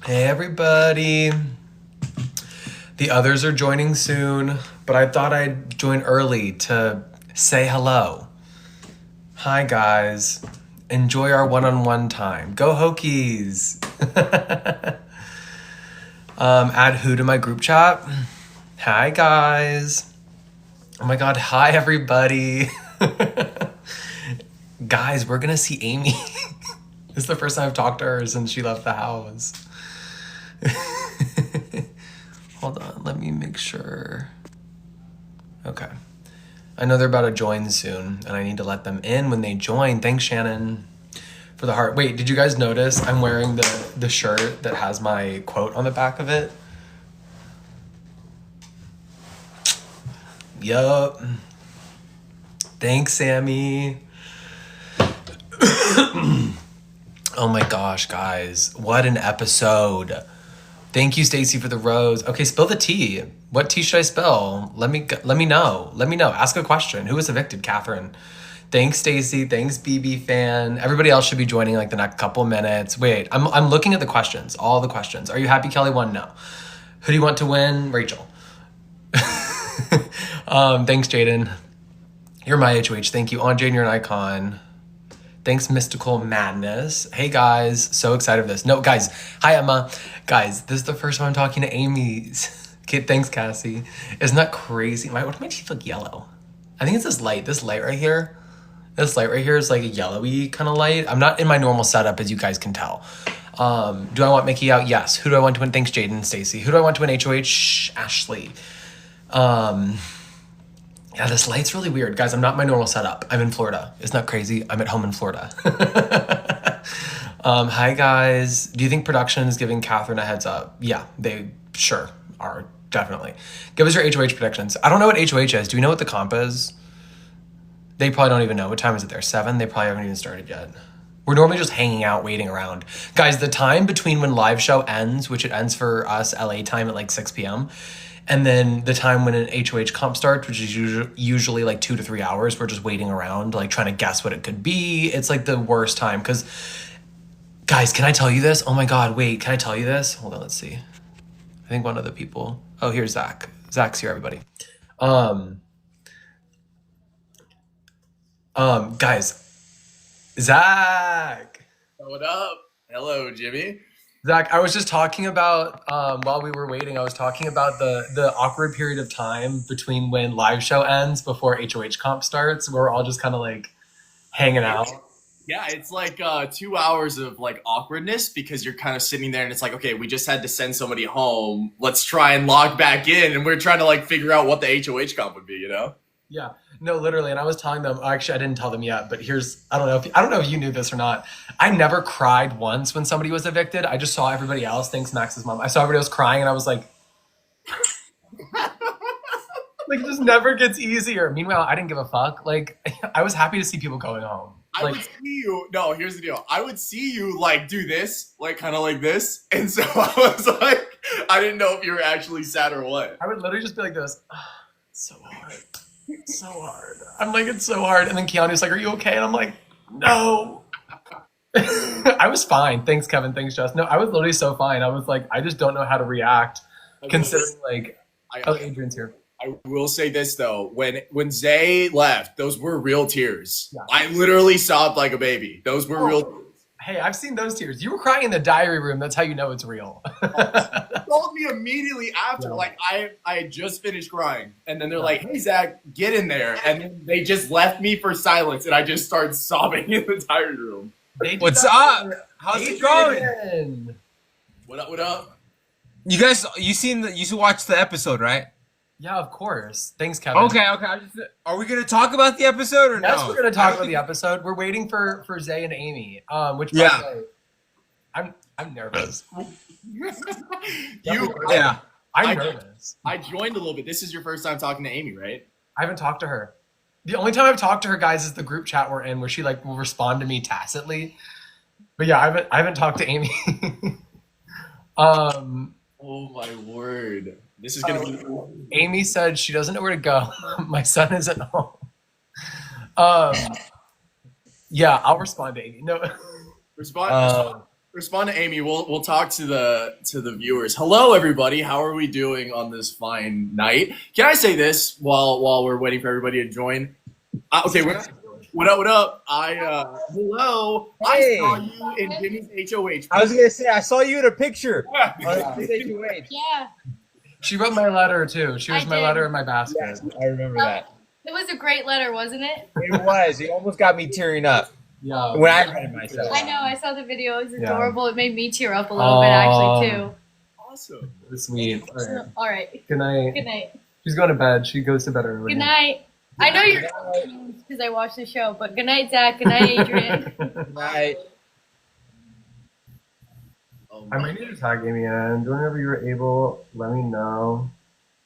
Hey everybody. The others are joining soon, but I thought I'd join early to say hello. Hi guys. Enjoy our one-on-one time. Go Hokies. Add who to my group chat? Hi guys. Oh my god, hi everybody. Guys, we're gonna see Amy. This is the first time I've talked to her since she left the house. Hold on, let me make sure. Okay. I know they're about to join soon, and I need to let them in when they join. Thanks, Shannon, for the heart. Wait, did you guys notice I'm wearing the shirt that has my quote on the back of it? Yup. Thanks, Sammy. Oh my gosh, guys. What an episode. Thank you, Stacy, for the rose. Okay, spill the tea. What tea should I spill? Let me know. Let me know. Ask a question. Who was evicted? Catherine. Thanks, Stacy. Thanks, BB fan. Everybody else should be joining like the next couple minutes. Wait, I'm looking at the questions. All the questions. Are you happy, Kelly won? No. Who do you want to win? Rachel. Thanks, Jaden. You're my HOH. Thank you. On Jaden, you're an icon. Thanks, Mystical Madness. Hey, guys. So excited for this. No, guys. Hi, Emma. Guys, this is the first time I'm talking to Amy's. Okay, thanks, Cassie. Isn't that crazy? Why do my teeth look yellow? I think it's this light. This light right here. This light right here is like a yellowy kind of light. I'm not in my normal setup, as you guys can tell. Do I want Mickey out? Yes. Who do I want to win? Thanks, Jaden and Stacy. Who do I want to win? HOH? Ashley. Yeah, this light's really weird. Guys, I'm not in my normal setup. I'm in Florida. Isn't that crazy? I'm at home in Florida. Hi, guys. Do you think production is giving Catherine a heads up? Yeah, they sure are. Definitely. Give us your HOH predictions. I don't know what HOH is. Do we know what the comp is? They probably don't even know. What time is it there? 7? They probably haven't even started yet. We're normally just hanging out, waiting around. Guys, the time between when live show ends, which it ends for us LA time at like 6 p.m., and then the time when an HOH comp starts, which is usually like 2 to 3 hours, we're just waiting around, like trying to guess what it could be. It's like the worst time. Because, guys, can I tell you this? Oh my God, wait, can I tell you this? Hold on, let's see. I think one of the people. Oh, here's Zach. Zach's here, everybody. Guys, Zach. What up? Hello, Jimmy. Zach, I was just talking about, while we were waiting, I was talking about the awkward period of time between when live show ends before HOH comp starts. We're all just kind of like hanging out. Yeah, it's like 2 hours of like awkwardness because you're kind of sitting there and it's like, okay, we just had to send somebody home. Let's try and log back in. And we're trying to like figure out what the HOH comp would be, you know? Yeah, no, literally. And I was telling them, actually, I didn't tell them yet, but I don't know if you knew this or not. I never cried once when somebody was evicted. I just saw everybody else. Thanks, Max's mom. I saw everybody else crying and I was like, like it just never gets easier. Meanwhile, I didn't give a fuck. Like I was happy to see people going home. I would see you. No, here's the deal. I would see you like do this, like kind of like this. And so I was like, I didn't know if you were actually sad or what. I would literally just be like this. Oh, it's so hard. It's so hard. I'm like, it's so hard. And then Keanu's like, are you okay? And I'm like, no. I was fine. Thanks, Kevin. Thanks, Jess. No, I was literally so fine. I was like, I just don't know how to react considering like, Adrian's here. I will say this though, when Zay left, those were real tears. Yeah. I literally sobbed like a baby. Those were real tears. Hey, I've seen those tears. You were crying in the diary room. That's how you know it's real. Told me immediately after, like I had just finished crying, and then they're like, "Hey Zach, get in there," and then they just left me for silence, and I just started sobbing in the diary room. What's up? How's it going? What up? What up? You guys, you watched the episode, right? Yeah, of course. Thanks, Kevin. Okay. Are we gonna talk about the episode or no? Yes, we're gonna talk about the episode. We're waiting for Zay and Amy. Which by the way, I'm nervous. I'm nervous. I joined a little bit. This is your first time talking to Amy, right? I haven't talked to her. The only time I've talked to her, guys, is the group chat we're in, where she like will respond to me tacitly. But yeah, I haven't talked to Amy. Oh my word! This is gonna be. Amy said she doesn't know where to go. My son isn't home. Um, yeah, I'll respond to Amy. No, Respond to Amy. We'll talk to the viewers. Hello, everybody. How are we doing on this fine night? Can I say this while we're waiting for everybody to join? Okay, what up? What up? Hello. Hey. I saw you in Jimmy's HOH. I was gonna say I saw you in a picture. Yeah, she wrote my letter too. She was I my did. letter in my basket. Yes, I remember that. it was a great letter, wasn't it? It was. It almost got me tearing up Yeah. when I read it myself. I know. I saw the video. It was Yeah. adorable. It made me tear up a little bit, actually, too. Awesome. Sweet. All right. All right. Good night. Good night. She's going to bed. She goes to bed early. Good night. I know you're because I watched the show, but good night, Zach. Good night, Adrian. Right. Oh, I might need to tag Amy in. Whenever you're able, let me know.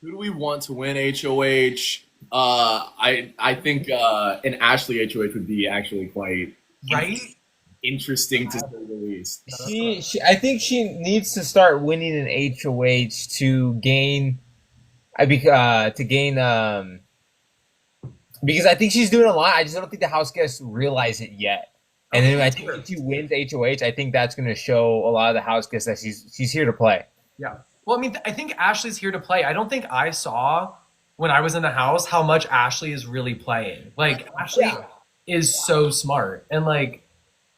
who do we want to win HOH? I think an Ashley HOH would be actually quite Right? interesting to say the least. I think she needs to start winning an HOH to gain, because I think she's doing a lot. I just don't think the house guests realize it yet. And then I think if she wins HOH, I think that's going to show a lot of the house guests that she's here to play. Yeah. Well, I mean, I think Ashley's here to play. I don't think I saw when I was in the house how much Ashley is really playing. Like, Ashley is so smart. And, like,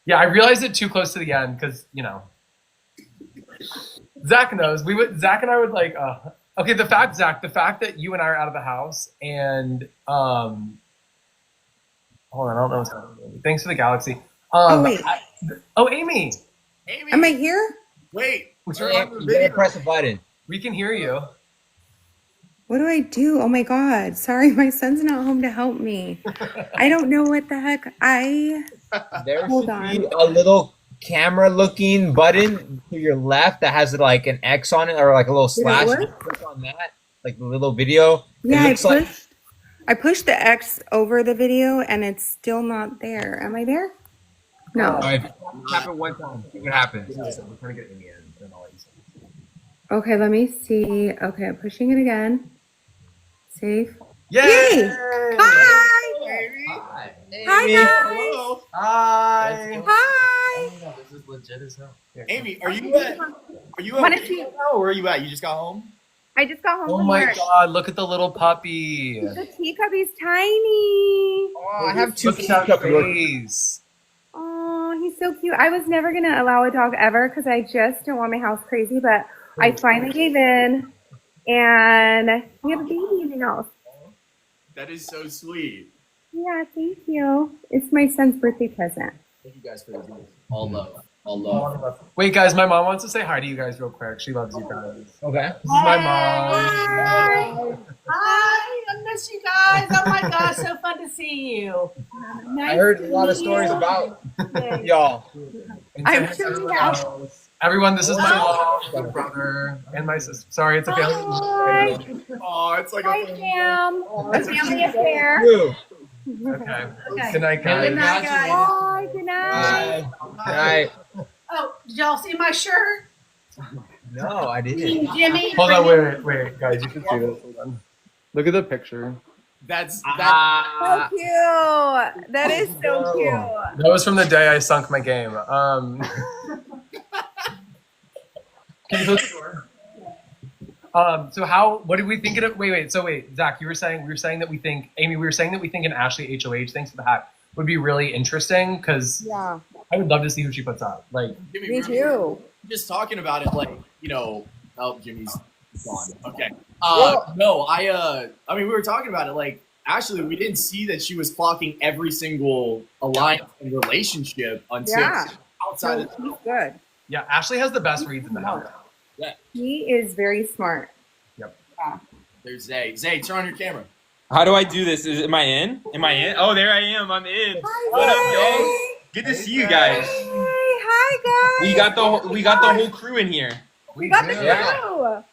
yeah, I realized it too close to the end because, you know, Zach knows. Zach and I would, like, okay, the fact that you and I are out of the house and, hold on, I don't know what's happening. Thanks for the galaxy. Wait. Amy. Amy, Am I here? wait. Turn on the You gotta video. press a button. We can hear you. What do I do? Oh my God. Sorry, my son's not home to help me. I don't know what the heck. There Hold should be on. a little camera-looking button to your left that has like an X on it or like a little Did it slash. work? You click on that, like the little video. Yeah, it looks I pushed the X over the video and it's still not there. Am I there? No. If you tap it one time, see what happens. We're trying to get Amy in and all that stuff. Okay, let me see. Okay, I'm pushing it again. Save. Yay! Yay! Hi! Amy. Hi. Hi, Amy. guys! Hello. Hi. Hi! This is legit as hell. Amy, are you at Wanna see- now, or where are you at? You just got home? I just got home Oh from my work. god, look at the little puppy. The teacuppy's tiny. Oh, I have two Look at that teacup face. Oh, he's so cute. I was never going to allow a dog ever because I just don't want my house crazy, but I finally gave in and we have a baby in the house. That is so sweet. Yeah, thank you. It's my son's birthday present. Thank you guys for this. All love. All love. Wait, guys, my mom wants to say hi to you guys real quick. She loves you guys. Okay. This is my mom. Hi. Hi, I miss you guys. Oh my gosh, so fun to see you. Nice I heard a to lot of meet stories you. about y'all. And I'm say hi to sure you everyone have. else. Everyone, this is my mom, my brother, and my sister. Sorry, it's a Hi. family. Oh, it's like Hi, a Sam. A family affair. Two. Okay. Okay. Good night, guys. Good night, guys. Bye. Good night. Right. Oh, did y'all see my shirt? No, I didn't. Jimmy? Hold on, wait, guys, you should see this. Hold on. Look at the picture. that's So cute. That is so cute. That was from the day I sunk my game. Can you close the door? So what did we think of? Wait. So Zach, we were saying that we think, Amy, we were saying that we think an Ashley HOH, thanks for the hat, would be really interesting because Yeah. I would love to see who she puts up. Like, Jimmy, Me we're too. just talking about it, like, you know. Oh, Jimmy's gone. Okay. Well- No, I mean, we were talking about it. Like, actually, we didn't see that she was clocking every single alliance and relationship until Yeah. outside So of. he's good. yeah, Ashley has the best reads in the house. He is very smart. There's Zay. Zay, turn on your camera. How do I do this? Am I in? Am I in? Oh, there I am. I'm in. What up, y'all? Good to see you guys. Hey, hi guys. We got the whole crew in here. We got the do. crew.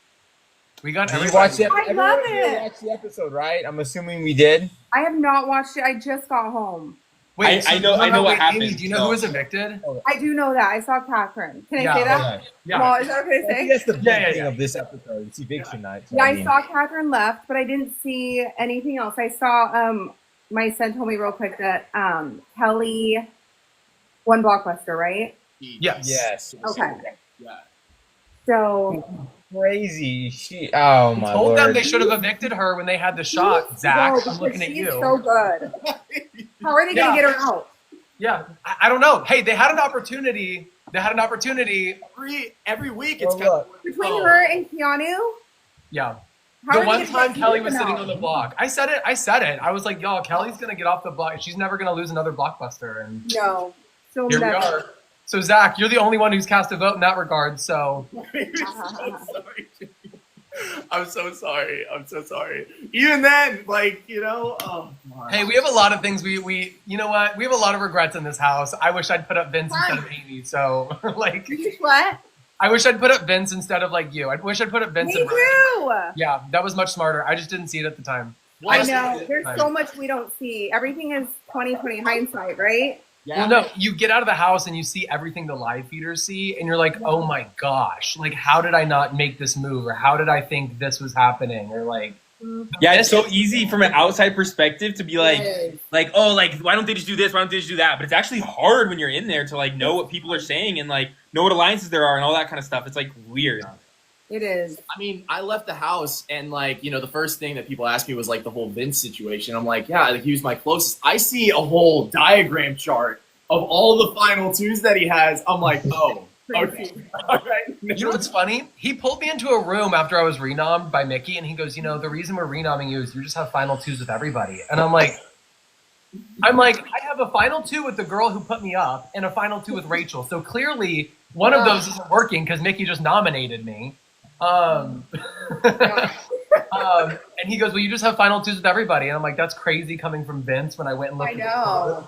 We got Did you everybody. watch it? I love Everyone it. watched the episode, right? I'm assuming we did. I have not watched it. I just got home. Wait, I know what Amy, happened. do you know who was evicted? I do know that. I saw Catherine. Can I Yeah, say that? Okay. Yeah. Well, is that okay to I think say? that's the big Yeah. thing of this episode. It's eviction night. So Yeah, I I mean, saw Catherine left, but I didn't see anything else. I saw my son told me real quick that Kelly won Blockbuster, right? Yes. yes. Okay. Yeah. So Crazy. Oh my Told lord. them they should have evicted her when they had the shot. Zach, no, I'm because looking at she's you. so good. How are they gonna Yeah. get her out? Yeah, I don't know. Hey, they had an opportunity. Every week it's Well, kind of look. Between her and Keanu? Yeah. How The are they one gonna time get Kelly them was sitting out? on the block. I said it. I was like, y'all, Kelly's going to get off the block. She's never going to lose another blockbuster. And No. So here we never. are. So, Zach, you're the only one who's cast a vote in that regard. So, I'm so sorry. Even then, like, you know, oh my. hey, we have a lot of things. We you know what? We have a lot of regrets in this house. I wish I'd put up Vince instead of Amy. So, like, What? I wish I'd put up Vince instead of, like, you. I wish I'd put up Vince Me and too. Yeah, that was much smarter. I just didn't see it at the time. I know. There's so much we don't see. Everything is 20/20 hindsight, right? Yeah. Well, no, you get out of the house and you see everything the live feeders see, and you're like, oh my gosh, like, how did I not make this move? Or how did I think this was happening? Or, like, Yeah, it's so easy from an outside perspective to be like, oh, like, why don't they just do this? Why don't they just do that? But it's actually hard when you're in there to, like, know what people are saying and, like, know what alliances there are and all that kind of stuff. It's, like, weird. It is. I mean, I left the house and, like, you know, the first thing that people asked me was, like, the whole Vince situation. I'm like, yeah, like, he was my closest. I see a whole diagram chart of all the final twos that he has. I'm like, oh, okay. All right. you know what's funny? He pulled me into a room after I was renommed by Mickey, and he goes, you know, the reason we're renomming you is you just have final twos with everybody. And I'm like, I have a final two with the girl who put me up and a final two with Rachel. So clearly one of those isn't working because Mickey just nominated me. And he goes, well, you just have final twos with everybody. And I'm like, that's crazy coming from Vince when I went and looked I at the know. photo.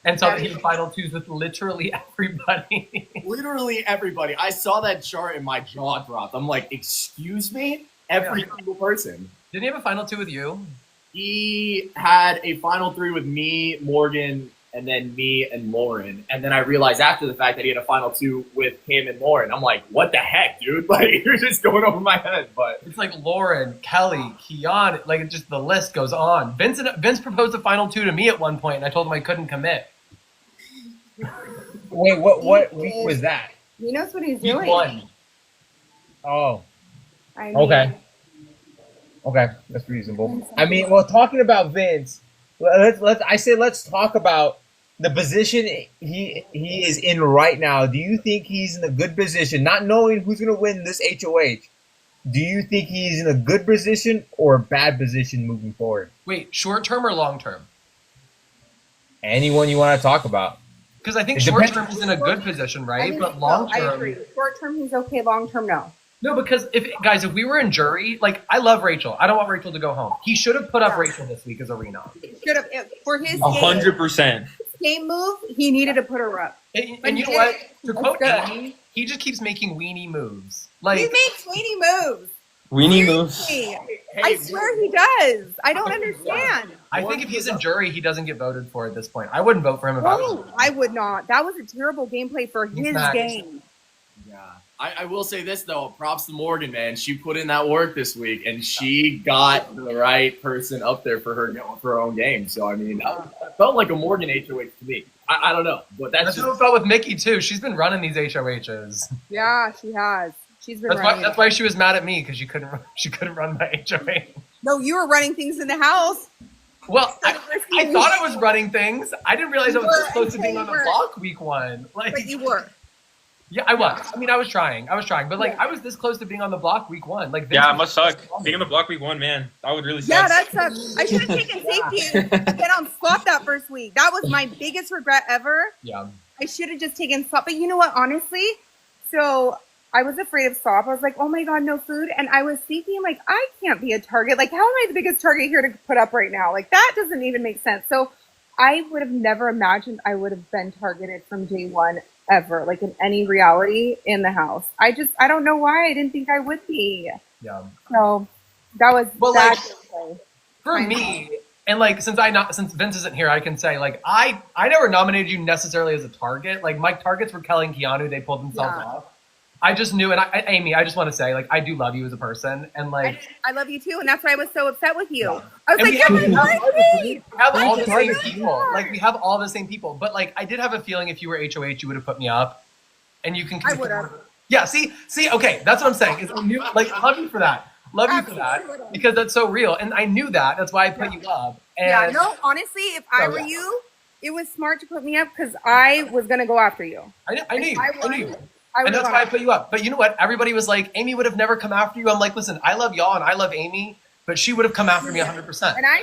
And so he had final twos with literally everybody. Literally everybody. I saw that chart and my jaw dropped. I'm like, excuse me? Every single person. Didn't he have a final two with you? He had a final three with me, Morgan, and then me and Lauren. And then I realized after the fact that he had a final two with him and Lauren. I'm like, what the heck, dude? Like, you're just going over my head. But It's like Lauren, Kelly, Keon, like, just the list goes on. Vince proposed a final two to me at one point, and I told him I couldn't commit. Wait, what week was that? He knows what he's Week doing. one. Oh, I mean, okay. Okay, that's reasonable. I mean, well, talking about Vince, let's talk about the position he is in right now. Do you think he's in a good position, not knowing who's going to win this HOH? Do you think he's in a good position or a bad position moving forward? Wait, short term or long term? Anyone you want to talk about? Because I think It short depends. term he's in a good position, I right? think But so. long I term, agree. Short term, he's okay. Long term, no. no. Because if we were in jury, like, I love Rachel. I don't want Rachel to go home. He should have put up Rachel this week as a renom. Should have for his 100%. game move. He needed to put her up. And you know what? To quote Amy, he just keeps making weenie moves. He Like, makes weenie moves. We need moves. I swear he does. I don't understand. I think if he's in jury, he doesn't get voted for at this point. I wouldn't vote for him if I was. No, I would not. That was a terrible gameplay for his Facts. game. yeah. I will say this, though. Props to Morgan, man. She put in that work this week, and she got the right person up there for her own game. So, I mean, that felt like a Morgan HOH to me. I don't know, but That's how it felt with Mickey too. She's been running these HOHs. Yeah, she has. She's been That's running. why. That's why she was mad at me because she couldn't run my HOH. No, you were running things in the house. Well, I thought I was running things. I didn't realize I was this close to being on the You were. block week one. Like, But you were. yeah, I was. I mean, I was trying, but like, I was this close to being on the block week one. Like, Vince Yeah, it was must suck. so Being on the block week one, man, that would really suck. Yeah, that's I should have taken safety and been on swap that first week. That was my biggest regret ever. Yeah. I should have just taken swap. But you know what, honestly? So I was afraid of swap. I was like, oh my God, no food. And I was thinking, like, I can't be a target. Like, how am I the biggest target here to put up right now? Like, that doesn't even make sense. So I would have never imagined I would have been targeted from day one ever, like in any reality in the house. I don't know why I didn't think I would be. Yeah. So that was Well, that. like, for me, And like since Vince isn't here, I can say like I never nominated you necessarily as a target. Like my targets were Kelly and Keanu. They pulled themselves off. I just knew, and Amy, I just want to say like I do love you as a person, and like I love you too, and that's why I was so upset with you. Yeah. I was And like, we have all the same people. Like we have all the same people. But like I did have a feeling if you were HOH, you would have put me up, and you can. I would have. Yeah. See. Okay. That's what I'm saying. Is I knew, like, love you for that. Love you for that because that's so real, and I knew that. That's why I put you up. And yeah. No, honestly, if I were you, it was smart to put me up because I was gonna go after you. I knew you. I knew you. I And that's why I put you up. But you know what? Everybody was like, Amy would have never come after you. I'm like, listen, I love y'all and I love Amy, but she would have come after me 100%. And I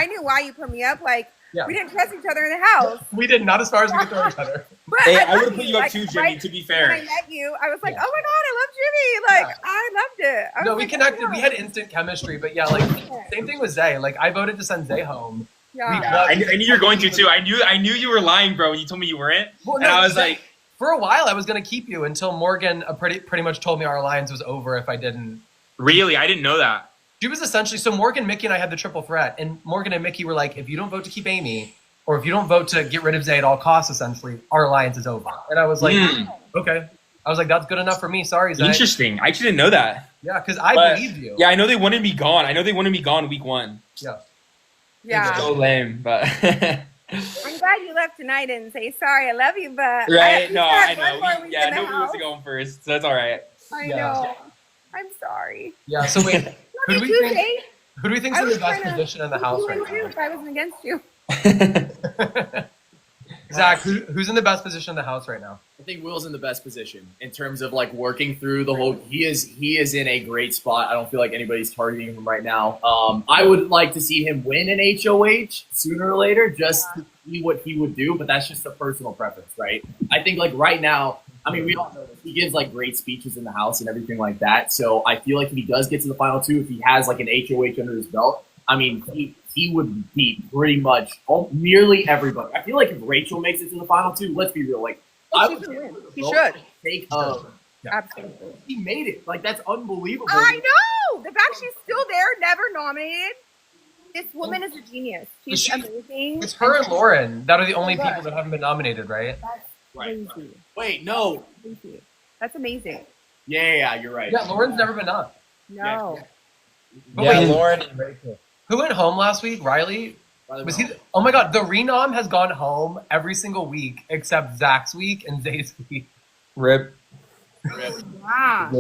knew why you put me up. Like, Yeah. we didn't trust each other in the house. We did not as far as we could throw each other. But Hey, I I would love have put you. you up Like, too, Jimmy, right to be when fair. I met you, I was like, Yeah. oh my God, I love Jimmy. Like, I loved it. I No, was we like, connected. oh, We had instant chemistry. But yeah, like, same thing with Zay. Like, I voted to send Zay home. Yeah. I knew you were going to too. I knew you were lying, bro, when you told me you weren't. Well, And no, I was Zay- like, for a while, I was going to keep you until Morgan pretty much told me our alliance was over if I didn't. really? I didn't know that. She was essentially, so Morgan, Mickey, and I had the triple threat. And Morgan and Mickey were like, if you don't vote to keep Amy, or if you don't vote to get rid of Zay at all costs, essentially, our alliance is over. And I was like, okay. I was like, that's good enough for me. Sorry, Zay. Interesting. I actually didn't know that. Yeah, because I But, believed you. Yeah, I know they wanted me gone. I know they wanted me gone week 1. Yeah. Yeah. So lame, but I'm glad you left tonight and say sorry. I love you, but right? No, I had one more know. week Yeah, in the nobody wants to house. go home first, so that's all right. I Yeah. know. I'm sorry. Yeah, so wait, who do Me we too, think? Zay. Who do we think's I in was the best trying to position in the keep house you right in too now? if I wasn't against you. Zach, who's in the best position in the house right now? I think Will's in the best position in terms of like working through the whole. He is in a great spot. I don't feel like anybody's targeting him right now. I would like to see him win an HOH sooner or later, just to see what he would do. But that's just a personal preference, right? I think like right now, I mean, we all know this. He gives like great speeches in the house and everything like that. So I feel like if he does get to the final 2, if he has like an HOH under his belt, I mean, he would beat pretty much nearly everybody. I feel like if Rachel makes it to the final 2, let's be real, like I would He should. take Absolutely. he made it. Like that's unbelievable. I know. The fact she's still there, never nominated. This woman is a genius. She's amazing. It's her and Lauren that are the only people that haven't been nominated, right? That's Right. crazy. Wait, no. Crazy. That's amazing. Yeah, you're right. Yeah, Lauren's never been up. No. But Yeah, wait, Lauren and Rachel. who went home last week? Riley? Was he? Oh my God, the renom has gone home every single week except Zach's week and Zay's week. Rip. Wow.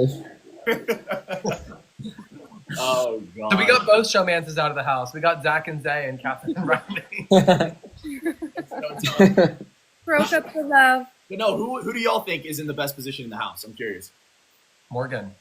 Oh god. So we got both showmances out of the house. We got Zach and Zay and Catherine and Riley. Broke up for love. But no, who do y'all think is in the best position in the house? I'm curious. Morgan.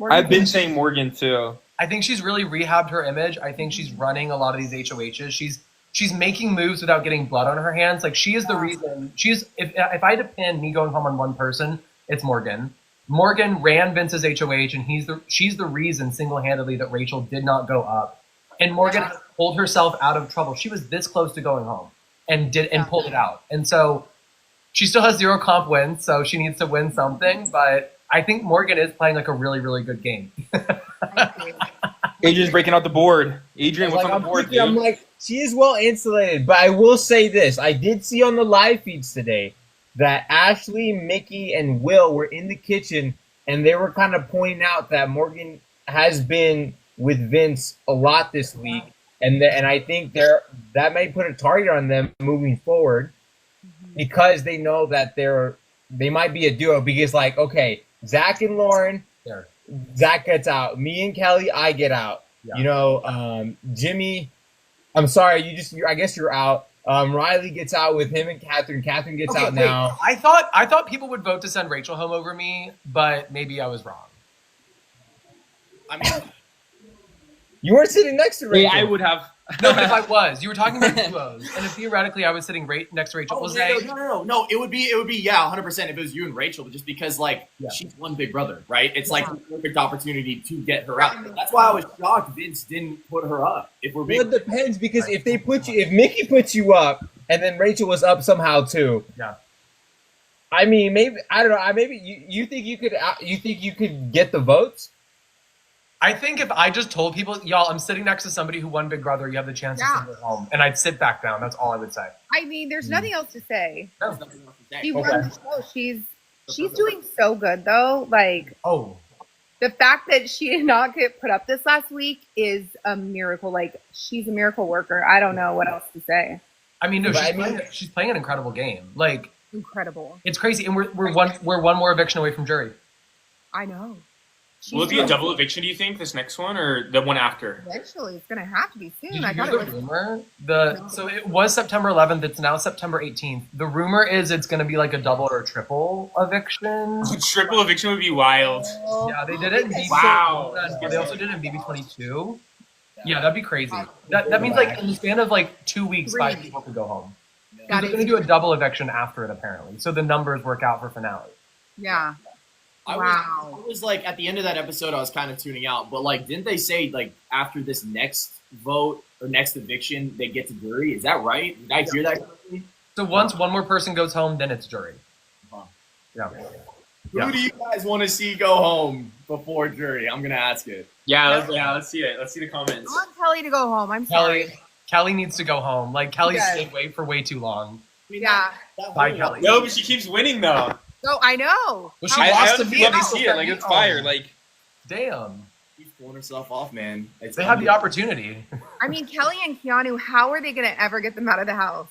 I've been saying Morgan too. I think she's really rehabbed her image. I think she's running a lot of these HOHs. She's making moves without getting blood on her hands. Like she is the reason. If I had to pin me going home on one person, it's Morgan. Morgan ran Vince's HOH, and she's the reason single-handedly that Rachel did not go up. And Morgan pulled herself out of trouble. She was this close to going home and pulled it out. And so she still has 0 comp wins, so she needs to win something. But I think Morgan is playing like a really, really good game. Adrian's breaking out the board. Adrian, what's on the board, dude? I'm like, she is well insulated, but I will say this. I did see on the live feeds today that Ashley, Mickey, and Will were in the kitchen, and they were kind of pointing out that Morgan has been with Vince a lot this week, and I think that may put a target on them moving forward because they know that they might be a duo. Because like, okay, Zach and Lauren, There. Zach gets out. Me and Kelly, I get out. Yeah. You know, Jimmy, I'm sorry, I guess you're out. Riley gets out with him and Catherine. Catherine gets out wait. now. I thought people would vote to send Rachel home over me, but maybe I was wrong. I mean, You weren't sitting next to Hey, Rachel. I would have. No, but if I was, you were talking about duos, and if theoretically I was sitting next to Rachel, was no. It would be yeah, 100% if it was you and Rachel, but just because like she's one big brother, right? It's like the perfect opportunity to get her out. That's why I was shocked Vince didn't put her up. If we're being Well, it depends because if Mickey puts you up and then Rachel was up somehow too. Yeah. I mean, maybe I don't know. Maybe you think you could get the votes? I think if I just told people, y'all, I'm sitting next to somebody who won Big Brother, you have the chance to Yeah. send her home, and I'd sit back down. That's all I would say. I mean, there's nothing else to say. There's nothing else to say. She Okay. won the show. She's doing so good though. Like Oh, the fact that she did not get put up this last week is a miracle. Like she's a miracle worker. I don't know what else to say. I mean, no, But she's playing an incredible game. Like Incredible. it's crazy, and we're one more eviction away from jury. I know. Will it be a double eviction, do you think, this next one, or the one after? Eventually, it's gonna have to be soon. Did you I hear thought the it was. rumor? So it was September 11th. It's now September 18th. The rumor is it's going to be like a double or triple eviction. Triple eviction would be wild. Yeah, they did it in BB. Wow. They also did it in BB22. Yeah, that'd be crazy. That means like in the span of like 2 weeks, 5 people could go home. That They're is- going to do a double eviction after it apparently. So the numbers work out for finale. Yeah. I Wow. was like, at the end of that episode, I was kind of tuning out. But like, didn't they say like after this next vote or next eviction, they get to jury? Is that right? Did I hear that correctly? So once one more person goes home, then it's jury. Uh-huh. Yeah. Who do you guys want to see go home before jury? I'm gonna ask it. Let's see it. Let's see the I comments. want Kelly to go home. I'm sorry. Kelly needs to go home. Like Kelly's Yes. stayed away for way too long. I mean, Yeah. that Bye, whole- Kelly. No, but she keeps winning though. No, I know. Well, she I lost to honestly me. love to and see also it. Like got it's me fire. home. Like Damn. She's pulling herself off, man. It's They had the opportunity. I mean, Kelly and Keanu. How are they gonna ever get them out of the house?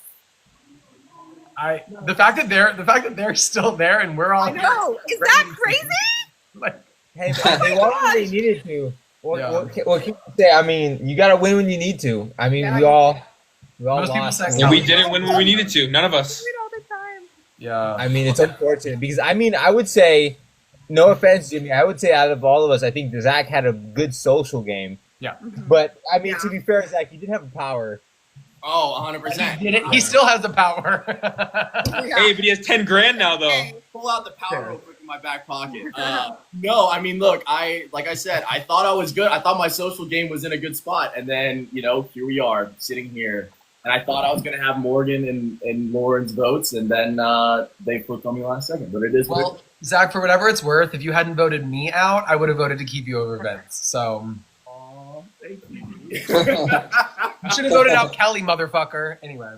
The fact that they're still there and we're all I know. Is that crazy? Like, Hey, but they won when they needed to. Yeah. What can you say? I mean, you gotta win when you need to. I mean, Yeah. we all Most people lost. say- and we didn't win when we needed to. None of us. Do it all the time. yeah. I mean, it's unfortunate because I mean, I would say, no offense, Jimmy, I would say out of all of us, I think Zach had a good social game. Yeah. But I mean, Yeah. to be fair, Zach, you did have a power. Oh, 100%. He did it. He still has the power. Yeah. Hey, but he has 10 grand now though. Okay. Pull out the power Sure. real quick in my back pocket. No, I mean, look, like I said, I thought I was good. I thought my social game was in a good spot, and then here we are sitting here, and I thought I was gonna have Morgan and Lauren's votes, and then they flipped on me last second. But it is what it Well, Zach, for whatever it's worth, if you hadn't voted me out, I would have voted to keep you over Vince. So is. Aw, thank you. you should have voted out Kelly, motherfucker. Anyway.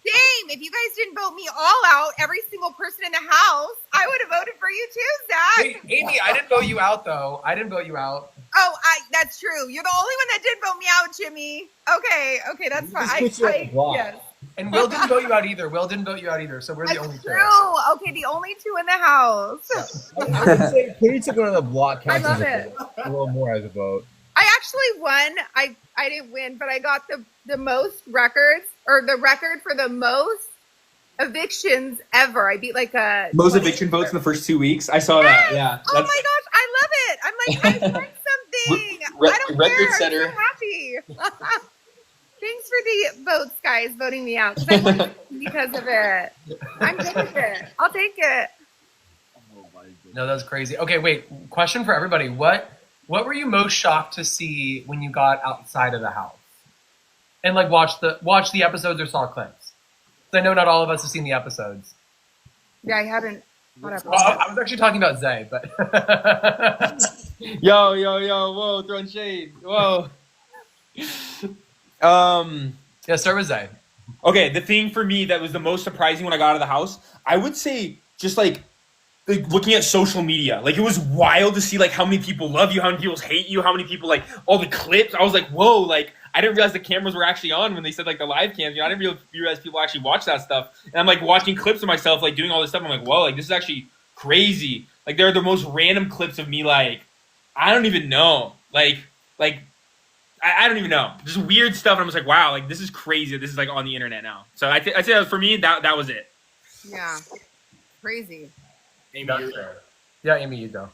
Same. If you guys didn't vote me all out, every single person in the house, I would have voted for you too, Zach. Wait, Amy, I didn't vote you out though. I didn't vote you out. Oh, that's true. You're the only one that did vote me out, Jimmy. Okay, that's fine. Just put you on the block. Yes. And Will didn't vote you out either. Will didn't vote you out either. So we're the only That's two. true. Okay, the only two in the house. I would say Katie took one on the block. I Counts love as a it. vote. A little more as a vote. I actually won. I didn't win, but I got the most records, or the record for the most evictions ever. I beat like a Most 20 eviction votes in the first 2 weeks. I saw that. Yeah. Oh my gosh, I love it. I'm like, I learned something. Re- I don't record care. setter. I'm so happy. Thanks for the votes, guys, voting me out 'cause I won because of it. I'm good with it. I'll take it. Oh my goodness. No, that's crazy. Okay, wait. Question for everybody. What were you most shocked to see when you got outside of the house? And like watch the episodes or saw clips? 'Cause I know not all of us have seen the episodes. Yeah, I haven't. Whatever. Well, I was actually talking about Zay, but Yo, whoa, throwing shade. Whoa. yeah, start with Zay. Okay, the thing for me that was the most surprising when I got out of the house, I would say just like looking at social media. Like it was wild to see like how many people love you, how many people hate you, how many people like all the clips. I was like, whoa, like I didn't realize the cameras were actually on when they said like the live cams. You know, I didn't realize people actually watch that stuff. And I'm like watching clips of myself like doing all this stuff. I'm like, whoa, like this is actually crazy. Like they're the most random clips of me like I don't even know. Like I don't even know. Just weird stuff. And I'm just like, wow, like this is crazy. This is like on the internet now. So I'd say that for me, that was it. Yeah. Crazy. Amy, That's you're- fair. Yeah, Amy, you go.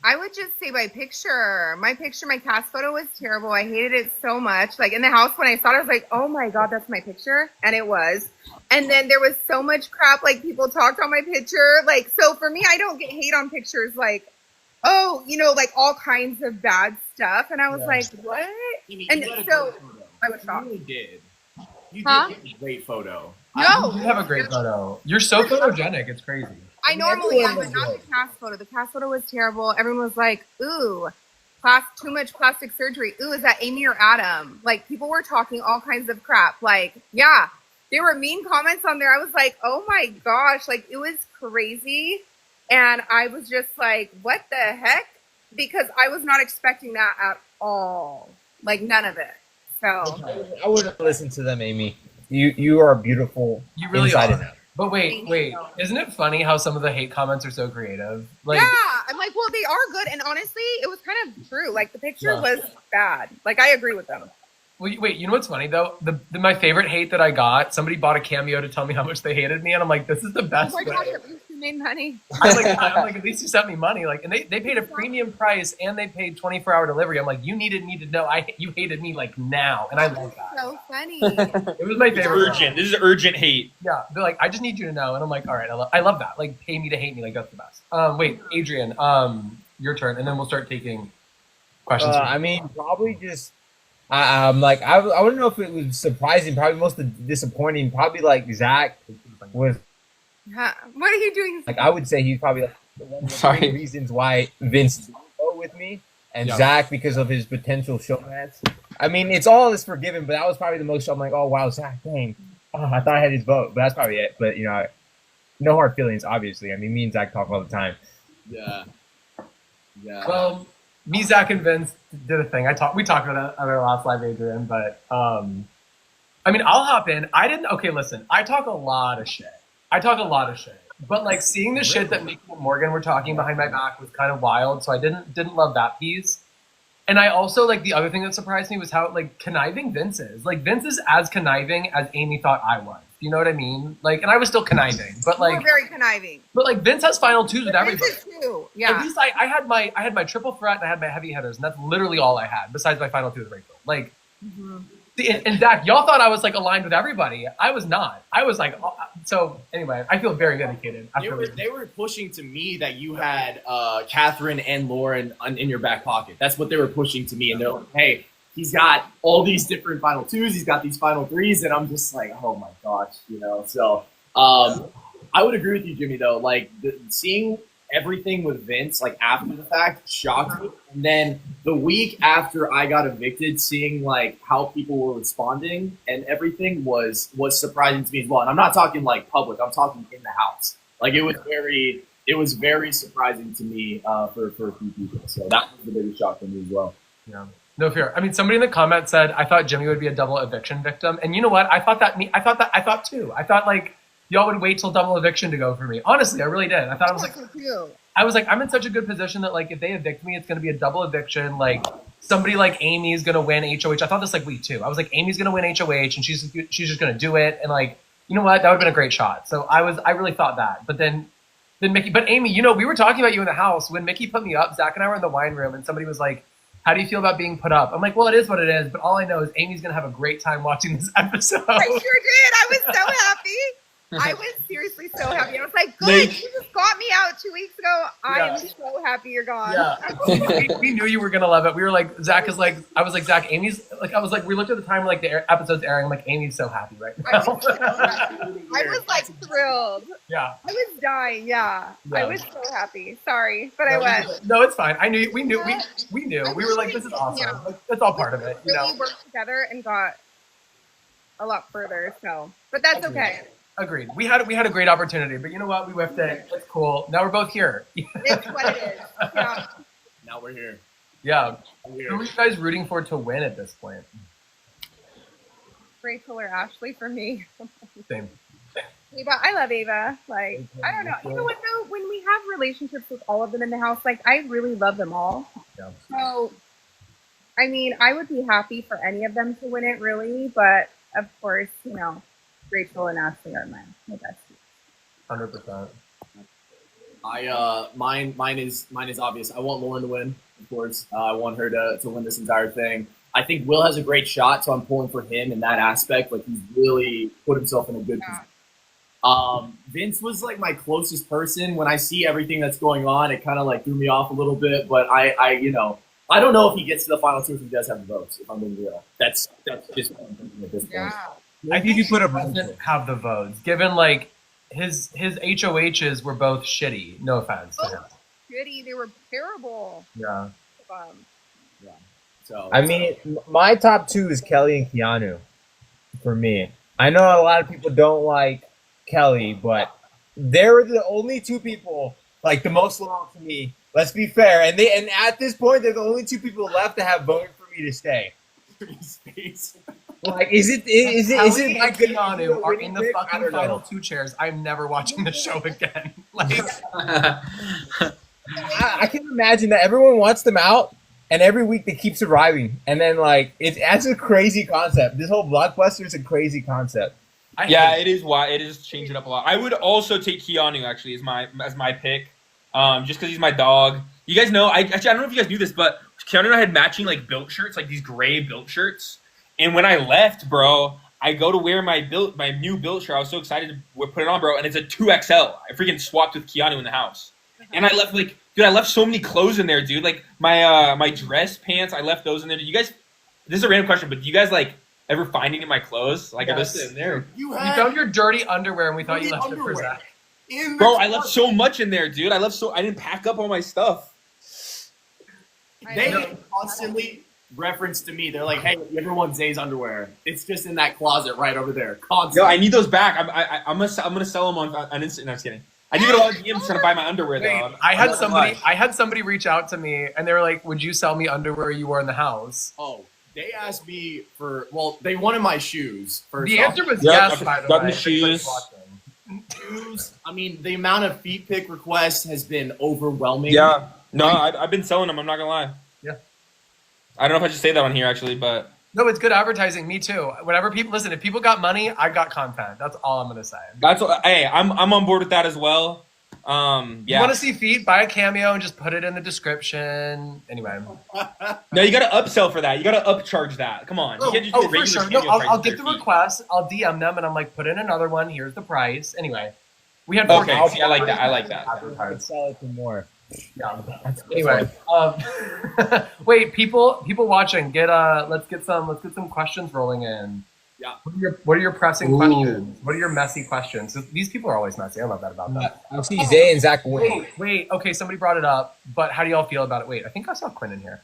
I would just say my picture. My cast photo was terrible. I hated it so much. Like in the house when I saw it, I was like, oh my God, that's my picture. And it was. And then there was so much crap, like people talked on my picture. Like, so for me, I don't get hate on pictures like, oh, like all kinds of bad stuff. And I was Yeah. like, what? Amy, And you got a so, great photo. I was You shocked. really did. You Huh? did get a great photo. No. You have a great photo. You're so photogenic. It's crazy. I normally am, Everyone but was not good. the cast photo. The cast photo was terrible. Everyone was like, ooh. too much plastic surgery. Ooh, is that Amy or Adam? Like, people were talking all kinds of crap. Like, yeah, there were mean comments on there. I was like, oh my gosh, like, it was crazy. And I was just like, what the heck? Because I was not expecting that at all. Like, none of it. So I wouldn't listen to them, Amy. You are beautiful. You really inside are. and out. But wait, isn't it funny how some of the hate comments are so creative? Like, yeah, I'm like, well, they are good. And honestly, it was kind of true. Like, the picture was bad. Like, I agree with them. well, wait, you know what's funny though? My favorite hate that I got, somebody bought a Cameo to tell me how much they hated me, and I'm like, this is the Oh best my way. gosh, at least you made money. I'm like, at least you sent me money. Like, and they paid a premium price and they paid 24-hour delivery. I'm like, you needed me to know you hated me like now, and I love that. So funny. It was my It's favorite. urgent. This is urgent hate. Yeah, they're like, I just need you to know, and I'm like, all right, I love that. Like, pay me to hate me, like that's the best. Wait, Adrian, your turn, and then we'll start taking questions. I mean, probably just. I'm like, I wouldn't know if it was surprising. Probably most disappointing. Probably like Zach was. Huh. What are you doing? Like, I would say he's probably like one of the Sorry. main reasons why Vince didn't go with me, and Yeah. Zach because of his potential showmance. I mean, it's all is forgiven, but that was probably the most. I'm like, oh wow, Zach, dang, I thought I had his vote, but that's probably it. But no hard feelings, obviously. I mean, me and Zach talk all the time. Yeah. Yeah. Well, me, Zach, and Vince did a thing. We talked about it on our last live, Adrian, but I mean, I'll hop in. Okay, listen, I talk a lot of shit. But like seeing the shit that Mickey and Morgan were talking behind my back was kind of wild, so I didn't love that piece. And I also, like, the other thing that surprised me was how, like, conniving Vince is. Like, Vince is as conniving as Amy thought I was. Do you know what I mean? Like, and I was still conniving, but You were like, very conniving. Vince has final twos with everybody. Vince is too. At Yeah. least I had my triple threat and I had my heavy hitters, and that's literally all I had besides my final two with Rachel. Like, and Zach, y'all thought I was like aligned with everybody. I was not. I was like, so anyway, I feel very vindicated. They were pushing to me that you had Catherine and Lauren in your back pocket. That's what they were pushing to me. And they're like, hey, he's got all these different final twos. He's got these final threes. And I'm just like, oh my gosh, So I would agree with you, Jimmy, though. Like, seeing everything with Vince, like, after the fact, shocked me. And then the week after I got evicted, seeing, like, how people were responding and everything was surprising to me as well. And I'm not talking, like, public. I'm talking in the house. Like, it was very surprising to me for a few people. So that was the biggest shock for me as well. Yeah. No fear. I mean, somebody in the comments said, I thought Jimmy would be a double eviction victim. And you know what? I thought too. I thought, like, y'all would wait till double eviction to go for me. Honestly, I really did. I thought I was like, I'm in such a good position that, like, if they evict me, it's going to be a double eviction. Like, somebody like Amy is going to win HOH. I thought this like week 2. I was like, Amy's going to win HOH, and she's just going to do it. And, like, you know what? That would have been a great shot. So I really thought that. But then Mickey, but Amy, we were talking about you in the house when Mickey put me up. Zach and I were in the wine room, and somebody was like, how do you feel about being put up? I'm like, well, it is what it is. But all I know is Amy's going to have a great time watching this episode. I sure did. I was so happy. I was seriously so happy. I was like, good, you just got me out 2 weeks ago. I am so happy you're gone. Yeah. we knew you were going to love it. We were like, I was like, Zach, Amy's, like, we looked at the time, like, the episode's airing. I'm like, Amy's so happy right now. I was like thrilled. Yeah. I was dying. Yeah. I was so happy. Sorry, but No, I was. No, it's fine. We knew. We were like, this is awesome. Yeah. Like, that's all part of it, Really worked together and got a lot further. So, but that's okay. Agreed. We had a great opportunity, but you know what? We whiffed it. It's cool. Now we're both here. It's what it is. Yeah. Now we're here. Yeah. Who are you guys rooting for to win at this point? Rachel or Ashley for me. Same. Ava, I love Ava. Like, I don't know. You know what though? When we have relationships with all of them in the house, like, I really love them all. Yeah. So, I mean, I would be happy for any of them to win it, really. But of course, Rachel and Ashley are my besties. 100%. Mine is obvious. I want Lauren to win, of course. I want her to win this entire thing. I think Will has a great shot, so I'm pulling for him in that aspect. Like, he's really put himself in a good position. Vince was like my closest person. When I see everything that's going on, it kind of like threw me off a little bit. But I don't know if he gets to the final two if he does have the votes. If I'm being real, that's just what I'm thinking at this point. Yeah. I think he doesn't have the votes, given like his HOHs were both shitty. No offense to him. Shitty. They were terrible. Yeah. So I mean, my top two is Kelly and Keanu. For me, I know a lot of people don't like Kelly, but they're the only two people like the most loyal to me. Let's be fair, and at this point, they're the only two people left to have voted for me to stay. space. Like, is it Kelly like and Keanu are in the I fucking don't know. final two chairs. I'm never watching the show again. Like, I can imagine that everyone wants them out, and every week they keep surviving, and then like that's a crazy concept. This whole blockbuster is a crazy concept. Yeah, it is. Why it is changing up a lot. I would also take Keanu actually as my pick, just because he's my dog. You guys know, I don't know if you guys knew this, but Keanu and I had matching like built shirts, like these gray built shirts. And when I left, bro, I go to wear my new built shirt. I was so excited to put it on, bro, and it's a 2XL. I freaking swapped with Keanu in the house, and I left I left so many clothes in there, dude. Like my dress pants, I left those in there. Do you guys? This is a random question, but do you guys like ever find any of my clothes? Like, Yes. are they in there? You you had found your dirty underwear, and we thought you dirty left it for underwear. Zach. in the Bro, I left closet. so much in there, dude. I didn't pack up all my stuff. They constantly reference to me. They're like, "Hey, you ever want Zay's underwear? It's just in that closet right over there." Yo, Constantly. I need those back. I'm gonna sell them on Instant. No, I'm just kidding. I need to go to DMs trying to buy my underwear though. Wait, I had somebody reach out to me, and they were like, "Would you sell me underwear you wore in the house?" Oh, they asked me for. Well, they wanted my shoes. First The off. answer was Yep, yes. I've By the gotten way, the shoes. Shoes. I mean, the amount of feet pick requests has been overwhelming. Yeah, no, I've been selling them. I'm not gonna lie. Yeah. I don't know if I should say that on here actually, but No, it's good advertising. Me too. Whenever people listen, if people got money, I got content. That's all I'm gonna say. hey, I'm on board with that as well. You Yeah. want to see feet? Buy a cameo and just put it in the description. Anyway. No, you got to upsell for that. You got to upcharge that. Come on. You can't just do a for regular sure. No, cameo I'll price get for the feet. request. I'll DM them and I'm like, put in another one. Here's the price. Anyway, we had 4 Okay, days. see, I like that. I like that. I'd sell it for more. Yeah. Anyway, wait, people watching, let's get some questions rolling in. Yeah. What are your pressing questions? What are your messy questions? These people are always messy. I love that about them. I see Zay and Zach win. Wait. Okay, somebody brought it up, but how do y'all feel about it? Wait, I think I saw Quinn in here.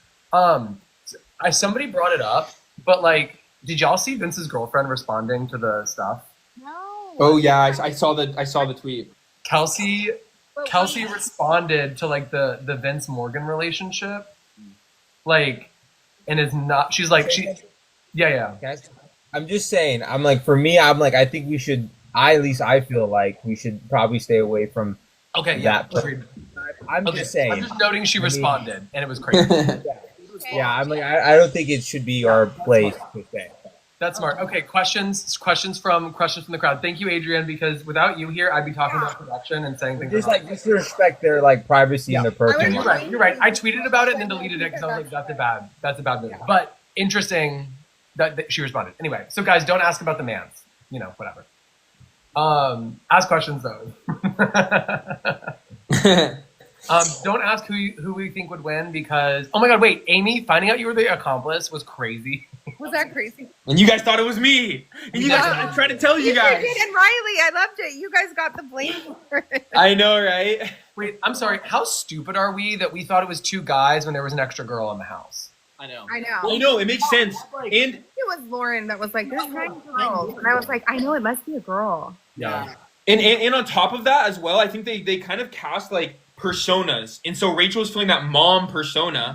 Somebody brought it up, but like, did y'all see Vince's girlfriend responding to the stuff? No. Oh yeah, I saw the tweet. Kelsey But Kelsey wait, responded to like the Vince Morgan relationship, like, and is not. She's like yeah. Guys, I'm just saying. I'm like, for me, I'm like, I think we should. At least I feel like we should probably stay away from Okay, yeah. that. Agreed. I'm Okay, just saying. I'm just noting she I mean- responded, and it was crazy. Yeah, I'm like, I don't think it should be our place to say. That's smart. Okay, questions from the crowd. Thank you, Adrian, because without you here, I'd be talking about production and saying things. Just like, just to respect their like privacy and their personal You're life. right. You're right. I tweeted about it and then deleted it because I was like, that's a bad move. But interesting that she responded. Anyway, so guys, don't ask about the mans. You know, whatever. Ask questions though. Don't ask who we think would win because oh my god, wait, Amy, finding out you were the accomplice was crazy. Was that crazy? And you guys thought it was me. And you guys, I tried to tell you guys. did, and Riley, I loved it. You guys got the blame for it. I know, right? Wait, I'm sorry. How stupid are we that we thought it was 2 guys when there was an extra girl in the house? I know. I know. I know, it makes sense. And It was Lauren that was like, "There's 9 girls," and I was like, "I know it must be a girl." Yeah. And on top of that as well, I think they kind of cast like personas, and so Rachel was feeling that mom persona,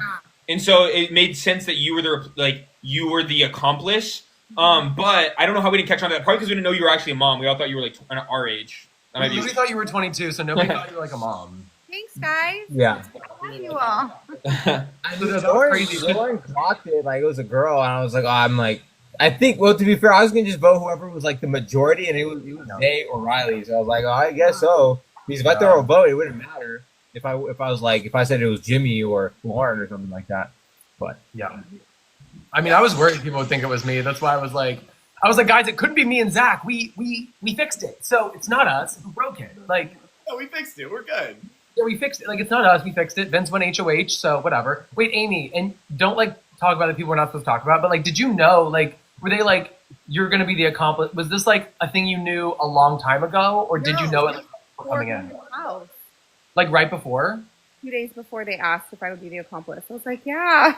and so it made sense that you were the accomplice. But I don't know how we didn't catch on to that. Probably because we didn't know you were actually a mom. We all thought you were like our age. That might be- Nobody thought you were 22, so nobody thought you were like a mom. Thanks, guys. Yeah. Love you all. I mean, That's Lauren, crazy. Lauren clocked it like it was a girl, and I was like, oh, I'm like, I think. Well, to be fair, I was gonna just vote whoever was like the majority, and it was Zay or Riley. So I was like, oh, I guess so. Because if I throw a vote, it wouldn't matter if I said it was Jimmy or Lauren or something like that. But Yeah. I mean, I was worried people would think it was me. That's why I was like, guys, it couldn't be me and Zach. We fixed it. So it's not us who broke it. Like, No, we fixed it. We're good. yeah, we fixed it. Like, it's not us. We fixed it. Vince went HOH, so whatever. Wait, Amy, and don't like talk about the people we're not supposed to talk about, but like, did you know, like, were they like, you're going to be the accomplice? Was this like a thing you knew a long time ago, or did you know it like, before coming in? Wow. Like right before? 2 days before they asked if I would be the accomplice, I was like, "Yeah."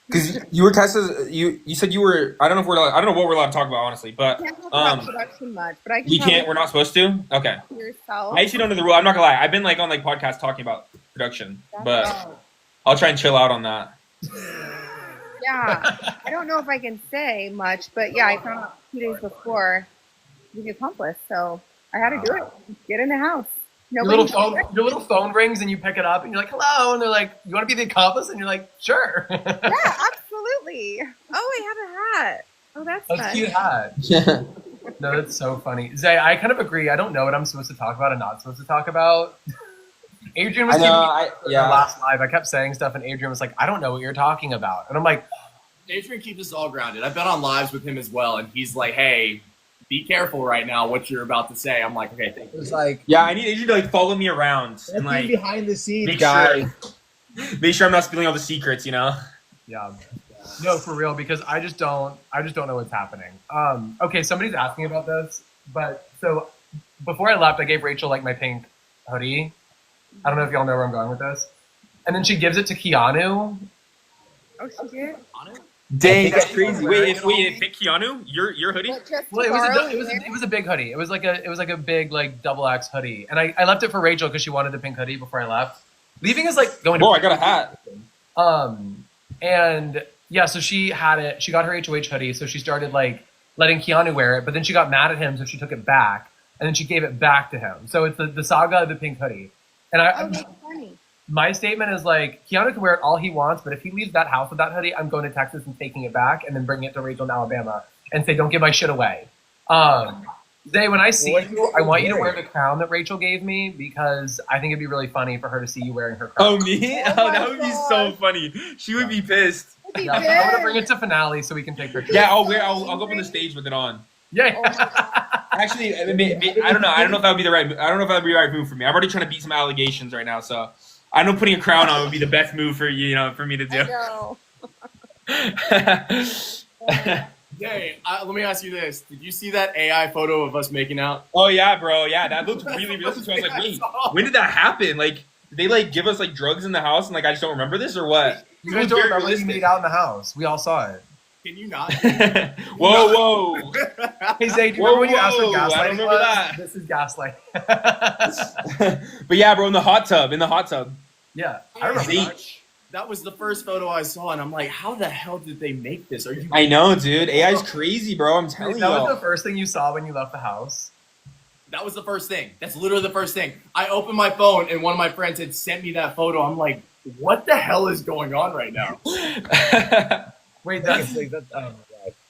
Because you were tested. You said you were. I don't know if I don't know what we're allowed to talk about, honestly. But Can't talk about production much, but I can we probably can't. We're not supposed to. Okay. to yourself. I actually don't know the rule. I'm not gonna lie. I've been like on like podcasts talking about production, but Oh. I'll try and chill out on that. Yeah, I don't know if I can say much, but yeah, I found out 2 days before the accomplice, so I had to do it. Get in the house. Your Nobody. little phone rings and you pick it up and you're like, hello, and they're like, you want to be the accomplice? And you're like, sure. Yeah, absolutely. Oh, I have a hat. Oh, that's That's a fun. cute hat. Yeah. No, that's so funny. Zay, I kind of agree. I don't know what I'm supposed to talk about and not supposed to talk about. Adrian was I know, keeping me yeah. the last live. I kept saying stuff and Adrian was like, I don't know what you're talking about. And I'm like, Adrian keeps us all grounded. I've been on lives with him as well, and he's like, "Hey, be careful right now. What you're about to say." I'm like, "Okay, thank It you." was like Yeah, I need Adrian to like follow me around and like like behind the scenes, make guys. make sure I'm not spilling all the secrets. You know. yeah. No, for real, because I just don't know what's happening. Okay, somebody's asking about this, but so before I left, I gave Rachel like my pink hoodie. I don't know if y'all know where I'm going with this. And then she gives it to Keanu. Oh, she did? Dang, that's crazy. Wait, it fit Keanu? Your hoodie? What, just Well, tomorrow it was a big hoodie. It was like a big like double X hoodie, and I left it for Rachel because she wanted the pink hoodie before I left. Leaving is like going to. Oh, I got a hat. And yeah, so she had it. She got her HOH hoodie, so she started like letting Keanu wear it, but then she got mad at him, so she took it back, and then she gave it back to him. So it's the saga of the pink hoodie. And Oh, that's funny. my statement is like, Keanu can wear it all he wants, but if he leaves that house with that hoodie, I'm going to Texas and taking it back and then bringing it to Rachel in Alabama and say, don't give my shit away. Zay, when I see you, I want you to wear the crown that Rachel gave me because I think it'd be really funny for her to see you wearing her crown. Oh, me? Oh Oh, my that would be so funny. She would be pissed. Yeah, so I'm gonna bring it to finale so we can take pictures. Yeah, I'll go up on the stage with it on. Yeah. Actually, I don't know. I don't know if that would be the right. I don't know if that would be the right move for me. I'm already trying to beat some allegations right now, so I know putting a crown on would be the best move for for me to do. Hey, let me ask you this: did you see that AI photo of us making out? Oh yeah, bro. Yeah, that looked really real. I was like, wait, when did that happen? Like, did they like give us like drugs in the house and like I just don't remember this or what? You guys don't remember you made out in the house. We all saw it. Can you not? Whoa. Hey, Zay, do you remember when you asked what Whoa, I gaslighting don't remember was? that. This is gaslighting. But yeah, bro, in the hot tub. Yeah, I remember See? that. That was the first photo I saw, and I'm like, how the hell did they make this? Are you? I know, dude. AI's crazy, bro. I'm telling That was you. the first thing you saw when you left the house. That was the first thing. That's literally the first thing. I opened my phone, and one of my friends had sent me that photo. I'm like, what the hell is going on right now? Wait, Oh,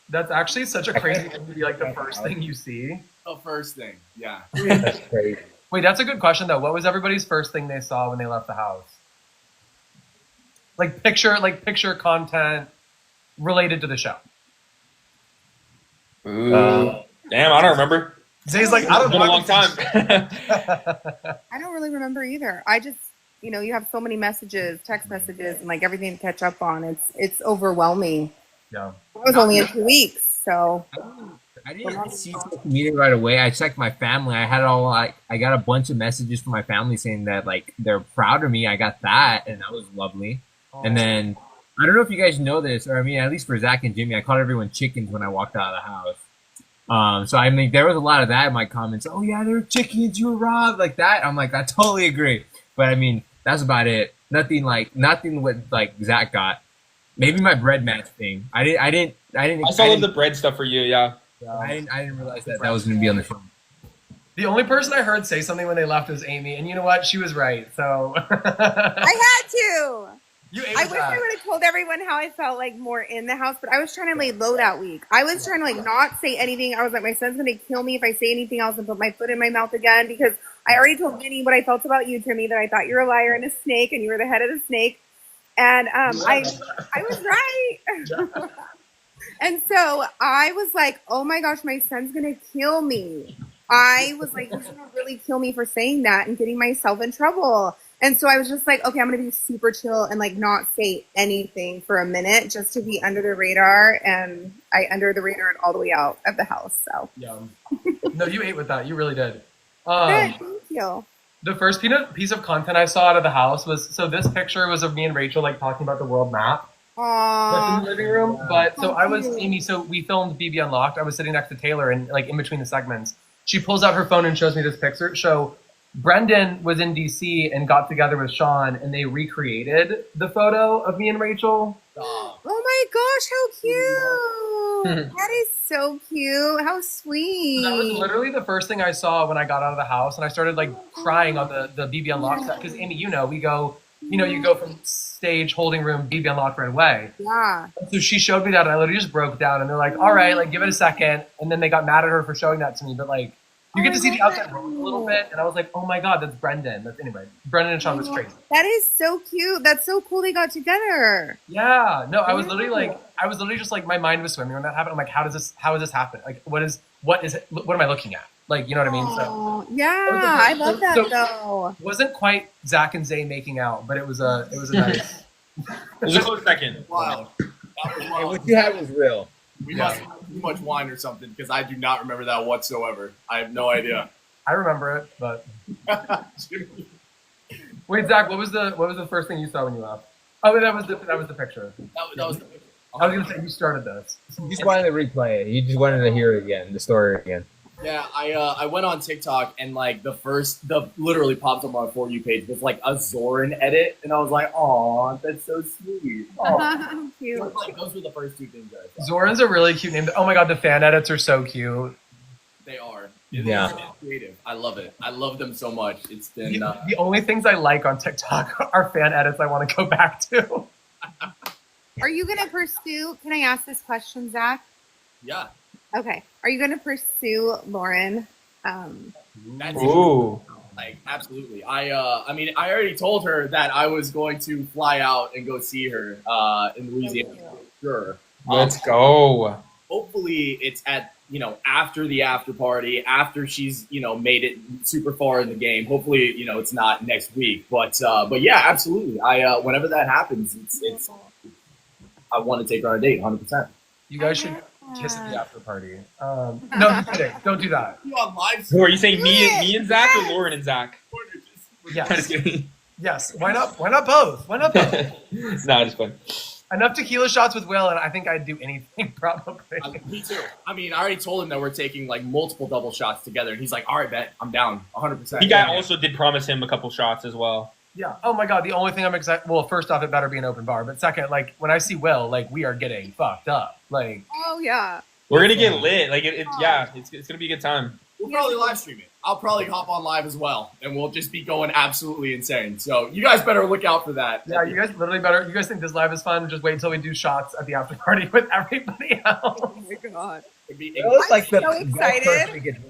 that's actually such a crazy thing to be like the first thing you see. The first thing, yeah. that's crazy. Wait, that's a good question though. What was everybody's first thing they saw when they left the house? Like picture content related to the show. Ooh. Damn, I don't remember. Zay's like, I don't It's been a long time. I don't really remember either. I just, you have so many messages, text messages, and like everything to catch up on. It's overwhelming. Yeah. That was only in 2 weeks, so. I didn't see social media right away. I checked my family. I had I got a bunch of messages from my family saying that like they're proud of me. I got that, and that was lovely. And then I don't know if you guys know this, or I mean, at least for Zach and Jimmy, I called everyone chickens when I walked out of the house. So I mean, there was a lot of that in my comments. Oh yeah, they're chickens. You were robbed, like that. I'm like, I totally agree. But I mean, that's about it. Nothing what like Zach got. Maybe my bread match thing. I didn't. I saw the bread stuff for you, yeah. I didn't realize that was going to be on the show. The only person I heard say something when they left was Amy, and you know what? She was right. So I had to. You ate I with wish that. I would have told everyone how I felt like more in the house, but I was trying to lay low that week. I was trying to like not say anything. I was like, my son's going to kill me if I say anything else and put my foot in my mouth again because I already told Vinny what I felt about you, Timmy, that I thought you were a liar and a snake and you were the head of the snake. And I was right. And so I was like, oh my gosh, my son's going to kill me. I was like, he's going to really kill me for saying that and getting myself in trouble. And so I was just like, okay, I'm going to be super chill and like not say anything for a minute just to be under the radar. And I under the radar all the way out of the house. So Yeah. No, you ate with that. You really did. good, thank you. The first piece of content I saw out of the house was, so this picture was of me and Rachel like talking about the world map. That's in Aww. the living room. But so So I was cute. Amy. So we filmed BB Unlocked. I was sitting next to Taylor, and like in between the segments, she pulls out her phone and shows me this picture. So Brendan was in DC and got together with Sean, and they recreated the photo of me and Rachel. Stop. Oh my gosh, how cute! That is so cute. How sweet. That was literally the first thing I saw when I got out of the house, and I started like crying on the BB Unlocked set because Amy, we go, you go from stage, holding room, BB Unlocked right away. Yeah. So she showed me that, and I literally just broke down. And they're like, "All right, like give it a second." And then they got mad at her for showing that to me, but like you get to see the outside world a little bit, and I was like, "Oh my god, that's Brendan." Anyway, Brendan and Sean was crazy. That is so cute. That's so cool they got together. Yeah, no, I was literally just like my mind was swimming when that happened. I'm like, how is this happen? Like, what am I looking at? Like, you know what I mean? So Oh, yeah, I love that So- though. it wasn't quite Zach and Zay making out, but it was a nice. It was a close second. Wild. That was Hey, wild. what you had was real. We must have had too much wine or something because I do not remember that whatsoever. I have no idea. I remember it, but wait, Zach, what was the first thing you saw when you left? Oh, that was the picture. That was the picture. I was gonna say you started this. You just wanted to replay it. You just wanted to hear it again, the story again. Yeah, I went on TikTok and like the literally popped up on my For You page with like a Zoran edit, and I was like, "Aw, that's so sweet." Aw. Cute. Like those were the first two things I saw. Zoran's a really cute name. Oh my god, the fan edits are so cute. They are. Yeah. It's creative. I love it. I love them so much. It's been The only things I like on TikTok are fan edits I want to go back to. Are you gonna pursue? Can I ask this question, Zach? yeah. Okay. Are you gonna pursue Lauren? That's Ooh. like absolutely. I mean, I already told her that I was going to fly out and go see her in Louisiana. Sure. Let's go. Hopefully, it's at after the after party, after she's made it super far in the game. Hopefully, it's not next week. But yeah, absolutely. I whenever that happens, it's I want to take her on a date, 100%. You guys should kiss at the after party. No, I'm kidding. Don't do that. You on live? Who are you saying? Me and Zach, or Lauren and Zach? I'm just Yes. kidding. Yes. Why not? Why not both? Why not both? No, just fun. Enough tequila shots with Will, and I think I'd do anything probably. Me too. I mean, I already told him that we're taking like multiple double shots together, and he's like, "All right, bet I'm down, 100%." He guy also did promise him a couple shots as well. Yeah. Oh my god. The only thing I'm excited. Well, first off, it better be an open bar. But second, like when I see Will, like we are getting fucked up. Like Oh yeah. We're gonna get lit. Like it's gonna be a good time. We'll probably live stream it. I'll probably hop on live as well, and we'll just be going absolutely insane. So you guys better look out for that. yeah, you guys literally better. You guys think this live is fun? Just wait until we do shots at the after party with everybody else. Oh my god. It'd be It was like I'm the so best excited. person to get to.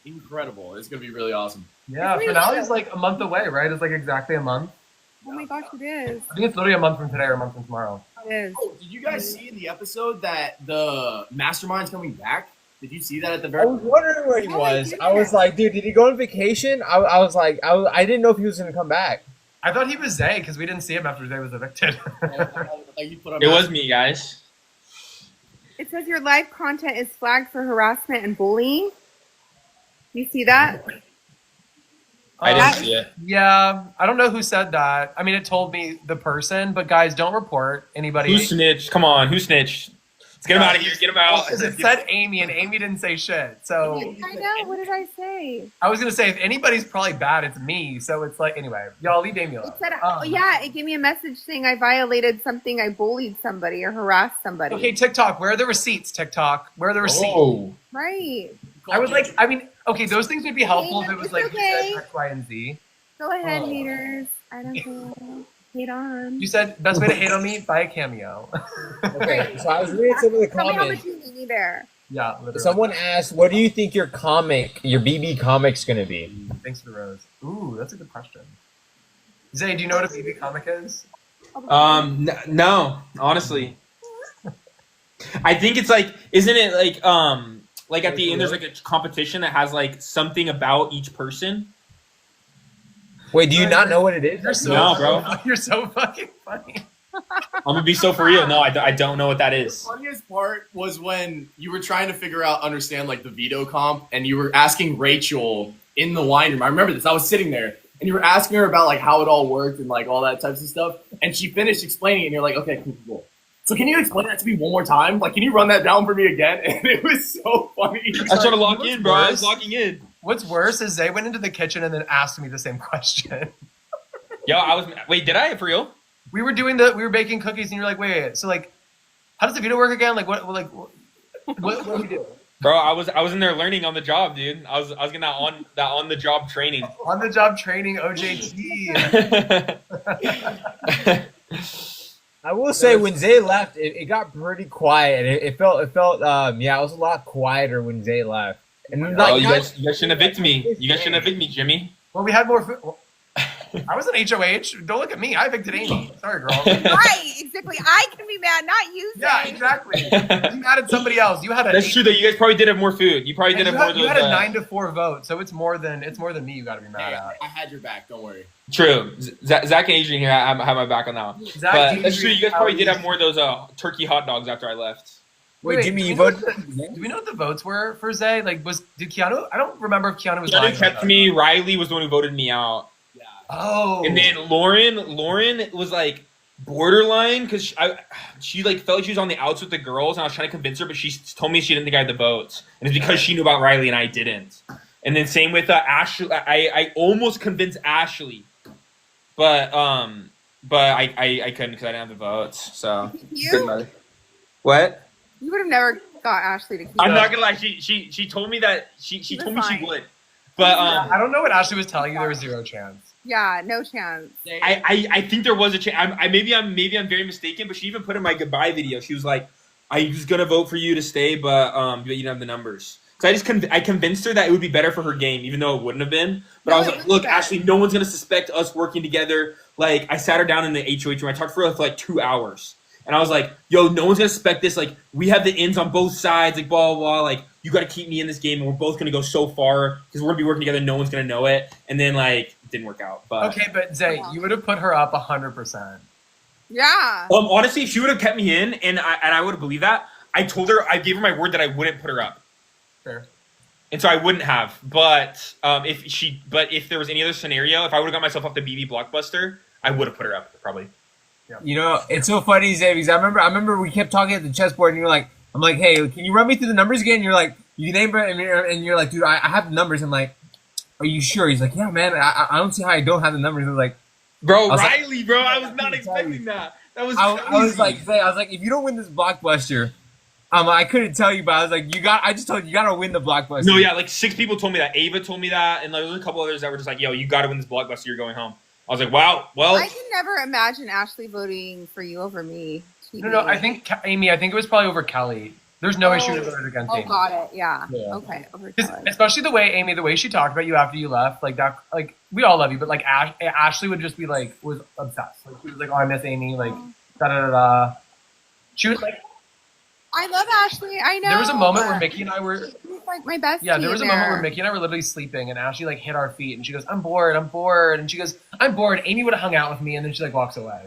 incredible. It's gonna be really awesome. Yeah, finale's like a month away, right? It's like exactly a month. Oh my gosh, it is. I think it's literally a month from today or a month from tomorrow. It is. Oh, did you guys see in the episode that the mastermind's coming back? Did you see that at the I very? was wondering where he Oh, I was. did I was that. like, dude, did he go on vacation? I was like, I didn't know if he was going to come back. I thought he was Zay because we didn't see him after Zay was evicted. Like you put on It was me, guys. It says your live content is flagged for harassment and bullying. You see that? I didn't see it. Yeah, I don't know who said that. I mean, it told me the person, but guys, don't report anybody. Who snitched? Come on, who snitched? Let's get him out of here. Get him out. Because it said Amy, and Amy didn't say shit. So I know. What did I say? I was gonna say if anybody's probably bad, it's me. So it's like anyway, y'all leave Amy alone. It said, oh, yeah, it gave me a message saying I violated something, I bullied somebody or harassed somebody. Okay, TikTok, where are the receipts? TikTok, where are the receipts? Oh, Right. I would like. I mean, okay, those things would be helpful if it was It's like okay. you said X, Y, and Z. Go ahead, Oh. haters. I don't care. Hate on. You said best way to hate on me, buy a cameo. Okay, so I was reading some of the Tell me how much comments. you need me there. Yeah, literally. Someone asked, what do you think your BB comic's going to be? Thanks for the rose. Ooh, that's a good question. Zay, do you know what a BB comic is? no, honestly. I think it's like, isn't it like at the end there's like a competition that has like something about each person? Wait, do you not know what it is? You're so No, bro. You're so fucking funny. I'm gonna be so for real. No, I don't know what that The is. funniest part was when you were trying to understand like the veto comp, and you were asking Rachel in the wine room. I remember this. I was sitting there, and you were asking her about like how it all worked and like all that types of stuff. And she finished explaining it, and you're like, okay, cool. So can you explain that to me one more time? Like, can you run that down for me again? And it was so funny. I was trying to lock in, bro. I was worse? locking in. What's worse is they went into the kitchen and then asked me the same question. Yo, wait, did I? For real? We were baking cookies and you're like, wait, so like, how does the veto work again? Like, what do we do? Bro, I was in there learning on the job, dude. I was getting that on the job training. On the job training, OJT. I will say when Zay left, it got pretty quiet, and it felt it was a lot quieter when Zay left. And Oh, you guys shouldn't evict me. You guys shouldn't evict me, Jimmy. Well, we had more food. Well, I was an HOH. Don't look at me. I evicted Amy. Sorry, girl. Right, exactly. I can be mad, not you. Yeah, Zay. exactly. You mad at somebody else. You had a That's true though. You guys probably did have more food. You probably did have more of you those. had a 9-4 vote, so it's more than me. You got to be mad Hey, at. I had your back. Don't worry. True. Zach and Adrian here have my back on that one. Zach, But do you that's agree true. You guys probably did with have more of those turkey hot dogs after I left. Wait, Jimmy, do you we know voted? Do we know what the votes were for Zay? Like, did Keanu? I don't remember if Keanu was Keanu lying. kept me. Riley was the one who voted me out. Yeah. Oh. And then Lauren was like borderline because she like felt like she was on the outs with the girls, and I was trying to convince her, but she told me she didn't think I had the votes, and it's because she knew about Riley and I didn't. And then same with Ashley. I almost convinced Ashley, but I couldn't because I didn't have the votes. So You what? you would have never got Ashley to keep. I'm it. not gonna lie. She told me that she She was told me she fine. would, but I don't know what Ashley was telling you. There was zero chance. Yeah, no chance. I think there was a chance. Maybe I'm very mistaken, but she even put in my goodbye video. She was like, "I was gonna vote for you to stay, but you don't have the numbers." So I convinced her that it would be better for her game, even though it wouldn't have been. But No, I was it like, would "Look, be better. Ashley, no one's gonna suspect us working together." Like I sat her down in the HOH room. I talked to her for like 2 hours, and I was like, "Yo, no one's gonna suspect this. Like we have the ins on both sides. Like blah blah blah. Like you got to keep me in this game, and we're both gonna go so far because we're gonna be working together. No one's gonna know it." And then like it didn't work out. But Okay, but Zay, you would have put her up 100%. Yeah. honestly, if she would have kept me in, and I would have believed that, I told her, I gave her my word that I wouldn't put her up, Fair. and so I wouldn't have. But if there was any other scenario, if I would have got myself off the BB Blockbuster, I would have put her up probably. You know, it's so funny, Zay, because I remember we kept talking at the chessboard, and you're like, I'm like, hey, can you run me through the numbers again? And you're like, you name it, and you're like, dude, I have the numbers. I'm like, are you sure? He's like, yeah, man, I don't see how I don't have the numbers. I was like, Bro, was like- Riley, bro, I was not expecting that. That was I was crazy. like, Zay, I was like, if you don't win this Blockbuster, I couldn't tell you, but I was like, I just told you, you gotta win the Blockbuster. No, yeah, like 6 people told me that. Ava told me that, and like, there was a couple others that were just like, yo, you got to win this Blockbuster. You're going home. I was like, wow, well, I can never imagine Ashley voting for you over me. No, I think Amy. I think it was probably over Kelly. There's no issue to vote against Oh, Amy. got it. Yeah. Yeah. Okay. Over 'Cause Kelly. especially the way she talked about you after you left, like that, like we all love you, but like Ashley would just be like was obsessed. Like she was like, oh, I miss Amy, like da da da da. She was like, I love Ashley. I know. there was a moment where Mickey and I were, She's like my best. yeah, there was a moment where Mickey and I were literally sleeping, and Ashley like hit our feet, and she goes, I'm bored, and she goes, I'm bored. Amy would have hung out with me, and then she like walks away.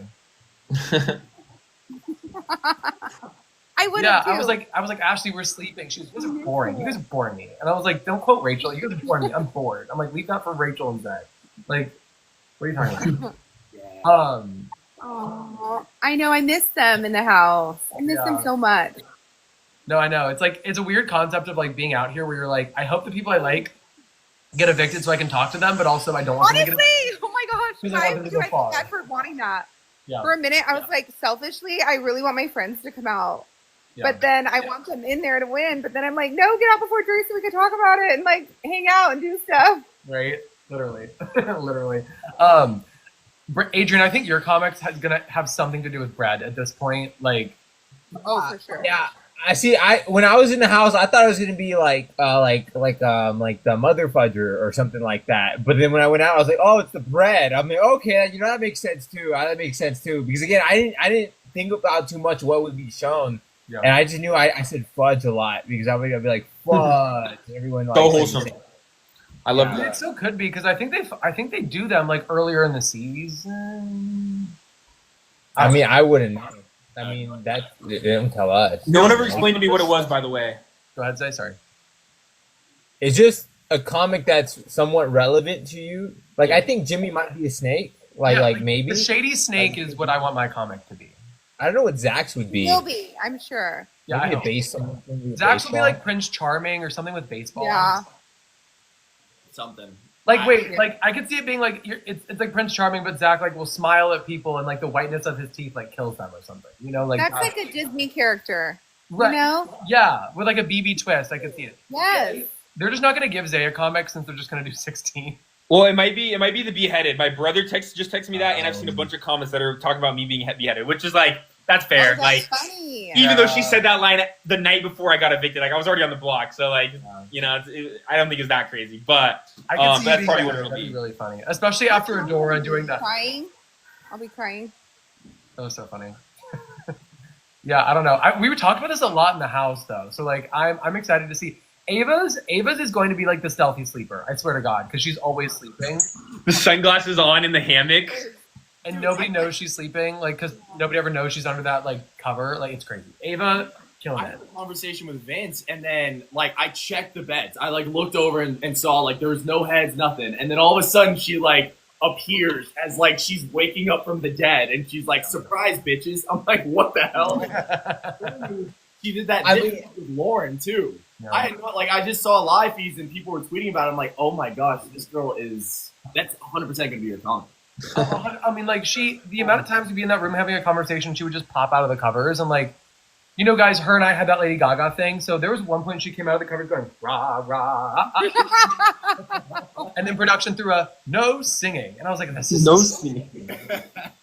I would Yeah, have too. I was like, Ashley, we're sleeping. She goes, you guys are boring. You guys are boring me. And I was like, don't quote Rachel. You guys are boring me. I'm bored. I'm like, leave that for Rachel and Zach. Like, what are you talking about? Aw, I know. I miss them in the house. I miss them Yeah. so much. No, I know. It's like, it's a weird concept of like being out here where you're like, I hope the people I like get evicted so I can talk to them, but also I don't want them to Honestly, get evicted. oh my Because gosh, I I want them to go feel far. bad for wanting that. Yeah. For a minute, I was like, selfishly, I really want my friends to come out. Yeah. But then I want them in there to win. But then I'm like, no, get out before Drew so we can talk about it and like hang out and do stuff. Right? Literally. Literally. Adrian, I think your comics is gonna have something to do with Brad at this point. Like, Oh, for sure. Yeah, I see. When I was in the house, I thought it was gonna be like the mother fudger or something like that. But then when I went out, I was like, oh, it's the bread. I'm like, okay, you know that makes sense too. That makes sense too because again, I didn't think about too much what would be shown, yeah. and I just knew I said fudge a lot because I would be like fudge. Everyone like so wholesome. I love But that. it still could be because I think they do them like earlier in the season. I mean, I wouldn't know. I mean, that they don't tell us. No one ever explained to me what it was, by the way. Go ahead, Zay. Sorry. It's just a comic that's somewhat relevant to you. Like I think Jimmy might be a snake. Yeah, Like maybe. the shady snake is what I want my comic to be. I don't know what Zach's would be. He'll be, I'm sure. Yeah, Maybe I a hope. baseball. Zach's will be like Prince Charming or something with baseball. Yeah. Something. Like wait, like I could see it being like it's like Prince Charming, but Zach like will smile at people and like the whiteness of his teeth like kills them or something. You know, like That's like a Disney character. right. You know? Yeah, with like a BB twist, I could see it. Yes. They're just not gonna give Zaya comics since they're just gonna do 16. Well, it might be the beheaded. My brother just texted me that, and I've seen a bunch of comments that are talking about me being beheaded, which is like that's fair. Oh, like that's funny. even though she said that line the night before I got evicted, like I was already on the block, so like you know, I don't think it's that crazy, but I could see that's being probably what better. it'll That'd be be. really funny, especially after Adora doing that. Crying. I'll be crying. That was so funny. Yeah, I don't know. We were talking about this a lot in the house though, so like I'm excited to see. Ava's is going to be like the stealthy sleeper. I swear to God, because she's always sleeping. The sunglasses on in the hammock. And nobody knows she's sleeping, like, because nobody ever knows she's under that, like, cover. Like, it's crazy. Ava, killing I it. had a conversation with Vince, and then like I checked the beds. I like looked over and saw like there was no heads, nothing. And then all of a sudden she like appears as like she's waking up from the dead, and she's like, "Surprise, bitches!" I'm like, "What the hell?" She did that with Lauren too. Yeah. I just saw live feeds and people were tweeting about it. I'm like, "Oh my gosh, this girl that's 100% gonna be your comic." I mean, like, the amount of times we'd be in that room having a conversation, she would just pop out of the covers. And, like, you know, guys, her and I had that Lady Gaga thing. So there was one point she came out of the covers going, rah, rah. And then production threw a no singing. And I was like, this is No singing.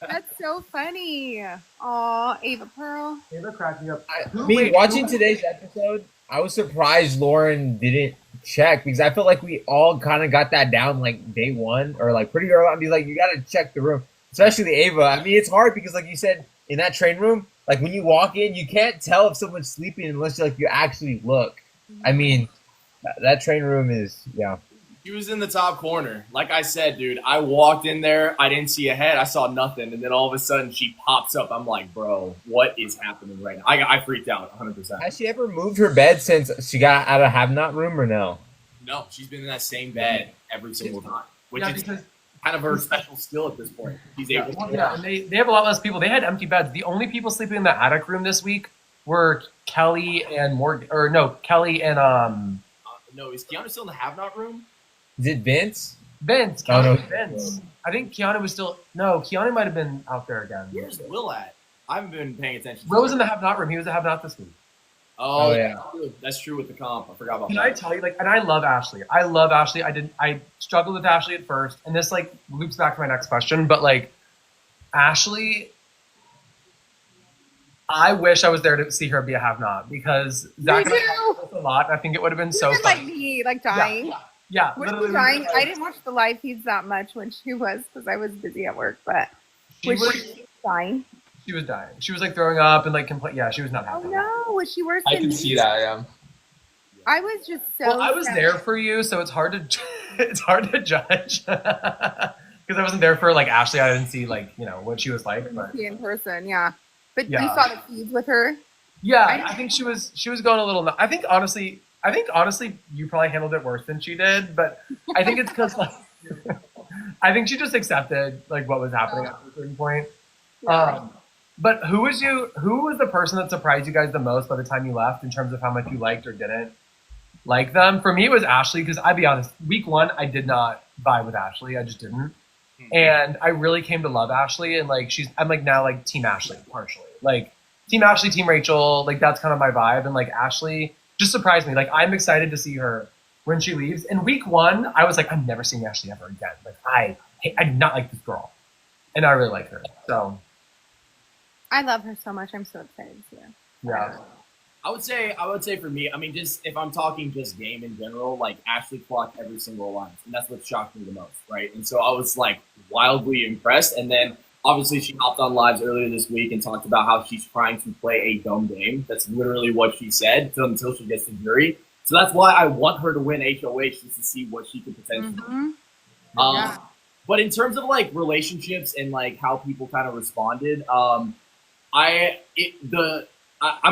That's so funny. Aw, Ava Pearl. Ava cracked me up. Watching today's episode, I was surprised Lauren didn't check because I felt like we all kind of got that down like day one or like pretty early on. Be like, you got to check the room, especially Ava. I mean, it's hard because like you said in that train room, like when you walk in, you can't tell if someone's sleeping unless you actually look. I mean, that train room is She was in the top corner. Like I said, dude, I walked in there. I didn't see a head. I saw nothing. And then all of a sudden she pops up. I'm like, bro, what is happening right now? I freaked out 100%. Has she ever moved her bed since she got out of have not room or no? No, she's been in that same bed every single time, which Yeah, is because kind of her special skill at this point. She's able to. and they have a lot less people. They had empty beds. The only people sleeping in the attic room this week were Kelly and Morgan, or no, Kelly and No, is Keanu still in the have not room? Is it Vince? Vince. Oh, no. Vince. I think Keanu was still Keanu might have been out there again. Where's Will at? I haven't been paying attention. Will was in the have not room. He was the have not this week. Oh, yeah. That's true with the comp. I forgot about Can that. I tell you, like, and I love Ashley. I struggled with Ashley at first, and this like loops back to my next question. But like, Ashley, I wish I was there to see her be a have not because Zach and I talked about this a lot. And I think it would have been so Even fun. like me, like dying. Yeah, Was literally, she dying? I didn't watch the live feeds that much when she was because I was busy at work. But She was, she dying? she was dying. She was like throwing up and like Yeah, she was not Oh happy. no, was she worse I than can me? see that. Yeah. I was just so. Well, I was sad. there for you, so it's hard to judge because I wasn't there for like Ashley. I didn't see like what she was like, but See in person, yeah. But Yeah. you saw the feeds with her. yeah, I think she was going a little. I think honestly, you probably handled it worse than she did, but I think it's because like I think she just accepted like what was happening at a certain point. But who was the person that surprised you guys the most by the time you left in terms of how much you liked or didn't like them? For me, it was Ashley because I'd be honest, week one I did not vibe with Ashley. I just didn't, and I really came to love Ashley. And like I'm like now like Team Ashley partially, like Team Ashley, Team Rachel. Like that's kind of my vibe. And like Ashley just surprised me. Like I'm excited to see her when she leaves. In week one, I was like, I'm never seeing Ashley ever again. Like I do not like this girl, and I really like her. So. I love her so much. I'm so excited to see her. Yeah. I would say for me, I mean, just if I'm talking just game in general, like Ashley clocked every single alliance, and that's what shocked me the most, right? And so I was like wildly impressed. And then obviously she hopped on lives earlier this week and talked about how she's trying to play a dumb game. That's literally what she said until she gets to jury. So that's why I want her to win HOH just to see what she could potentially do. Mm-hmm. Yeah. But in terms of like relationships and like how people kind of responded, I'm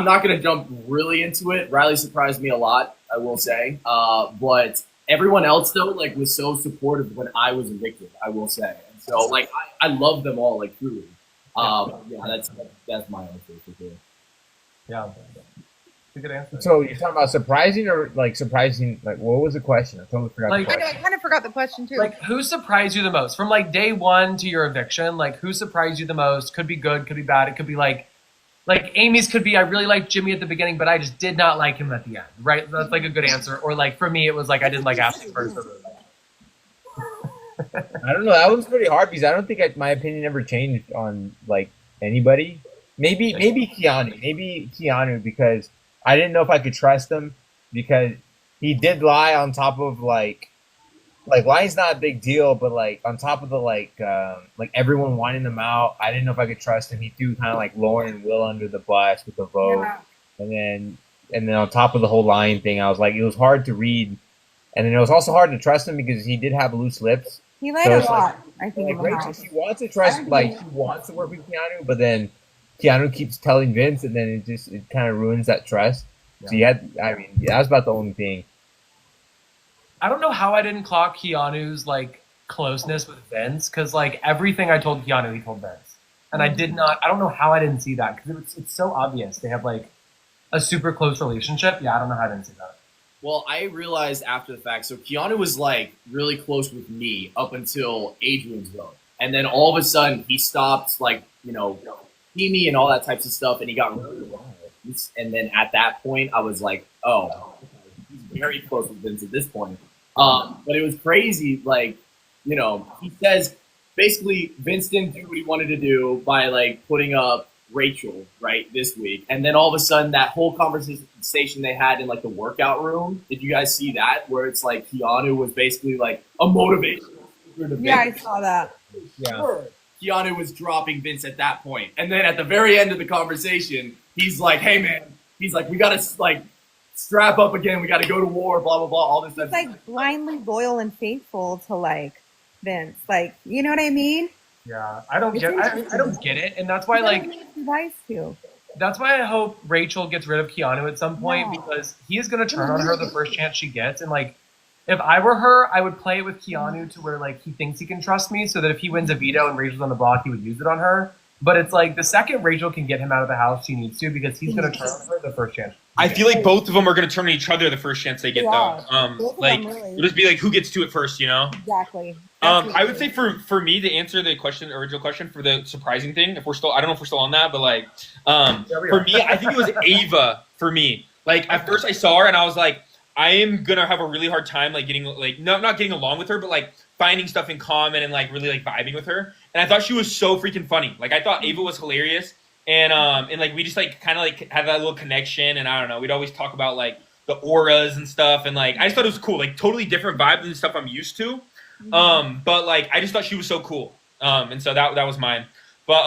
not going to jump really into it. Riley surprised me a lot, I will say. But everyone else, though, like was so supportive when I was evicted, I will say. And so, like, I love them all, like, truly. Yeah, that's my answer for sure. Yeah. It's a good answer. So you're talking about surprising or like surprising? Like, what was the question? I totally forgot. Like- the I know, I question. kind of forgot the question too. Like, who surprised you the most? From like day one to your eviction, like who surprised you the most? Could be good, could be bad. It could be like Amy's could be I really liked Jimmy at the beginning, but I just did not like him at the end. Right? That's like a good answer. Or like for me, it was like I didn't like Ashley first. I don't know. That was pretty hard because I don't think my opinion ever changed on like anybody. Maybe Keanu because I didn't know if I could trust him because he did lie on top of like lying's not a big deal, but like on top of the like everyone wanting him out, I didn't know if I could trust him. He threw kind of like Lauren and Will under the bus with the vote, Yeah. and then on top of the whole lying thing, I was like, it was hard to read, and then it was also hard to trust him because he did have loose lips. He lied So a it's lot, I think, in Like the Rachel, house. she wants to trust, like she wants to work with Keanu, but then Keanu keeps telling Vince, and then it kind of ruins that trust. So that was about the only thing. I don't know how I didn't clock Keanu's like closeness with Vince because like everything I told Keanu, he told Vince, and I did not. I don't know how I didn't see that because it's so obvious they have like a super close relationship. Yeah, I don't know how I didn't see that. Well, I realized after the fact. So Keanu was like really close with me up until Adrian's vote, and then all of a sudden he stopped like see me and all that types of stuff, and he got really wild. And then at that point, I was like, oh, he's very close with Vince at this point. But it was crazy. Like, he says basically Vince didn't do what he wanted to do by like putting up Rachel right this week, and then all of a sudden that whole conversation they had in like the workout room. Did you guys see that? Where it's like Keanu was basically like a motivation. Yeah, I saw that. Sure. Keanu was dropping Vince at that point. And then at the very end of the conversation, he's like, hey, man, he's like, we got to, like, strap up again. We got to go to war, blah, blah, blah, all this stuff. He's like blindly loyal and faithful to like Vince. Like, you know what I mean? Yeah, I don't get it, and that's why like Wise to. that's why I hope Rachel gets rid of Keanu at some point No. because he is going to turn on her the first chance she gets, and like. If I were her, I would play it with Keanu to where like he thinks he can trust me, so that if he wins a veto and Rachel's on the block, he would use it on her. But it's like the second Rachel can get him out of the house, she needs to because he's going to turn on her the first chance. I feel like both of them are going to turn on each other the first chance they get, They are. though. Both of Like them really. it'll just be like who gets to it first, Exactly. I would say for me to answer the original question for the surprising thing, if we're still, I don't know if we're still on that, but like, for me, I think it was Ava. For me, like at first I saw her and I was like, I am gonna have a really hard time like getting like not getting along with her, but like finding stuff in common and like really like vibing with her. And I thought she was so freaking funny. Like I thought Ava was hilarious, and like we just like kind of like had that little connection. And I don't know, we'd always talk about like the auras and stuff, and like I just thought it was cool, like totally different vibe than the stuff I'm used to. But like I just thought she was so cool. And so that was mine. But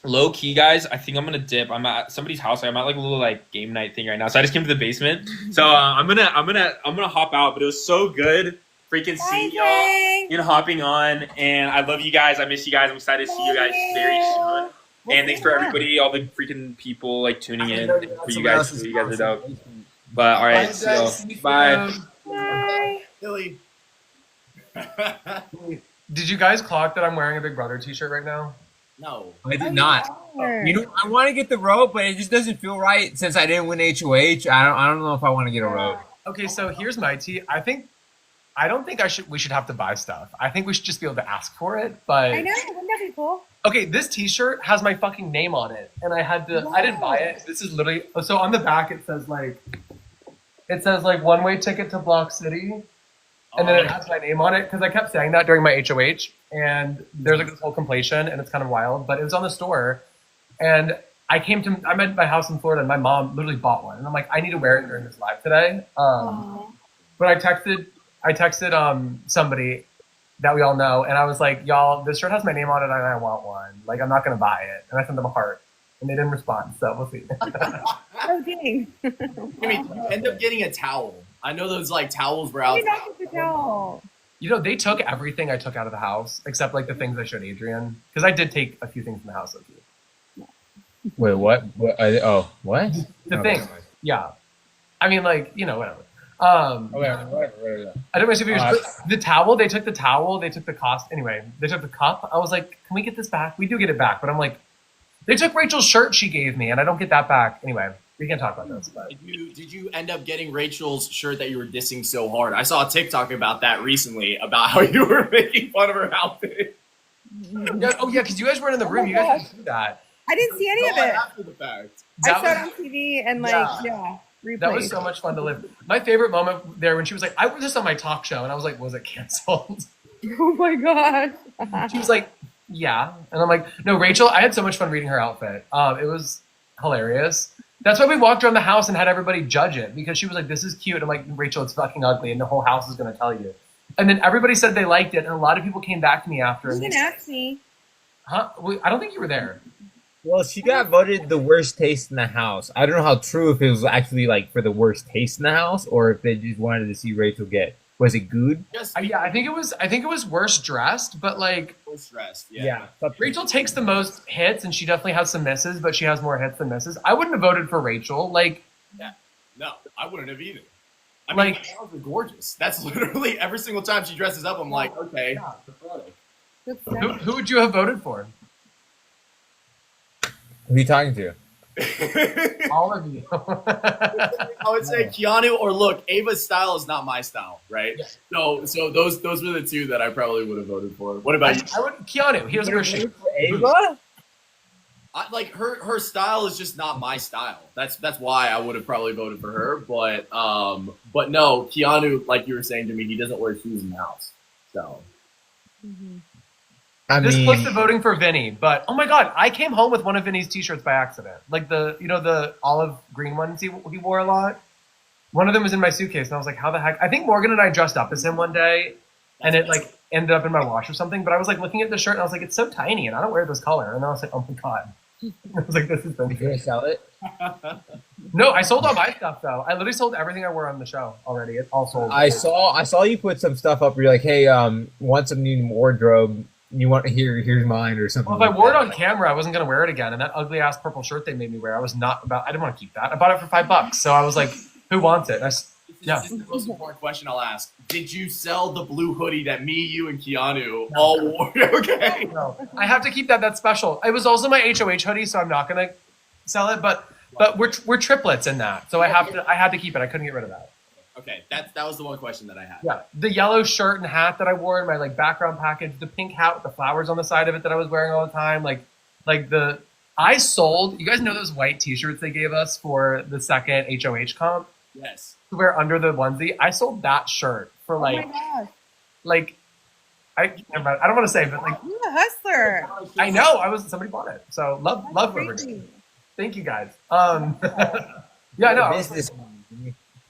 low key, guys, I think I'm gonna dip. I'm at somebody's house. I'm at like a little like game night thing right now. So I just came to the basement. So I'm gonna hop out. But it was so good, freaking seeing y'all, hopping on. And I love you guys. I miss you guys. I'm excited to see you guys very soon. And thanks for everybody, all the freaking people like tuning in. For you guys, you guys are dope. But all right, so bye. Bye. Billy. Did you guys clock that I'm wearing a Big Brother t-shirt right now? No. I did not. I want to get the rope, but it just doesn't feel right since I didn't win HOH. I don't know if I want to get a rope. Okay, so here's my tea. I don't think we should have to buy stuff. I think we should just be able to ask for it. But I know, wouldn't that be cool? okay, this t-shirt has my fucking name on it, and I didn't buy it. This is literally so on the back it says like one-way ticket to Block City. And then it has my name on it because I kept saying that during my HOH. And there's like this whole compilation, and it's kind of wild. But it was on the store, and I'm at my house in Florida, and my mom literally bought one, and I'm like, I need to wear it during this live today. But I texted somebody that we all know, and I was like, y'all, this shirt has my name on it, and I want one. Like, I'm not gonna buy it, and I sent them a heart, and they didn't respond. So we'll see. Oh, dang. I mean, you end up getting a towel. I know those like towels were out. You're not get the towel. You know, they took everything I took out of the house except like the things I showed Adrian because I did take a few things from the house with you. Wait, what? What? The thing, yeah. I mean, like, whatever. Whatever. I did my superheroes. But the towel, they took the towel, they took the cost. Anyway, they took the cup. I was like, can we get this back? We do get it back, but I'm like, they took Rachel's shirt she gave me, and I don't get that back. Anyway, we can talk about this. But. Did you end up getting Rachel's shirt that you were dissing so hard? I saw a TikTok about that recently, about how you were making fun of her outfit. Yeah, oh yeah, because you guys weren't in the room. You guys didn't see that. I didn't see any of it. After the fact. I saw it on TV and replayed. That was so much fun to live. My favorite moment there when she was like, I was just on my talk show, and I was like, was it canceled? Oh my god. She was like, yeah. And I'm like, no, Rachel, I had so much fun reading her outfit. It was hilarious. That's why we walked around the house and had everybody judge it, because she was like, this is cute. I'm like, Rachel, it's fucking ugly, and the whole house is going to tell you. And then everybody said they liked it, and a lot of people came back to me after. You can ask me. Huh? I don't think you were there. Well, she got voted the worst taste in the house. I don't know how true, if it was actually like for the worst taste in the house, or if they just wanted to see Rachel get. Was it good? Yes. Yeah, I think it was worst dressed, but like Worst dressed. Yeah. Rachel takes the most hits, and she definitely has some misses, but she has more hits than misses. I wouldn't have voted for Rachel. Like, No, I wouldn't have either. I Like- mean, gowns are gorgeous. That's literally every single time she dresses up, I'm like, okay. who would you have voted for? Who are you talking to? All of you. I would say Keanu or look, Ava's style is not my style, right? Yeah. So those were the two that I probably would have voted for. What about you? I would Keanu. He was wear shoes. Ava? Like her style is just not my style. That's why I would have probably voted for her. But no, Keanu, like you were saying to me, he doesn't wear shoes in the house. So This close to voting for Vinny, but oh my god, I came home with one of Vinny's t-shirts by accident. Like the olive green ones he wore a lot. One of them was in my suitcase, and I was like, how the heck? I think Morgan and I dressed up as him one day, and it like ended up in my wash or something. But I was like looking at the shirt, and I was like, it's so tiny, and I don't wear this color. And I was like, oh my god. I was like, this is Vinny. You gonna sell it? No, I sold all my stuff though. I literally sold everything I wore on the show already. It's all sold. I saw you put some stuff up where you're like, hey, want some new wardrobe? You want here's mine or something. Well, if I like wore it that. on camera, I wasn't gonna wear it again. And that ugly ass purple shirt they made me wear, I didn't want to keep that. I bought it for $5, so I was like, who wants it? Yeah. This is the most important question I'll ask. Did you sell the blue hoodie that me, you, and Keanu all wore? Okay. No, I have to keep that. That's special. It was also my HOH hoodie, so I'm not gonna sell it. But we're triplets in that, so I had to keep it. I couldn't get rid of that. Okay, that was the one question that I had. Yeah, the yellow shirt and hat that I wore in my like background package, the pink hat with the flowers on the side of it that I was wearing all the time, I sold. You guys know those white T-shirts they gave us for the second HOH comp Yes. to wear under the onesie? I sold that shirt for Oh my gosh. I don't want to say, but like You're a hustler. I know somebody bought it, so love whoever did. Crazy. Thank you guys. Yeah, no, Business.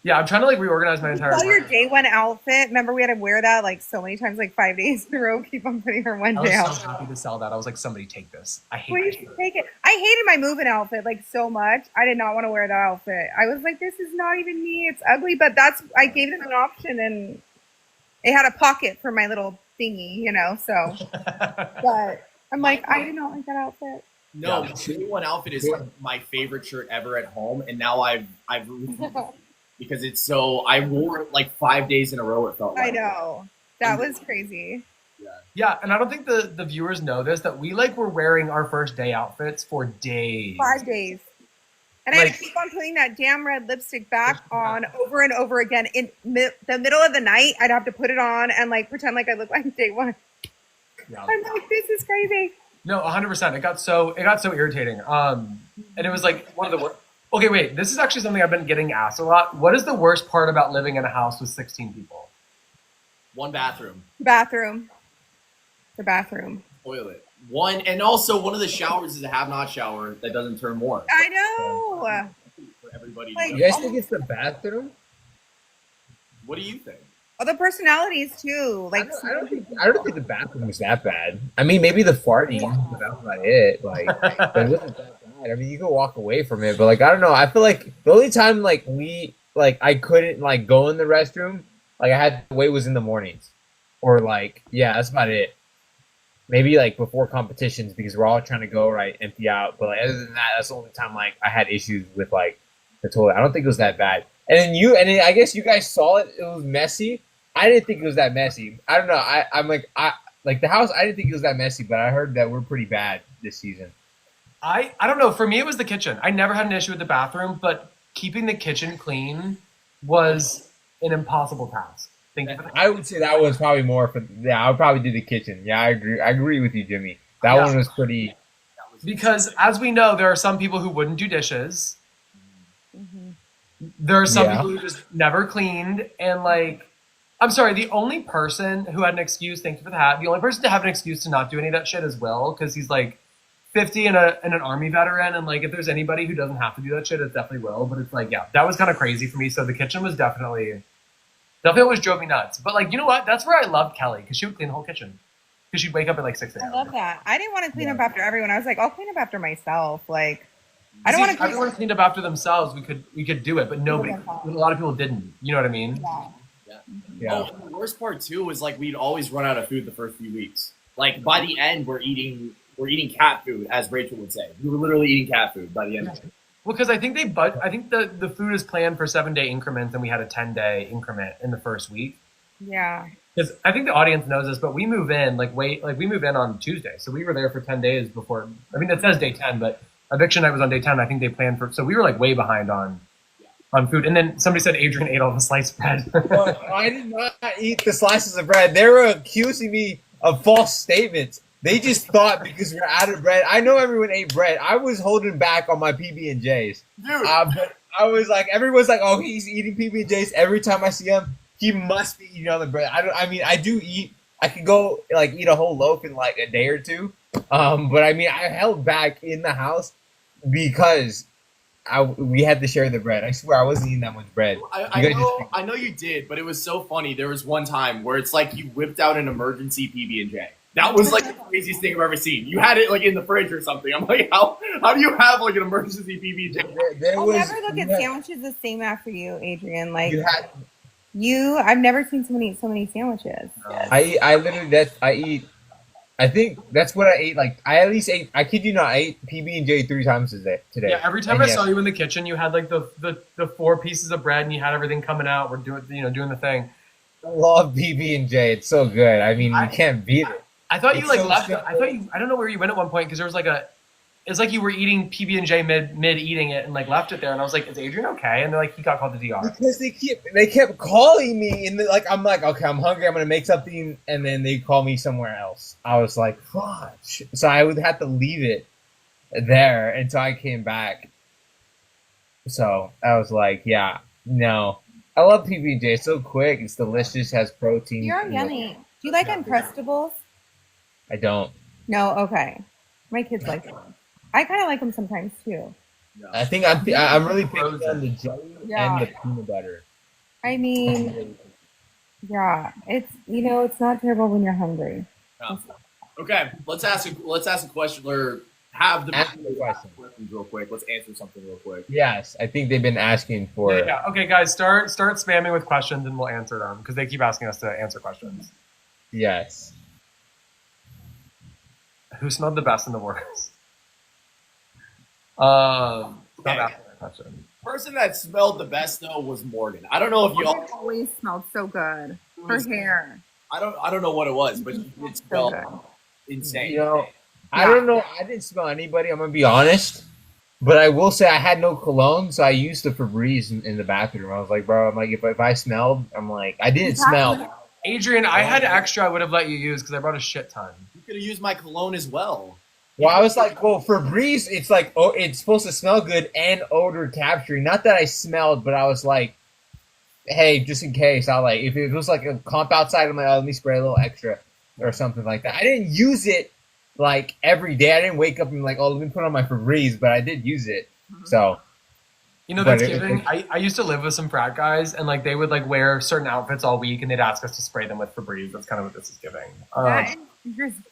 yeah, I'm trying to like reorganize my entire. Saw your life. day one outfit. Remember we had to wear that like so many times, like 5 days in a row. Keep on putting her one I day was out. so happy to sell that. I was like, somebody take this. I hate Please this. take it. I hated my moving outfit like so much. I did not want to wear that outfit. I was like, this is not even me. It's ugly, but I gave them an option, and it had a pocket for my little thingy, so. But I'm like, I did not like that outfit. No, the day one outfit is like my favorite shirt ever at home, and now I've because it's so. I wore it like 5 days in a row. It felt like. I know. That was crazy. Yeah, and I don't think the viewers know this, that we like were wearing our first day outfits for days. 5 days. And I had Like- to keep on putting that damn red lipstick back on over and over again. In the middle of the night, I'd have to put it on and like pretend like I look like day one. Yeah. I'm like, this is crazy. No, 100%. It got so irritating. And it was like one of the worst. Okay, wait. This is actually something I've been getting asked a lot. What is the worst part about living in a house with 16 people? One bathroom, Bathroom. The bathroom. toilet, one, and also one of the showers is a have-not shower that doesn't turn warm. I know. For everybody. Like- To You know. guys think it's the bathroom? What do you think? Other personalities too. Like I don't think the bathroom was that bad. I mean, maybe the farting, but that's about it. Like, but it wasn't that bad. I mean, you can walk away from it, but like, I don't know. I feel like the only time I couldn't like go in the restroom, like I had to wait was in the mornings, or like, yeah, that's about it. Maybe like before competitions because we're all trying to go right, empty out. But like, other than that, that's the only time like I had issues with like the toilet. I don't think it was that bad. then I guess you guys saw it. It was messy. I didn't think it was that messy. I don't know. I'm like the house. I didn't think it was that messy, but I heard that we're pretty bad this season. I don't know. For me, it was the kitchen. I never had an issue with the bathroom, but keeping the kitchen clean was an impossible task. Thank you for that. I would say that was probably more for. Yeah, I would probably do the kitchen. Yeah, I agree. I agree with you, Jimmy. That Yeah. one was pretty. Because as we know, there are some people who wouldn't do dishes. There are some Yeah. people who just never cleaned. And like, I'm sorry, the only person who had an excuse, thank you for the hat, the only person to have an excuse to not do any of that shit is Will, because he's like 50 and an army veteran. And like, if there's anybody who doesn't have to do that shit, it's definitely Will. But it's like, yeah, that was kind of crazy for me. So the kitchen was definitely always drove me nuts. But like, you know what? That's where I loved Kelly, because she would clean the whole kitchen. Because she'd wake up at like 6 I a.m. love that. I didn't want to clean up after everyone. I was like, I'll clean up after myself. Like, I don't want to clean Everyone cleaned up after themselves. We could do it, but nobody. A lot of people didn't. You know what I mean? Yeah. Oh, the worst part too was like we'd always run out of food the first few weeks. Like by the end, we're eating cat food, as Rachel would say. We were literally eating cat food by the end. Well, because I think I think the food is planned for 7-day increments, and we had a 10-day increment in the first week. Yeah. Because I think the audience knows this, but we move in we move in on Tuesday, so we were there for 10 days before. I mean, it says day 10, but eviction night was on day 10. I think they planned for, so we were like way behind on food. And then somebody said Adrian ate all the sliced bread. I did not eat the slices of bread. They were accusing me of false statements. They just thought because we're out of bread. I know everyone ate bread. I was holding back on my PB&Js. Dude. But I was like, everyone's like, oh, he's eating PB&Js. Every time I see him, he must be eating other bread. I do eat. I could go like eat a whole loaf in like a day or two. But I mean, I held back in the house because we had to share the bread. I swear I wasn't eating that much bread. I know you did, but it was so funny. There was one time where it's like you whipped out an emergency PB&J. That was like the craziest thing I've ever seen. You had it like in the fridge or something. I'm like, how do you have like an emergency PB&J? I'll never look at sandwiches the same after you, Adrian. Like you I've never seen someone eat so many sandwiches. I literally I think that's what I ate. Like I at least ate. I kid you not, I ate PB&J 3 times today. Yeah, every time I saw you in the kitchen, you had like the 4 pieces of bread, and you had everything coming out. We're doing the thing. I love PB&J. It's so good. I mean, you can't beat it. I thought you It's like so left. simple. I thought you. I don't know where you went at one point because there was like it's like you were eating PB&J mid eating it and like left it there, and I was like, "Is Adrian okay?" And they're like, "He got called to DR." Because they kept calling me, and I'm like, okay, I'm hungry. I'm gonna make something, and then they call me somewhere else. I was like, fuck. So I would have to leave it there until I came back. So I was like, yeah, no. I love PB&J. It's so quick. It's delicious. Has protein. You're yummy. Do you like Uncrustables? I don't. No, okay. My kids like them. I kind of like them sometimes too. I think I'm really picking on the jelly and the peanut butter. I mean, yeah, it's not terrible when you're hungry. Okay, let's ask a question or have the Ask the question. questions real quick. Let's answer something real quick. Yes, I think they've been asking for. Yeah. Okay, guys, start spamming with questions, and we'll answer them because they keep asking us to answer questions. Yes. Who smelled the best in the worst? Stop asking that question. Person that smelled the best though was Morgan. I don't know if y'all. It always smelled so good. Her hair. I don't know what it was, but it So smelled good. insane. You know, I don't know. I didn't smell anybody. I'm gonna be honest, but I will say I had no cologne, so I used the Febreze in the bathroom. I was like, bro, I'm like, if I smelled, I'm like, I didn't smell. Adrian, I had extra. I would have let you use because I brought a shit ton. You could have used my cologne as well. Well, I was like, well, Febreze, it's like, oh, it's supposed to smell good and odor capturing. Not that I smelled, but I was like, hey, just in case, if it was like a comp outside, I'm like, oh, let me spray a little extra or something like that. I didn't use it like every day. I didn't wake up and like, oh, let me put on my Febreze, but I did use it. So, You know, Thanksgiving, I used to live with some frat guys, and like they would like wear certain outfits all week, and they'd ask us to spray them with Febreze. That's kind of what this is giving.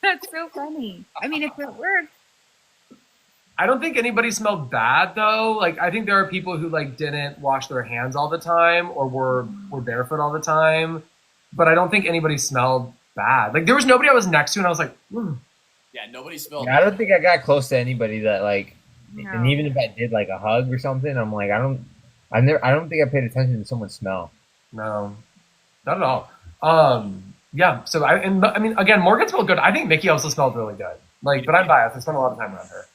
That's so funny. I mean, if it worked. I don't think anybody smelled bad though. Like I think there are people who like didn't wash their hands all the time or were barefoot all the time, but I don't think anybody smelled bad. Like there was nobody I was next to, and I was like, Yeah, nobody smelled. yeah, I don't think I got close to anybody that like, No. and even if I did like a hug or something, I'm like, I don't I don't think I paid attention to someone's smell. No, not at all. Yeah. So I mean, again, Morgan smelled good. I think Mickey also smelled really good. Like, but I'm biased. I spent a lot of time around her.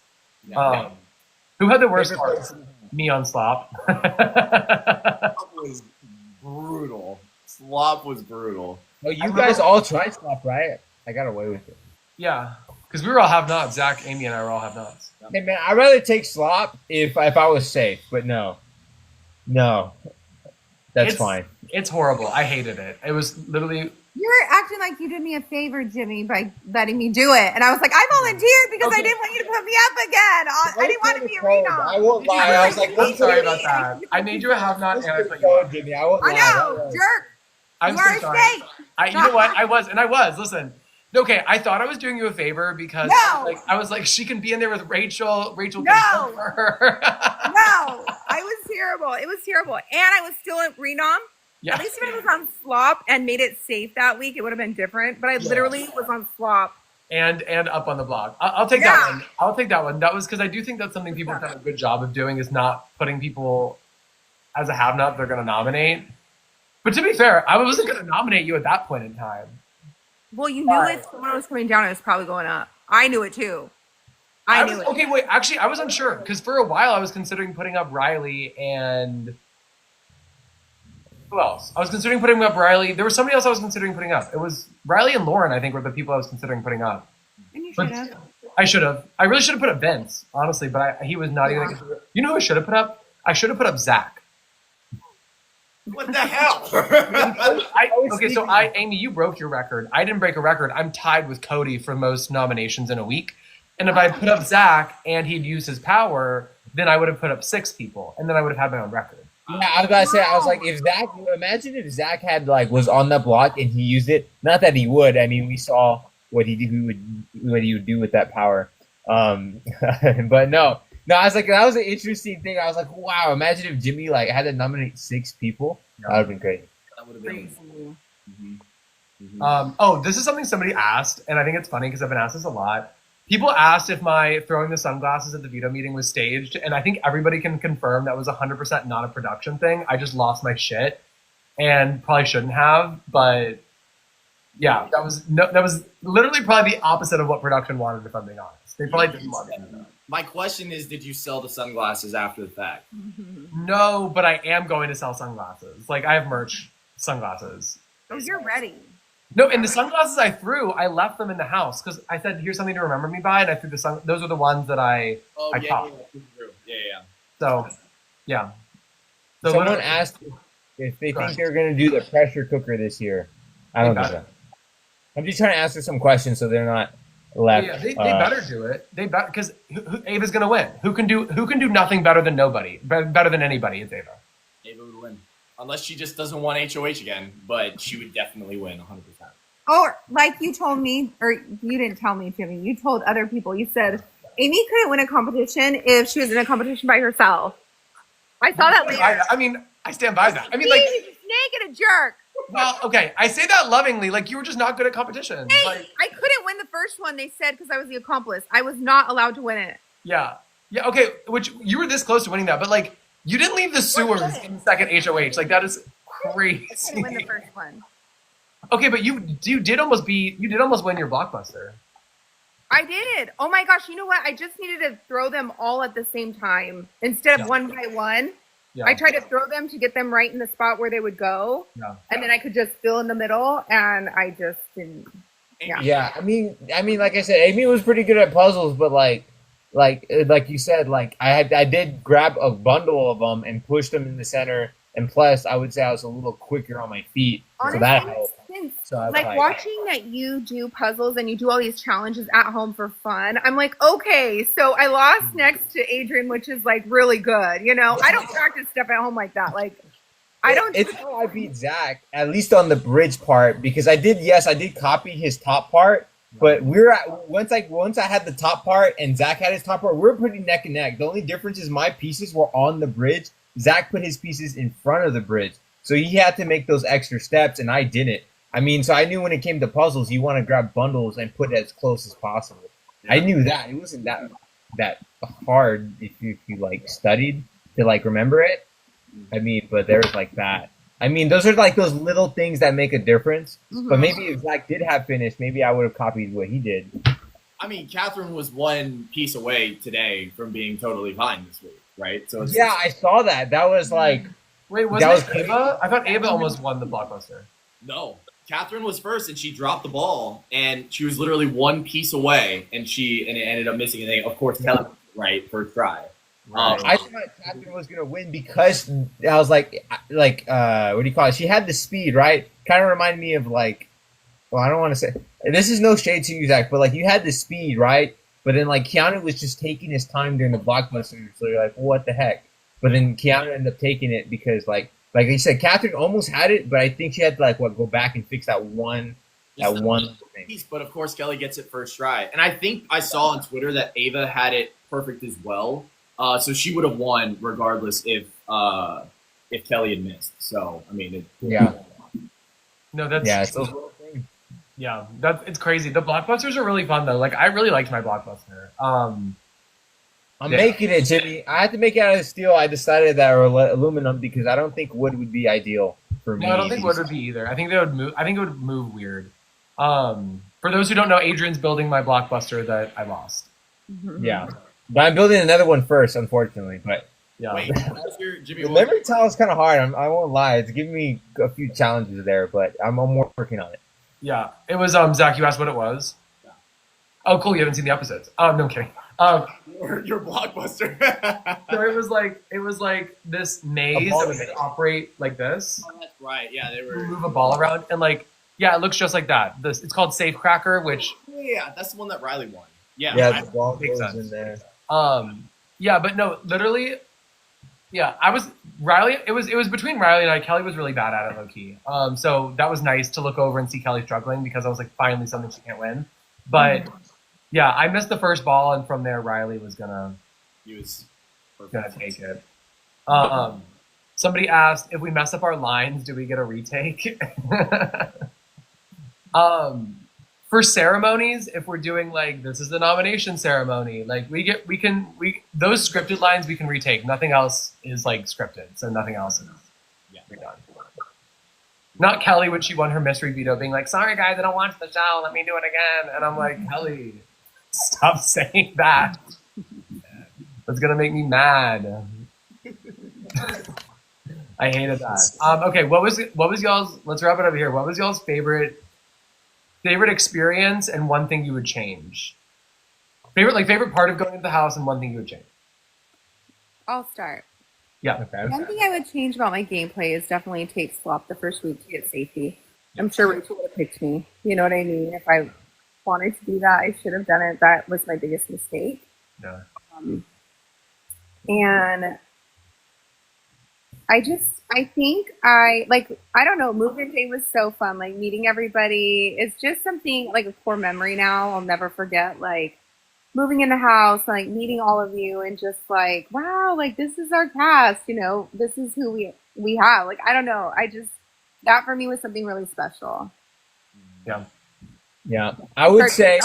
Who had the worst parts? Me on slop. Slop was brutal. Slop was brutal. Oh, you guys all tried slop, right? I got away with it. Yeah, because we were all have-nots. Zach, Amy, and I were all have-nots. Hey man, I'd rather take slop if I was safe, but no, that's fine. It's horrible. I hated it. It was literally. You're acting like you did me a favor, Jimmy, by letting me do it. And I was like, I volunteered because I didn't want you to put me up again. I didn't want to be a renom. I won't lie. I was like, I'm sorry about that. I made you a have-not, and I put you up. Jimmy. I won't I lie. know, jerk. I'm You are so a sorry. snake. You know what? I was. Listen. Okay, I thought I was doing you a favor because No. I was like, she can be in there with Rachel. Rachel can No. cook for her. No, I was terrible. It was terrible. And I was still at renom. Yeah. At least if it was on slop and made it safe that week, it would have been different. But I literally was on slop. And up on the blog. I'll take that one. I'll take that one. That was because I do think that's something people have done a good job of doing is not putting people as a have-not they're going to nominate. But to be fair, I wasn't going to nominate you at that point in time. Well, you knew if someone was coming down, it was probably going up. I knew it too. I knew it. Okay, wait. Actually, I was unsure because for a while I was considering putting up Riley and who else? I was considering putting up Riley. There was somebody else I was considering putting up. It was Riley and Lauren, I think, were the people I was considering putting up. And you should have. I should have. I really should have put up Vince, honestly, but he was not even. You know who I should have put up? I should have put up Zach. What the hell? Amy, you broke your record. I didn't break a record. I'm tied with Cody for most nominations in a week. And if I put up Zach and he'd used his power, then I would have put up 6 people, and then I would have had my own record. Yeah, I was about to say, I was like, imagine if Zach had was on that block and he used it. Not that he would. I mean, we saw what he would do with that power. But no, I was like, that was an interesting thing. I was like, wow, imagine if Jimmy had to nominate 6 people. That would have been great. That would have been This is something somebody asked, and I think it's funny because I've been asked this a lot. People asked if my throwing the sunglasses at the veto meeting was staged, and I think everybody can confirm that was 100% not a production thing. I just lost my shit, and probably shouldn't have. But yeah, that was literally probably the opposite of what production wanted. If I'm being honest, they probably didn't want it. My question is, did you sell the sunglasses after the fact? No, but I am going to sell sunglasses. I have merch sunglasses. Oh, you're ready. No, and the sunglasses I threw, I left them in the house because I said, "Here's something to remember me by," and I threw those are the ones that I caught. Yeah. So, yeah. So someone asked if they think they're going to do the pressure cooker this year. I don't know. I'm just trying to answer some questions so they're not left. Yeah, they better do it. They better because Ava's going to win. Who can do nothing better than nobody? Better than anybody is Ava. Ava would win. Unless she just doesn't want HOH again, but she would definitely win 100%. Or like you told me, or you didn't tell me, Jimmy. You told other people. You said Amy couldn't win a competition if she was in a competition by herself. I saw that later. I mean, I stand by that. I mean, he's a snake and a jerk. Well, okay, I say that lovingly. You were just not good at competition. Hey, I couldn't win the first one. They said because I was the accomplice. I was not allowed to win it. Yeah. Okay. Which you were this close to winning that, but you didn't leave the sewers in the second HOH. That is crazy. I couldn't win the first one. Okay, but you did almost win your blockbuster. I did. Oh my gosh! You know what? I just needed to throw them all at the same time instead of one by one. Yeah. I tried to throw them to get them right in the spot where they would go, and then I could just fill in the middle, and I just didn't. Yeah. Yeah. I mean, like I said, Amy was pretty good at puzzles, but like you said, I did grab a bundle of them and push them in the center, and plus I would say I was a little quicker on my feet, honestly, so that helped. So watching that you do puzzles and you do all these challenges at home for fun, I'm like, okay, so I lost next to Adrian, which is really good. I don't practice stuff at home like that. I don't. It's how I beat Zach, at least on the bridge part, because I did copy his top part. But once I had the top part and Zach had his top part, we're pretty neck and neck. The only difference is my pieces were on the bridge. Zach put his pieces in front of the bridge. So he had to make those extra steps and I didn't. I mean, so I knew when it came to puzzles, you want to grab bundles and put it as close as possible. I knew that. It wasn't that hard if you studied to remember it. I mean, but there's like that. I mean, those are like those little things that make a difference. But maybe if Zach did have finished, maybe I would have copied what he did. I mean, Catherine was one piece away today from being totally fine this week, right? So it's, Yeah, I saw that. That was like, Wait, That wasn't was it Ava? I thought Ava almost won the blockbuster. no. Catherine was first, and she dropped the ball, and she was literally one piece away, and it ended up missing. And then, of course, Kelly, right, first try. I thought Catherine was gonna win because I was like, what do you call it? She had the speed, right? Kind of reminded me of like, well, I don't want to say this is no shade to you, Zach, but like you had the speed, right? But then like Keanu was just taking his time during the blockbuster, so you're like, what the heck? But then Keanu ended up taking it because like you said, Catherine almost had it, but I think she had to like go back and fix that one thing. Piece, but of course, Kelly gets it first try. And I think I saw on Twitter that Ava had it perfect as well. So she would have won regardless if Kelly had missed. So I mean, No, that's Yeah, it's those little things. yeah, it's crazy. The blockbusters are really fun though. Like I really liked my blockbuster. I'm making it, Jimmy. I had to make it out of steel. I decided that or aluminum because I don't think wood would be ideal for me. No, I don't think wood would be either. I think they would move. I think it would move weird. For those who don't know, Adrian's building my blockbuster that I lost. Yeah, but I'm building another one first, unfortunately. But Yeah. Wait, what's your Jimmy? the memory tile is kind of hard. I won't lie. It's giving me a few challenges there, but I'm working on it. Yeah. It was Zach, you asked what it was? Yeah. Oh cool, you haven't seen the episodes. No I'm kidding. Your blockbuster. So it was like this maze that would operate like this. Oh, that's right. Yeah, they You were. move a ball around and like yeah, it looks just like that. It's called Safecracker, which Yeah, that's the one that Riley won. Yeah. Yeah, the ball makes goes sense. in there. yeah, but no, literally yeah, I was Riley. It was between Riley and I. Kelly was really bad at it, low key. So that was nice to look over and see Kelly struggling because I was like, finally something she can't win. But yeah, I missed the first ball, and from there, Riley was gonna He was take it. Somebody asked if we mess up our lines, do we get a retake? For ceremonies, if we're doing like this is the nomination ceremony, like those scripted lines we can retake. Nothing else is like scripted, so nothing else is redone. Not Kelly when she won her mystery veto, being like, "Sorry guys, I don't watch the show. Let me do it again." And I'm like, Kelly, stop saying that. That's gonna make me mad. I hated that. Okay, what was y'all's? Let's wrap it up here. What was y'all's favorite experience and one thing you would change? Favorite part of going to the house and one thing you would change. I'll start. Yeah. Okay. One thing I would change about my gameplay is definitely take swap the first week to get safety. I'm sure Rachel would have picked me. You know what I mean? If I wanted to do that, I should have done it. That was my biggest mistake. Yeah. And I don't know, movement day was so fun. Like meeting everybody. It's just something like a core memory now. I'll never forget, like moving in the house, like meeting all of you and just like, wow, like this is our cast, you know, this is who we have. Like, I don't know. That for me was something really special. Yeah. Yeah. I would say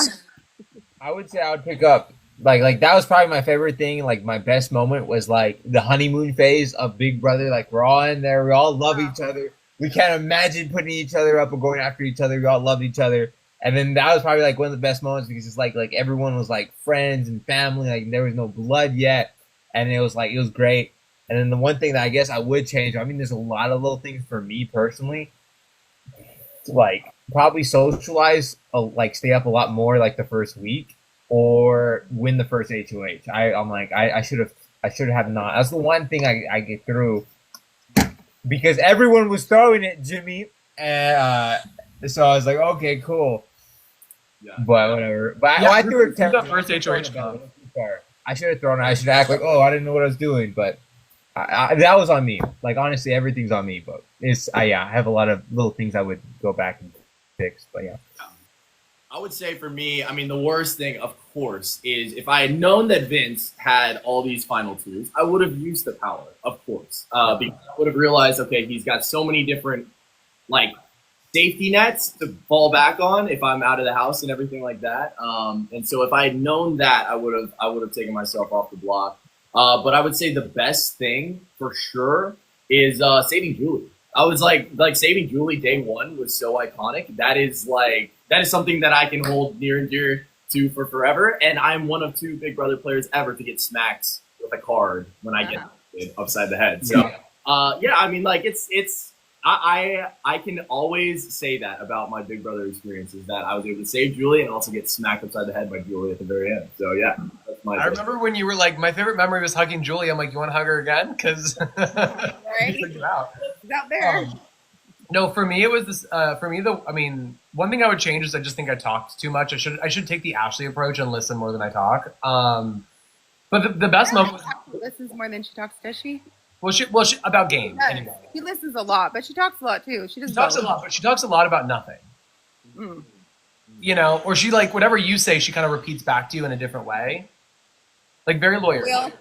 I would pick up like that was probably my favorite thing. Like my best moment was like the honeymoon phase of Big Brother. Like we're all in there, we all love each other. We can't imagine putting each other up or going after each other. We all loved each other. And then that was probably like one of the best moments because it's like everyone was like friends and family. Like there was no blood yet, and it was great. And then the one thing that I guess I would change. I mean, there's a lot of little things for me personally. Like probably socialize, like stay up a lot more like the first week, or win the first HOH. I'm like I should have not. That's the one thing I get through because everyone was throwing it, Jimmy, and so I was like, okay, cool. Yeah. But whatever. But Yeah, I threw it. the first HOH comp. I should have thrown it. I should act like, oh, I didn't know what I was doing. But that was on me. Like honestly, everything's on me. But I have a lot of little things I would go back and fix. But yeah. I would say for me, I mean, the worst thing, of course, is if I had known that Vince had all these final twos, I would have used the power, of course. Because I would have realized, okay, he's got so many different, like, safety nets to fall back on if I'm out of the house and everything like that. And so if I had known that, I would have taken myself off the block. But I would say the best thing, for sure, is saving Julie. I was like saving Julie day one was so iconic. That is something that I can hold near and dear to for forever. And I'm one of 2 Big Brother players ever to get smacked with a card when I get hit upside the head. So yeah, I mean, like I can always say that about my Big Brother experiences, that I was able to save Julie and also get smacked upside the head by Julie at the very end. So yeah, that's my. I remember when you were like, my favorite memory was hugging Julie. I'm like, you want to hug her again? Because Right? it out. It's out there. No, for me it was this. One thing I would change is I just think I talked too much. I should take the Ashley approach and listen more than I talk. But the best moment was, She listens more than she talks, does she? she about game anyway. She listens a lot, but she talks a lot too. She She talks a lot, but she talks a lot about nothing. Mm. You know, or she like whatever you say, she kind of repeats back to you in a different way, like very lawyer. Will.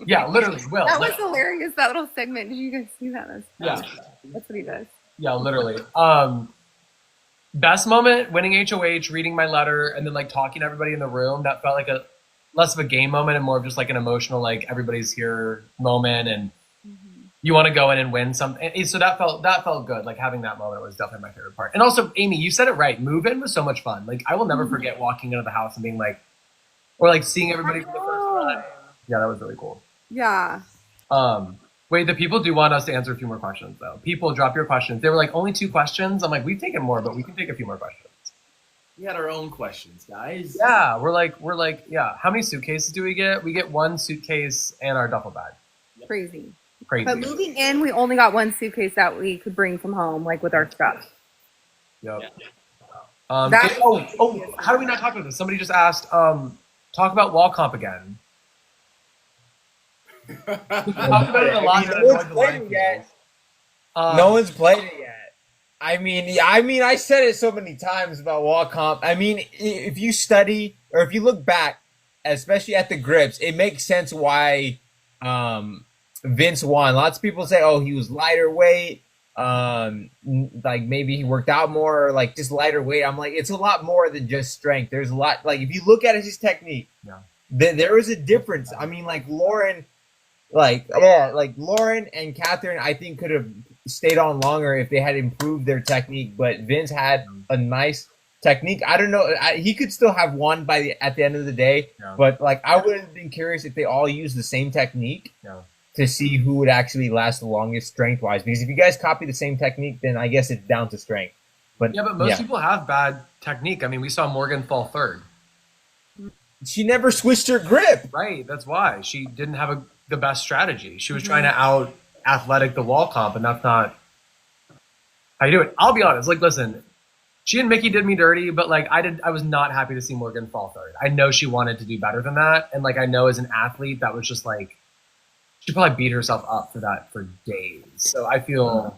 Yeah, literally, Will. That was hilarious. That little segment. Did you guys see that? Yeah. That's what he does. Yeah, literally. Best moment, winning HOH, reading my letter, and then like talking to everybody in the room. That felt like a less of a game moment and more of just like an emotional, like everybody's here moment, and you want to go in and win something. So that felt good. Like having that moment was definitely my favorite part. And also, Amy, you said it right. Move-in was so much fun. Like I will never forget walking into the house and being like, or like seeing everybody for the first time. Yeah, that was really cool. Yeah. Wait, the people do want us to answer a few more questions though. People, drop your questions. They were like, only 2 questions. I'm like, we've taken more, but we can take a few more questions. We had our own questions, guys. Yeah, we're like, yeah. How many suitcases do we get? We get 1 suitcase and our duffel bag. Crazy. Crazy. But moving in, we only got 1 suitcase that we could bring from home, like with our stuff. Yep. That- How do we not talk about this? Somebody just asked, talk about wall comp again. We talked about it a lot. No one's played it yet. No one's played it yet. I mean, I said it so many times about wall comp. I mean, if you study or if you look back, especially at the grips, it makes sense why Vince won. Lots of people say, "Oh, he was lighter weight. Like maybe he worked out more, or like just lighter weight." I'm like, it's a lot more than just strength. There's a lot. Like if you look at his technique, there is a difference. I mean, like Lauren. Like Lauren and Catherine, I think could have stayed on longer if they had improved their technique. But Vince had a nice technique. I don't know. He could still have won at the end of the day. Yeah. But like, I would have been curious if they all used the same technique to see who would actually last the longest strength wise. Because if you guys copy the same technique, then I guess it's down to strength. But most people have bad technique. I mean, we saw Morgan fall 3rd. She never switched her grip. Right. That's why she didn't have the best strategy. She was trying to out athletic the wall comp, and that's not how you do it. I'll be honest. Like, listen, she and Mickey did me dirty, but like I was not happy to see Morgan fall 3rd. I know she wanted to do better than that, and like I know as an athlete that was just like she probably beat herself up for that for days. So I feel.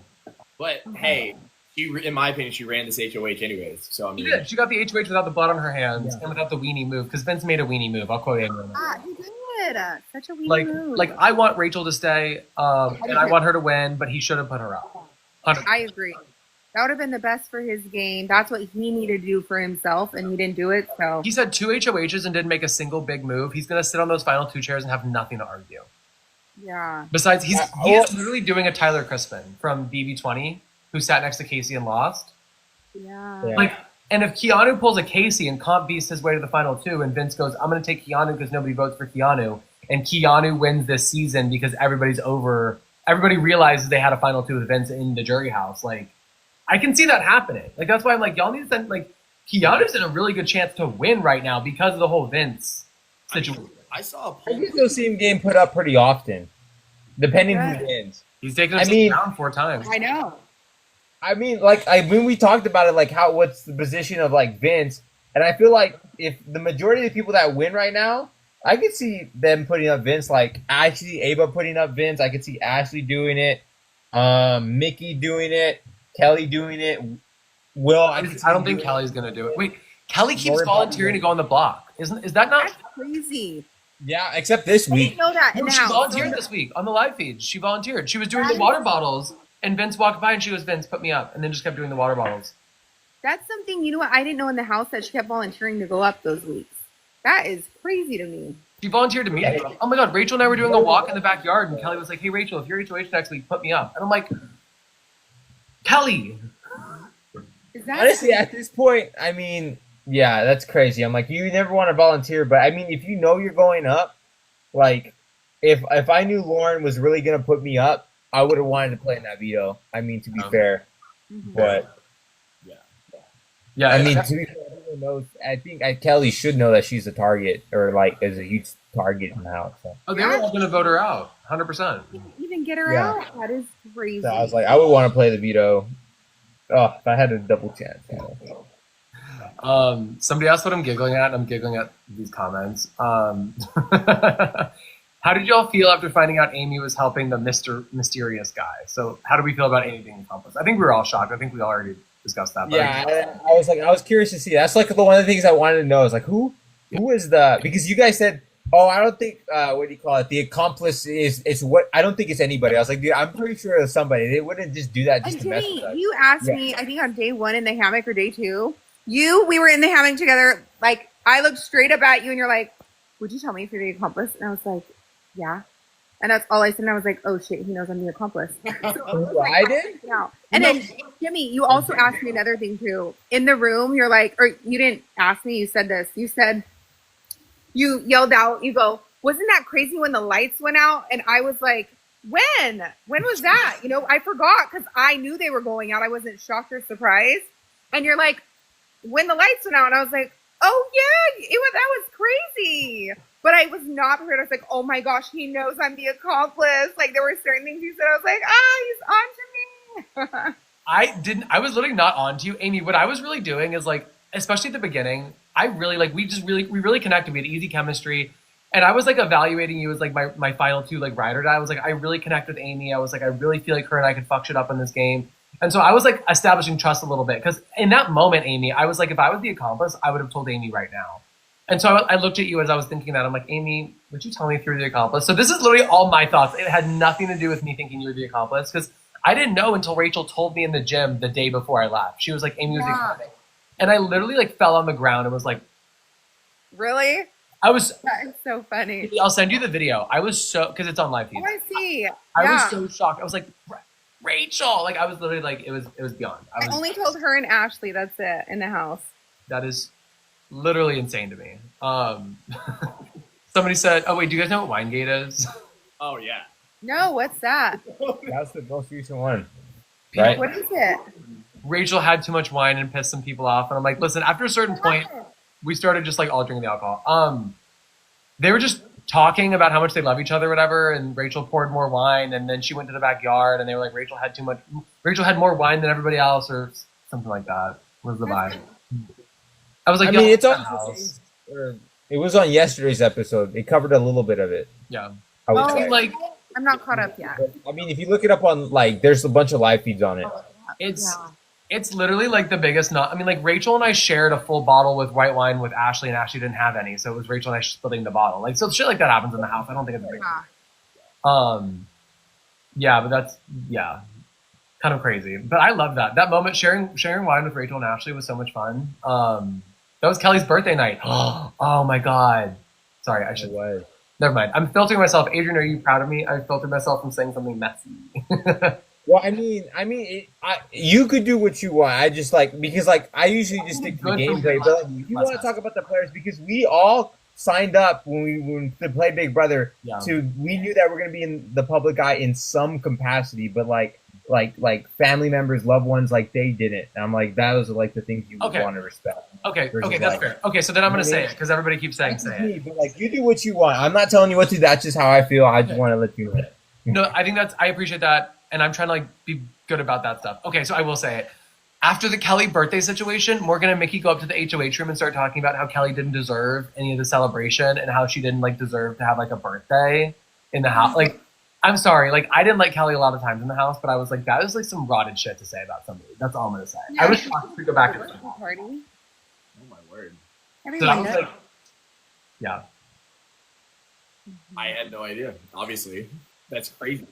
But hey, in my opinion, she ran this HOH anyways. So I mean, She did. She got the HOH without the blood on her hands and without the weenie move because Vince made a weenie move. I'll quote Amy. He did. Such a weird move. Like I want Rachel to stay, and I want her to win, but he should have put her up. 100%. I agree. That would have been the best for his game. That's what he needed to do for himself, and he didn't do it. So He's had 2 HOHs and didn't make a single big move. He's going to sit on those final 2 chairs and have nothing to argue. yeah, Besides, he is literally doing a Tyler Crispin from BB20, who sat next to Casey and lost. yeah. Like, and if Keanu pulls a Casey and Comp beats his way to the final 2, and Vince goes, "I'm going to take Keanu because nobody votes for Keanu," and Keanu wins this season because everybody realizes they had a final 2 with Vince in the jury house. Like, I can see that happening. Like, that's why I'm like, y'all need to send, like, Keanu's in a really good chance to win right now because of the whole Vince situation. I saw a I poll. can still see him getting put up pretty often, depending who wins. He's taken us down 4 times. I know. I mean, when we talked about it, like what's the position of like Vince, and I feel like if the majority of the people that win right now, I could see them putting up Vince. Like I see Ava putting up Vince. I could see Ashley doing it, Mickey doing it, Kelly doing it. Will I don't think Kelly's gonna do it. Wait, Kelly keeps volunteering to go on the block. Is that not? That's crazy. Yeah, except this I week. didn't know that. In the She house. volunteered this week on the live feed. She volunteered. She was doing the water bottles, and Vince walked by and she was, "Vince, put me up," and then just kept doing the water bottles. That's something, you know what, I didn't know in the house that she kept volunteering to go up those weeks. That is crazy to me. She volunteered to meet me. Oh my god, Rachel and I were doing a walk in the backyard, and Kelly was like, "Hey Rachel, if you're HOH next week, put me up." And I'm like, Kelly. Is that Honestly, at this point, I mean, yeah, that's crazy. I'm like, you never want to volunteer, but I mean, if you know you're going up, like, if I knew Lauren was really gonna put me up, I would have wanted to play in that veto. I mean, to be fair, but Yeah, I mean, to be fair, everyone knows. I think Kelly should know that she's a target, or like is a huge target in the house. So. oh, they were all gonna vote her out, 100%. even get her Yeah. out? That is crazy. So I was like, I would want to play the veto. Oh, if I had a double chance. Somebody asked what I'm giggling at, and I'm giggling at these comments. How did y'all feel after finding out Amy was helping the mysterious guy? So how do we feel about Amy being accomplice? I think we were all shocked. I think we already discussed that. But Yeah, I was curious to see. That's like one of the things I wanted to know is like who is the, because you guys said, oh, I don't think what do you call it? The accomplice is what, I don't think it's anybody. I was like, dude, I'm pretty sure it's somebody. They wouldn't just do that just And to mess Jimmy, with us. you asked me, I think on day 1 in the hammock or day 2, we were in the hammock together. Like, I looked straight up at you and you're like, would you tell me if you're the accomplice? And I was like, yeah. And that's all I said. And I was like, oh shit, he knows I'm the accomplice. So I did? yeah. And then, Jimmy, you also asked me another thing too. In the room, you're like, or you didn't ask me, you said this. You said, you yelled out, you go, wasn't that crazy when the lights went out? And I was like, when? When was that? You know, I forgot because I knew they were going out. I wasn't shocked or surprised. And you're like, when the lights went out, and I was like, oh yeah, that was crazy. But I was not prepared. I was like, oh my gosh, he knows I'm the accomplice. Like there were certain things you said. I was like, he's on to me. I was literally not on to you. Amy, what I was really doing is like, especially at the beginning, I really like, we really connected. We had easy chemistry. And I was like evaluating you as like my final 2 like ride or die. I was like, I really connect with Amy. I was like, I really feel like her and I could fuck shit up in this game. And so I was like establishing trust a little bit. Because in that moment, Amy, I was like, if I was the accomplice, I would have told Amy right now. And so I looked at you as I was thinking that. I'm like, Amy, would you tell me if you're the accomplice? So this is literally all my thoughts. It had nothing to do with me thinking you were the accomplice. Because I didn't know until Rachel told me in the gym the day before I left. She was like, Amy was the accomplice. And I literally like fell on the ground and was like, Really? That is so funny. I'll send you the video. I was so, because it's on live feed. Oh, I see. I was so shocked. I was like, Rachel. Like I was literally like, it was beyond. I only told her and Ashley. That's it in the house. That is literally insane to me. Somebody said, oh wait, do you guys know what Winegate is? Oh yeah. No, what's that? That's the most recent one. Right? What is it? Rachel had too much wine and pissed some people off. And I'm like, listen, after a certain point, we started just like all drinking the alcohol. They were just talking about how much they love each other or whatever. And Rachel poured more wine and then she went to the backyard and they were like, Rachel had more wine than everybody else or something like that was the vibe. I was like, I mean, it's on house. It was on yesterday's episode. It covered a little bit of it. Yeah. I would say. Like, I'm not caught up yet. I mean, if you look it up on like, there's a bunch of live feeds on it. It's literally like the biggest like Rachel and I shared a full bottle with white wine with Ashley and Ashley didn't have any. So it was Rachel and I splitting the bottle. Like, so shit like that happens in the house. I don't think it's a big deal. Yeah, but that's, kind of crazy. But I love that. That moment sharing wine with Rachel and Ashley was so much fun. That was Kelly's birthday night. Oh my God. Sorry, I should. Never mind. I'm filtering myself. Adrian, are you proud of me? I filtered myself from saying something messy. Well, I mean, you could do what you want. I just like, because like I usually just stick to the gameplay. But like, if you want to talk about the players, because we all signed up when to play Big Brother. We knew that we're gonna be in the public eye in some capacity, but like family members, loved ones, like they didn't. And I'm like, that was like the things you would want to respect. Okay, that's fair. Okay, so then I'm gonna say it because everybody keeps saying say it. But like, you do what you want. I'm not telling you what to do. That's just how I feel. I just want to let you know. No, I appreciate that. And I'm trying to like be good about that stuff. Okay, so I will say it. After the Kelly birthday situation, Morgan and Mickey go up to the HOH room and start talking about how Kelly didn't deserve any of the celebration and how she didn't like deserve to have like a birthday in the house. Like, I'm sorry, like I didn't like Kelly a lot of times in the house, but I was like, that was like some rotted shit to say about somebody. That's all I'm gonna say. I was shocked to go back to the party. Oh my word. So I was like, yeah. I had no idea. Obviously, that's crazy.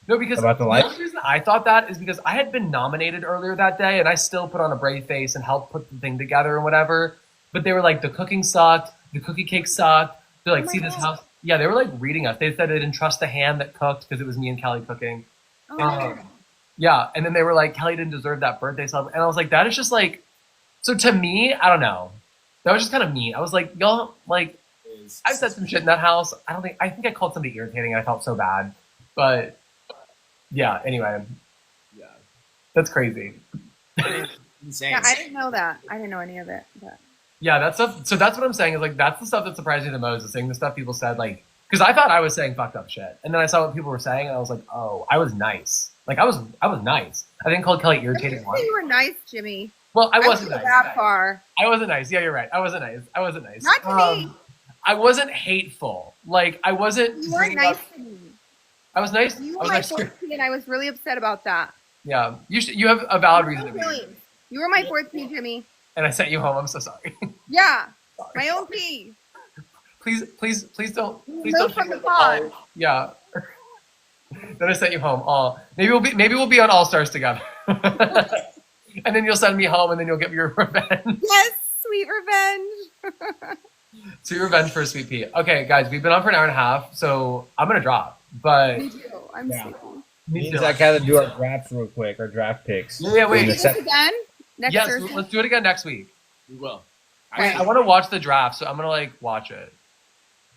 No, because about the the only reason I thought that is because I had been nominated earlier that day and I still put on a brave face and helped put the thing together and whatever. But they were like, the cooking sucked, the cookie cake sucked, They're like, Oh my see this God. house? Yeah, they were like reading us. They said they didn't trust the hand that cooked because it was me and Kelly cooking. Oh my Um, God. yeah, and then they were like, Kelly didn't deserve that birthday celebration. And I was like, that is just like, so to me, I don't know. That was just kind of mean. I was like, y'all, like, I've said some shit in that house. I think I called somebody irritating and I felt so bad. But yeah, anyway, Yeah. that's crazy. Insane. Yeah, I didn't know that. I didn't know any of it. But. Yeah, that's stuff. So that's what I'm saying is like, that's the stuff that surprised me the most is seeing the stuff people said, like, because I thought I was saying fucked up shit. And then I saw what people were saying and I was like, oh, I was nice. Like, I was nice. I didn't call Kelly I irritating didn't once. say you were nice, Jimmy. Well, I I wasn't wouldn't nice. go that far. I wasn't nice. Yeah, you're right. I wasn't nice. Not to me. I wasn't hateful. Like I wasn't. You weren't nice to me. I was nice. You I were was my nice. fourth P, and I was really upset about that. Yeah, you have a valid reason to be. Really. You were my fourth P, Jimmy. And I sent you home. I'm so sorry. Yeah, my own P. Please don't. Please Move don't from take the pod. it. Yeah. Then I sent you home. Oh, maybe we'll be on All Stars together. And then you'll send me home, and then you'll get your revenge. Yes, sweet revenge. Sweet revenge for a sweet pea. Okay, guys, we've been on for an hour and a half, so I'm gonna drop. But Me too. I'm Yeah. sleepy. Me and Zach had to do our drafts real quick, our draft picks. Yeah, Can we wait. do this again next Yes, Thursday? let's do it again next week. We will. I want to watch the draft, so I'm gonna like watch it.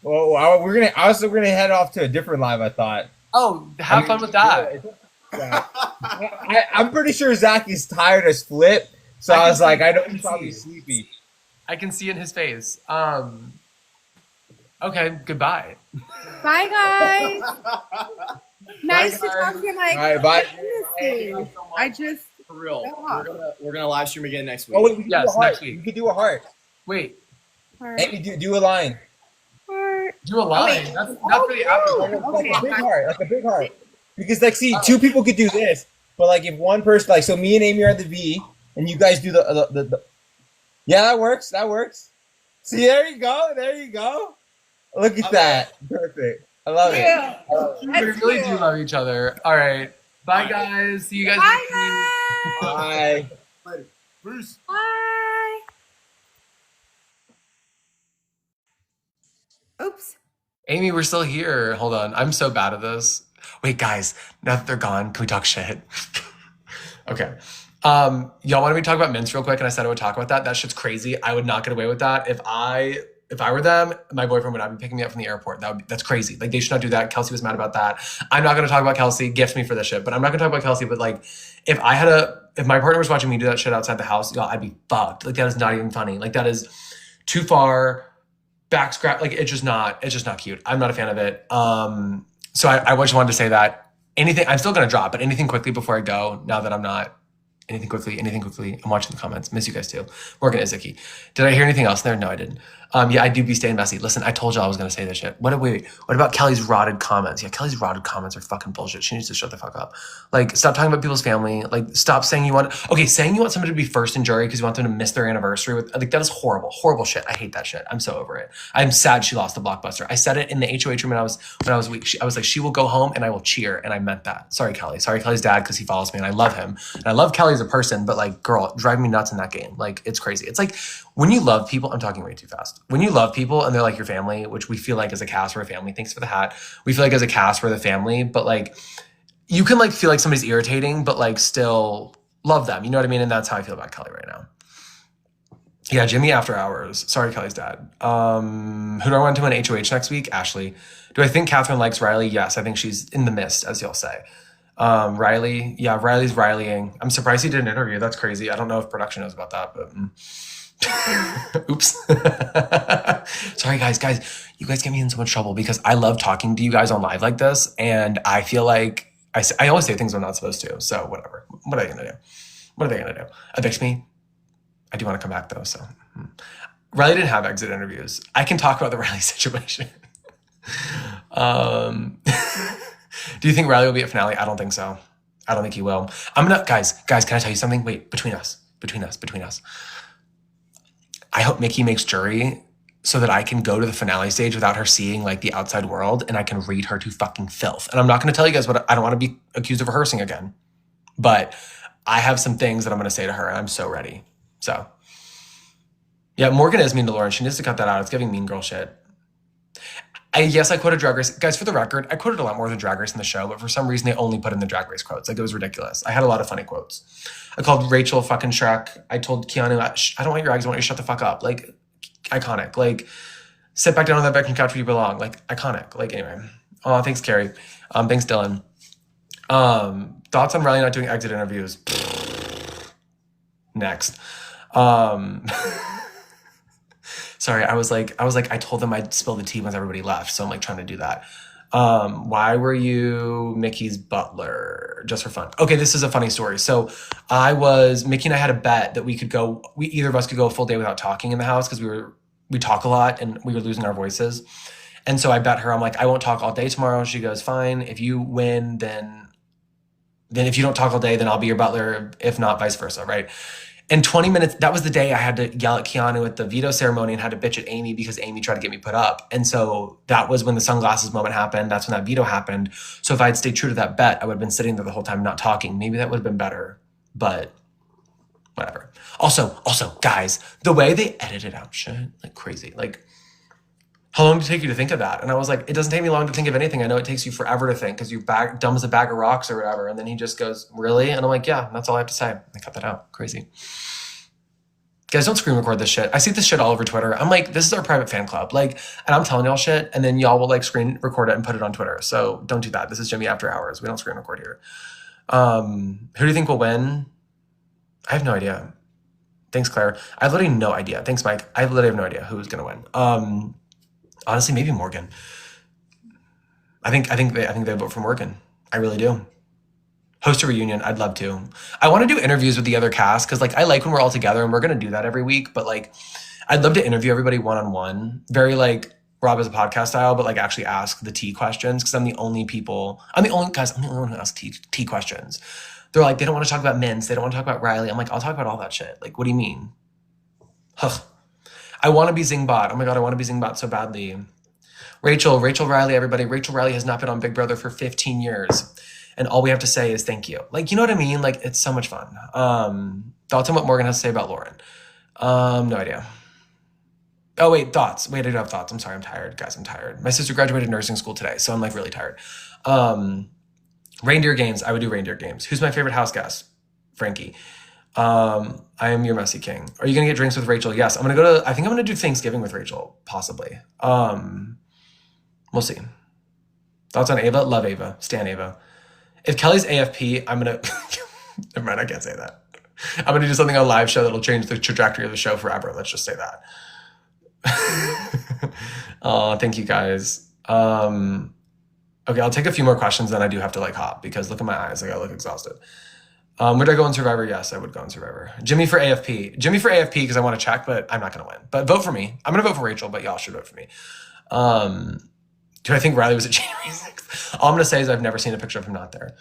Well, we're gonna head off to a different live. I thought. Oh, have fun with that. Yeah. I'm pretty sure Zach is tired as flip, so I was like, I know he's probably sleepy. I can see in his face. Okay, goodbay. Bye, guys. Nice to talk to you, Mike. All right, bye. Honestly, I just For real. Yeah. We're gonna live stream again next week. Oh wait, we can Yes, do a heart. next week. We could do a heart. Wait, heart, Amy, do a line. heart. do a line. wait. That's for the after. Like a big heart, like a big heart. Because like, see, two people could do this, but like if one person, like, so me and Amy are the V, and you guys do the yeah, that works. That works. See, there you go. Look at that. Perfect. I love it. Yeah. We really do love each other. All right. Bye, guys. See you guys Bye, next week. guys. Bye. Later. Peace. Bye. Oops. Amy, we're still here. Hold on. I'm so bad at this. Wait, guys. Now that they're gone, can we talk shit? Okay. Y'all wanted me to talk about mints real quick, and I said I would talk about that. That shit's crazy. I would not get away with that. If I were them, my boyfriend would not be picking me up from the airport. That's crazy. Like, they should not do that. Kelsey was mad about that. I'm not going to talk about Kelsey. Gift me for this shit. But I'm not going to talk about Kelsey. But like, if my partner was watching me do that shit outside the house, y'all, I'd be fucked. Like, that is not even funny. Like, that is too far. Back scrap. Like, it's just not cute. I'm not a fan of it. So I just wanted to say that I'm still going to drop, but anything quickly before I go, now that I'm not. Anything quickly. I'm watching the comments. Miss you guys too. Morgan Izuki. Did I hear anything else there? No, I didn't. Yeah, I do be staying messy. Listen, I told y'all I was going to say this shit. What about Kelly's rotted comments? Yeah, Kelly's rotted comments are fucking bullshit. She needs to shut the fuck up. Like, stop talking about people's family. Like, stop saying saying you want somebody to be first in jury because you want them to miss their anniversary with, like, that is horrible. Horrible shit. I hate that shit. I'm so over it. I'm sad she lost the Blockbuster. I said it in the HOH room when I was weak. I was like, she will go home and I will cheer. And I meant that. Sorry, Kelly. Sorry, Kelly's dad, because he follows me and I love him. And I love Kelly as a person, but like, girl, drive me nuts in that game. Like, it's crazy. It's like when you love people, I'm talking way too fast. When you love people and they're like your family, which we feel like as a cast, we're a family. Thanks for the hat. We feel like as a cast, we're the family, but like, you can like feel like somebody's irritating, but like still love them. You know what I mean? And that's how I feel about Kelly right now. Yeah, Jimmy after hours. Sorry, Kelly's dad. Who do I want to win HOH next week? Ashley. Do I think Catherine likes Riley? Yes, I think she's in the mist, as y'all say. Riley. Yeah, Riley's Rileying. I'm surprised he did an interview. That's crazy. I don't know if production knows about that, but oops. Sorry, guys, you guys get me in so much trouble because I love talking to you guys on live like this, and I feel like I always say things I'm not supposed to. So whatever. What are they gonna do? Evict me? I do want to come back though. So Riley didn't have exit interviews. I can talk about the Riley situation. Do you think Riley will be at finale? I don't think so. I don't think he will. Guys, can I tell you something? Wait, between us. I hope Mickey makes jury so that I can go to the finale stage without her seeing like the outside world and I can read her to fucking filth. And I'm not going to tell you guys I don't want to be accused of rehearsing again, but I have some things that I'm going to say to her and I'm so ready. So yeah, Morgan is mean to Lauren. She needs to cut that out. It's giving mean girl shit. Yes, I quoted Drag Race. Guys, for the record, I quoted a lot more than Drag Race in the show, but for some reason they only put in the Drag Race quotes. Like, it was ridiculous. I had a lot of funny quotes. I called Rachel fucking Shrek. I told Keanu, I don't want your eggs, I want you to shut the fuck up. Like, iconic. Like, sit back down on that vacuum couch where you belong. Like, iconic. Like, anyway. Oh, thanks, Carrie. Thanks, Dylan. Thoughts on Riley not doing exit interviews? Next. Sorry, I was like, I told them I'd spill the tea once everybody left, so I'm like trying to do that. Why were you Mickey's butler? Just for fun. Okay, this is a funny story. So Mickey and I had a bet that either of us could go a full day without talking in the house because we talk a lot and we were losing our voices. And so I bet her, I'm like, I won't talk all day tomorrow. She goes, fine. If you win, then if you don't talk all day, then I'll be your butler. If not, vice versa, right? In 20 minutes, that was the day I had to yell at Keanu at the veto ceremony and had to bitch at Amy because Amy tried to get me put up. And so that was when the sunglasses moment happened. That's when that veto happened. So if I had stayed true to that bet, I would have been sitting there the whole time not talking. Maybe that would have been better, but whatever. Also, guys, the way they edited out shit, like crazy. Like, how long did it take you to think of that? And I was like, it doesn't take me long to think of anything. I know it takes you forever to think because you're dumb as a bag of rocks or whatever. And then he just goes, really? And I'm like, yeah, that's all I have to say. I cut that out. Crazy. Guys, don't screen record this shit. I see this shit all over Twitter. I'm like, this is our private fan club. Like, and I'm telling y'all shit, and then y'all will like screen record it and put it on Twitter. So don't do that. This is Jimmy After Hours. We don't screen record here. Who do you think will win? I have no idea. Thanks, Claire. I have literally no idea. Thanks, Mike. I literally have no idea who's gonna win. Honestly, maybe Morgan. I think they vote for Morgan. I really do. Host a reunion. I'd love to. I want to do interviews with the other cast because like I like when we're all together and we're gonna do that every week. But like, I'd love to interview everybody one-on-one. Very like Rob as a podcast style, but like actually ask the T questions because I'm the only one who asks T questions. They're like, they don't want to talk about Mints. They don't want to talk about Riley. I'm like, I'll talk about all that shit. Like, what do you mean? Huh. I want to be Zingbot. Oh my God, I want to be Zingbot so badly. Rachel Riley, everybody. Rachel Riley has not been on Big Brother for 15 years. And all we have to say is thank you. Like, you know what I mean? Like, it's so much fun. Thoughts on what Morgan has to say about Lauren? No idea. Oh, wait, thoughts. Wait, I do have thoughts. I'm sorry, I'm tired. Guys, I'm tired. My sister graduated nursing school today, so I'm like really tired. Reindeer games. I would do reindeer games. Who's my favorite house guest? Frankie. I am your messy king. Are you gonna get drinks with Rachel? Yes. I think I'm gonna do Thanksgiving with Rachel, possibly. We'll see. Thoughts on Ava? Love Ava. Stan Ava. If Kelly's AFP, I'm gonna never mind, I can't say that. I'm gonna do something on a live show that'll change the trajectory of the show forever. Let's just say that. Oh, thank you guys. Okay, I'll take a few more questions, then I do have to like hop because look at my eyes, like I look exhausted. Would I go in Survivor? Yes, I would go in Survivor. Jimmy for AFP because I want to check, but I'm not going to win. But vote for me. I'm going to vote for Rachel, but y'all should vote for me. Do I think Riley was at January 6th? All I'm going to say is I've never seen a picture of him not there.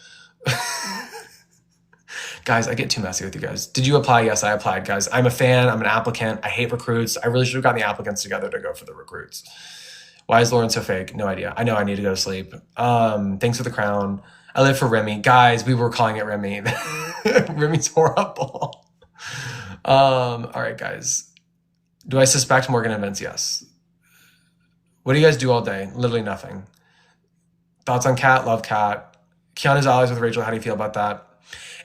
Guys, I get too messy with you guys. Did you apply? Yes, I applied, guys. I'm a fan. I'm an applicant. I hate recruits. I really should have gotten the applicants together to go for the recruits. Why is Lauren so fake? No idea. I know I need to go to sleep. Thanks for the crown. I live for Remy. Guys, we were calling it Remy. Remy's horrible. All right, guys. Do I suspect Morgan and Vince? Yes. What do you guys do all day? Literally nothing. Thoughts on Kat? Love Kat. Kiana's allies with Rachel. How do you feel about that?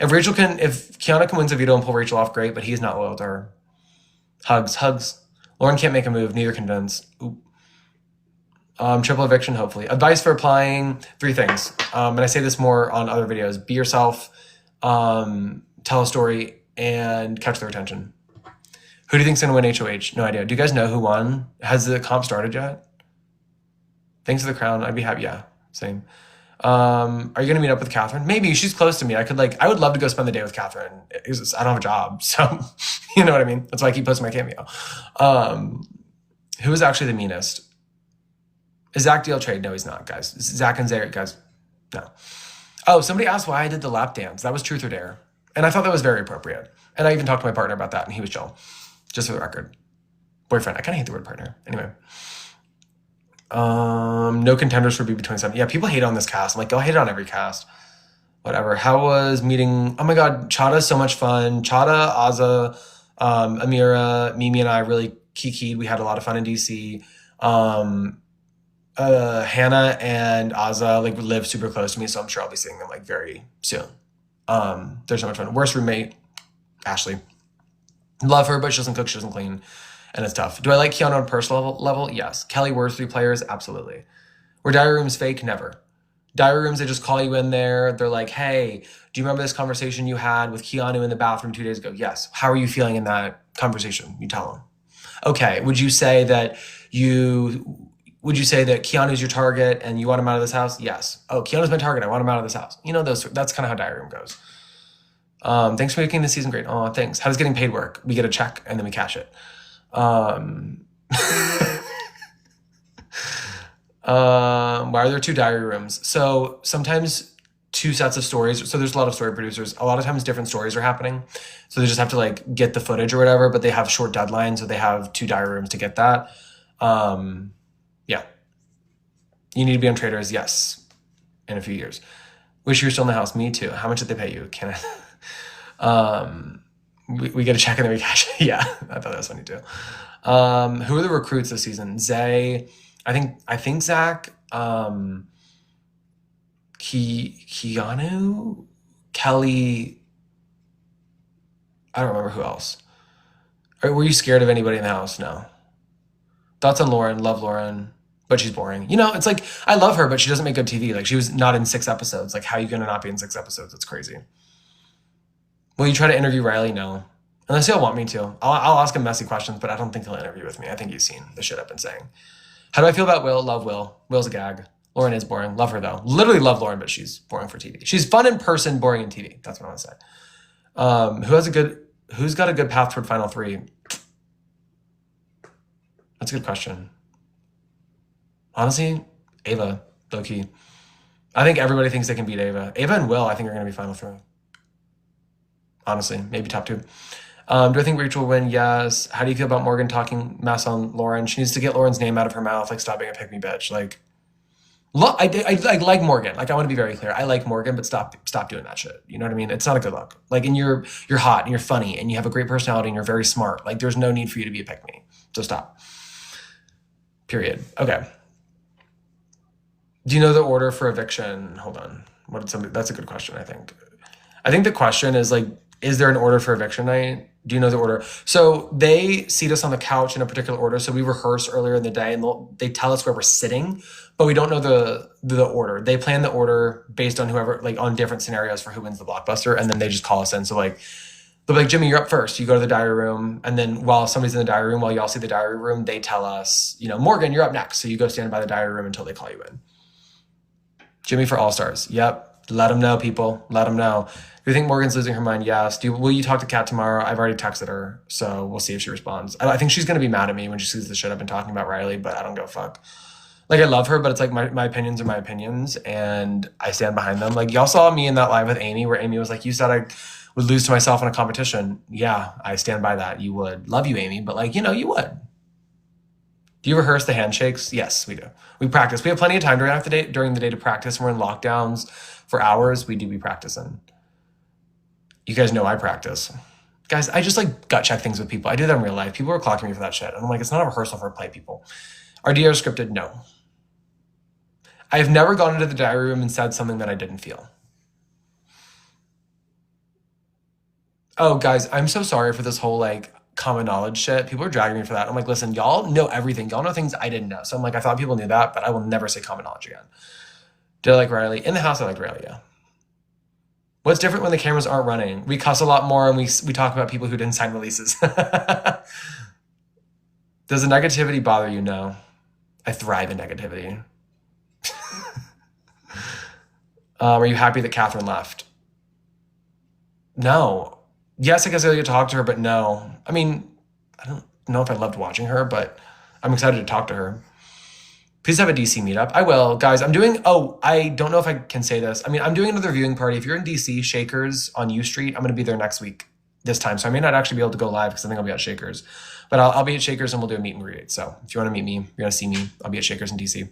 If Kiana can win a veto and pull Rachel off, great, but he's not loyal to her. Hugs. Lauren can't make a move. Neither can Vince. Oop. Triple eviction, hopefully. Advice for applying, 3 things. And I say this more on other videos. Be yourself, tell a story, and catch their attention. Who do you think's going to win HOH? No idea. Do you guys know who won? Has the comp started yet? Thanks for the crown. I'd be happy. Yeah, same. Are you going to meet up with Catherine? Maybe. She's close to me. I would love to go spend the day with Catherine. I don't have a job, so you know what I mean? That's why I keep posting my cameo. Who is actually the meanest? Is Zach DL trade? No, he's not, guys. Zach and Zaire, guys. No. Oh, somebody asked why I did the lap dance. That was truth or dare. And I thought that was very appropriate. And I even talked to my partner about that, and he was chill. Just for the record. Boyfriend. I kind of hate the word partner. Anyway. No contenders for BB27. Yeah, people hate on this cast. I'm like, go hate on every cast. Whatever. How was meeting? Oh my God, Chada's so much fun. Chada, Azza, Amira, Mimi, and I really kikied. We had a lot of fun in DC. Hannah and Azza like live super close to me, so I'm sure I'll be seeing them like very soon. They're so much fun. Worst roommate, Ashley. Love her, but she doesn't cook, she doesn't clean, and it's tough. Do I like Kiana on a personal level? Yes. Kelly, worst 3 players? Absolutely. Were diary rooms fake? Never. Diary rooms, they just call you in there. They're like, hey, do you remember this conversation you had with Keanu in the bathroom 2 days ago? Yes. How are you feeling in that conversation? You tell them. Okay. Would you say that Keanu's your target and you want him out of this house? Yes. Oh, Keanu's my target. I want him out of this house. You know, that's kind of how diary room goes. Thanks for making the season great. Oh, thanks. How does getting paid work? We get a check and then we cash it. Why are there 2 diary rooms? So sometimes 2 sets of stories. So there's a lot of story producers. A lot of times different stories are happening. So they just have to like get the footage or whatever, but they have short deadlines. So they have 2 diary rooms to get that. Yeah. You need to be on Traders. Yes. In a few years. Wish you were still in the house. Me too. How much did they pay you? Can I? We get a check and then we cash it. Yeah. I thought that was funny too. Who are the recruits this season? Zay. I think Zach, Keanu, Kelly. I don't remember who else. Were you scared of anybody in the house? No. Thoughts on Lauren? Love Lauren, but she's boring. You know, it's like I love her, but she doesn't make good TV. Like she was not in 6 episodes. Like how are you gonna not be in 6 episodes? It's crazy. Will you try to interview Riley? No. Unless he'll want me to. I'll ask him messy questions, but I don't think he'll interview with me. I think he's seen the shit I've been saying. How do I feel about Will? Love Will. Will's a gag. Lauren is boring. Love her though. Literally love Lauren, but she's boring for TV. She's fun in person, boring in TV. That's what I want to say. Who's got a good path toward Final 3? That's a good question. Honestly, Ava, low-key. I think everybody thinks they can beat Ava. Ava and Will, I think, are going to be Final 3. Honestly, maybe top 2. Do I think Rachel will win? Yes. How do you feel about Morgan talking mess on Lauren? She needs to get Lauren's name out of her mouth. Like, stop being a pick-me bitch. Like, look, I like Morgan. Like, I want to be very clear. I like Morgan, but stop doing that shit. You know what I mean? It's not a good look. Like, and you're hot and you're funny and you have a great personality and you're very smart. Like, there's no need for you to be a pick-me. So stop. Period. Okay. Do you know the order for eviction? Hold on. That's a good question, I think. I think the question is like, is there an order for eviction night? Do you know the order? So they seat us on the couch in a particular order. So we rehearse earlier in the day and they tell us where we're sitting, but we don't know the order. They plan the order based on whoever, like on different scenarios for who wins the blockbuster. And then they just call us in. So like, they'll be like, Jimmy, you're up first. You go to the diary room. And then while somebody's in the diary room, while y'all see the diary room, they tell us, you know, Morgan, you're up next. So you go stand by the diary room until they call you in. Jimmy for All-Stars. Yep. Let them know, people. Let them know. Do you think Morgan's losing her mind? Yes. Will you talk to Kat tomorrow? I've already texted her, so we'll see if she responds. I think she's going to be mad at me when she sees the shit I've been talking about Riley, but I don't give a fuck. Like, I love her, but it's like my opinions are my opinions, and I stand behind them. Like, y'all saw me in that live with Amy, where Amy was like, you said I would lose to myself in a competition. Yeah, I stand by that. You would. Love you, Amy, but like, you know, you would. Do you rehearse the handshakes? Yes, we do. We practice. We have plenty of time during the day to practice. We're in lockdowns for hours. We do be practicing. You guys know I practice. Guys, I just like gut check things with people. I do that in real life. People are clocking me for that shit. And I'm like, it's not a rehearsal for play, people. Are DRs scripted? No. I have never gone into the diary room and said something that I didn't feel. Oh, guys, I'm so sorry for this whole like common knowledge shit. People are dragging me for that. I'm like, listen, y'all know everything. Y'all know things I didn't know. So I'm like, I thought people knew that, but I will never say common knowledge again. Did I like Riley? In the house, I like Riley, yeah. What's different when the cameras aren't running? We cuss a lot more and we talk about people who didn't sign releases. Does the negativity bother you? No. I thrive in negativity. Are you happy that Catherine left? No. Yes, I guess I get to talk to her, but no. I mean, I don't know if I loved watching her, but I'm excited to talk to her. Please have a DC meetup. I will. Guys, I don't know if I can say this. I mean, I'm doing another viewing party. If you're in DC, Shakers on U Street, I'm going to be there next week this time. So I may not actually be able to go live because I think I'll be at Shakers. But I'll be at Shakers and we'll do a meet and greet. So if you want to meet me, you're going to see me. I'll be at Shakers in DC.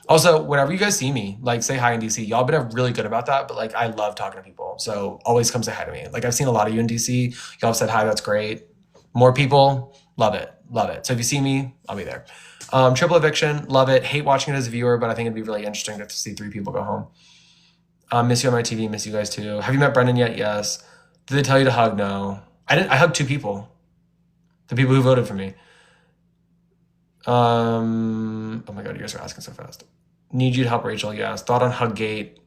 Also, whenever you guys see me, like say hi in DC. Y'all been really good about that, but like I love talking to people. So always come say hi to me. Like I've seen a lot of you in DC. Y'all have said hi. That's great. More people, Love it. Love it. So if you see me, I'll be there. Triple eviction. Love it. Hate watching it as a viewer, but I think it'd be really interesting to see 3 people go home. Miss you on my TV. Miss you guys too. Have you met Brendan yet? Yes. Did they tell you to hug? No. I didn't. I hugged 2 people. The people who voted for me. Oh my God, you guys are asking so fast. Need you to help Rachel? Yes. Thought on Huggate.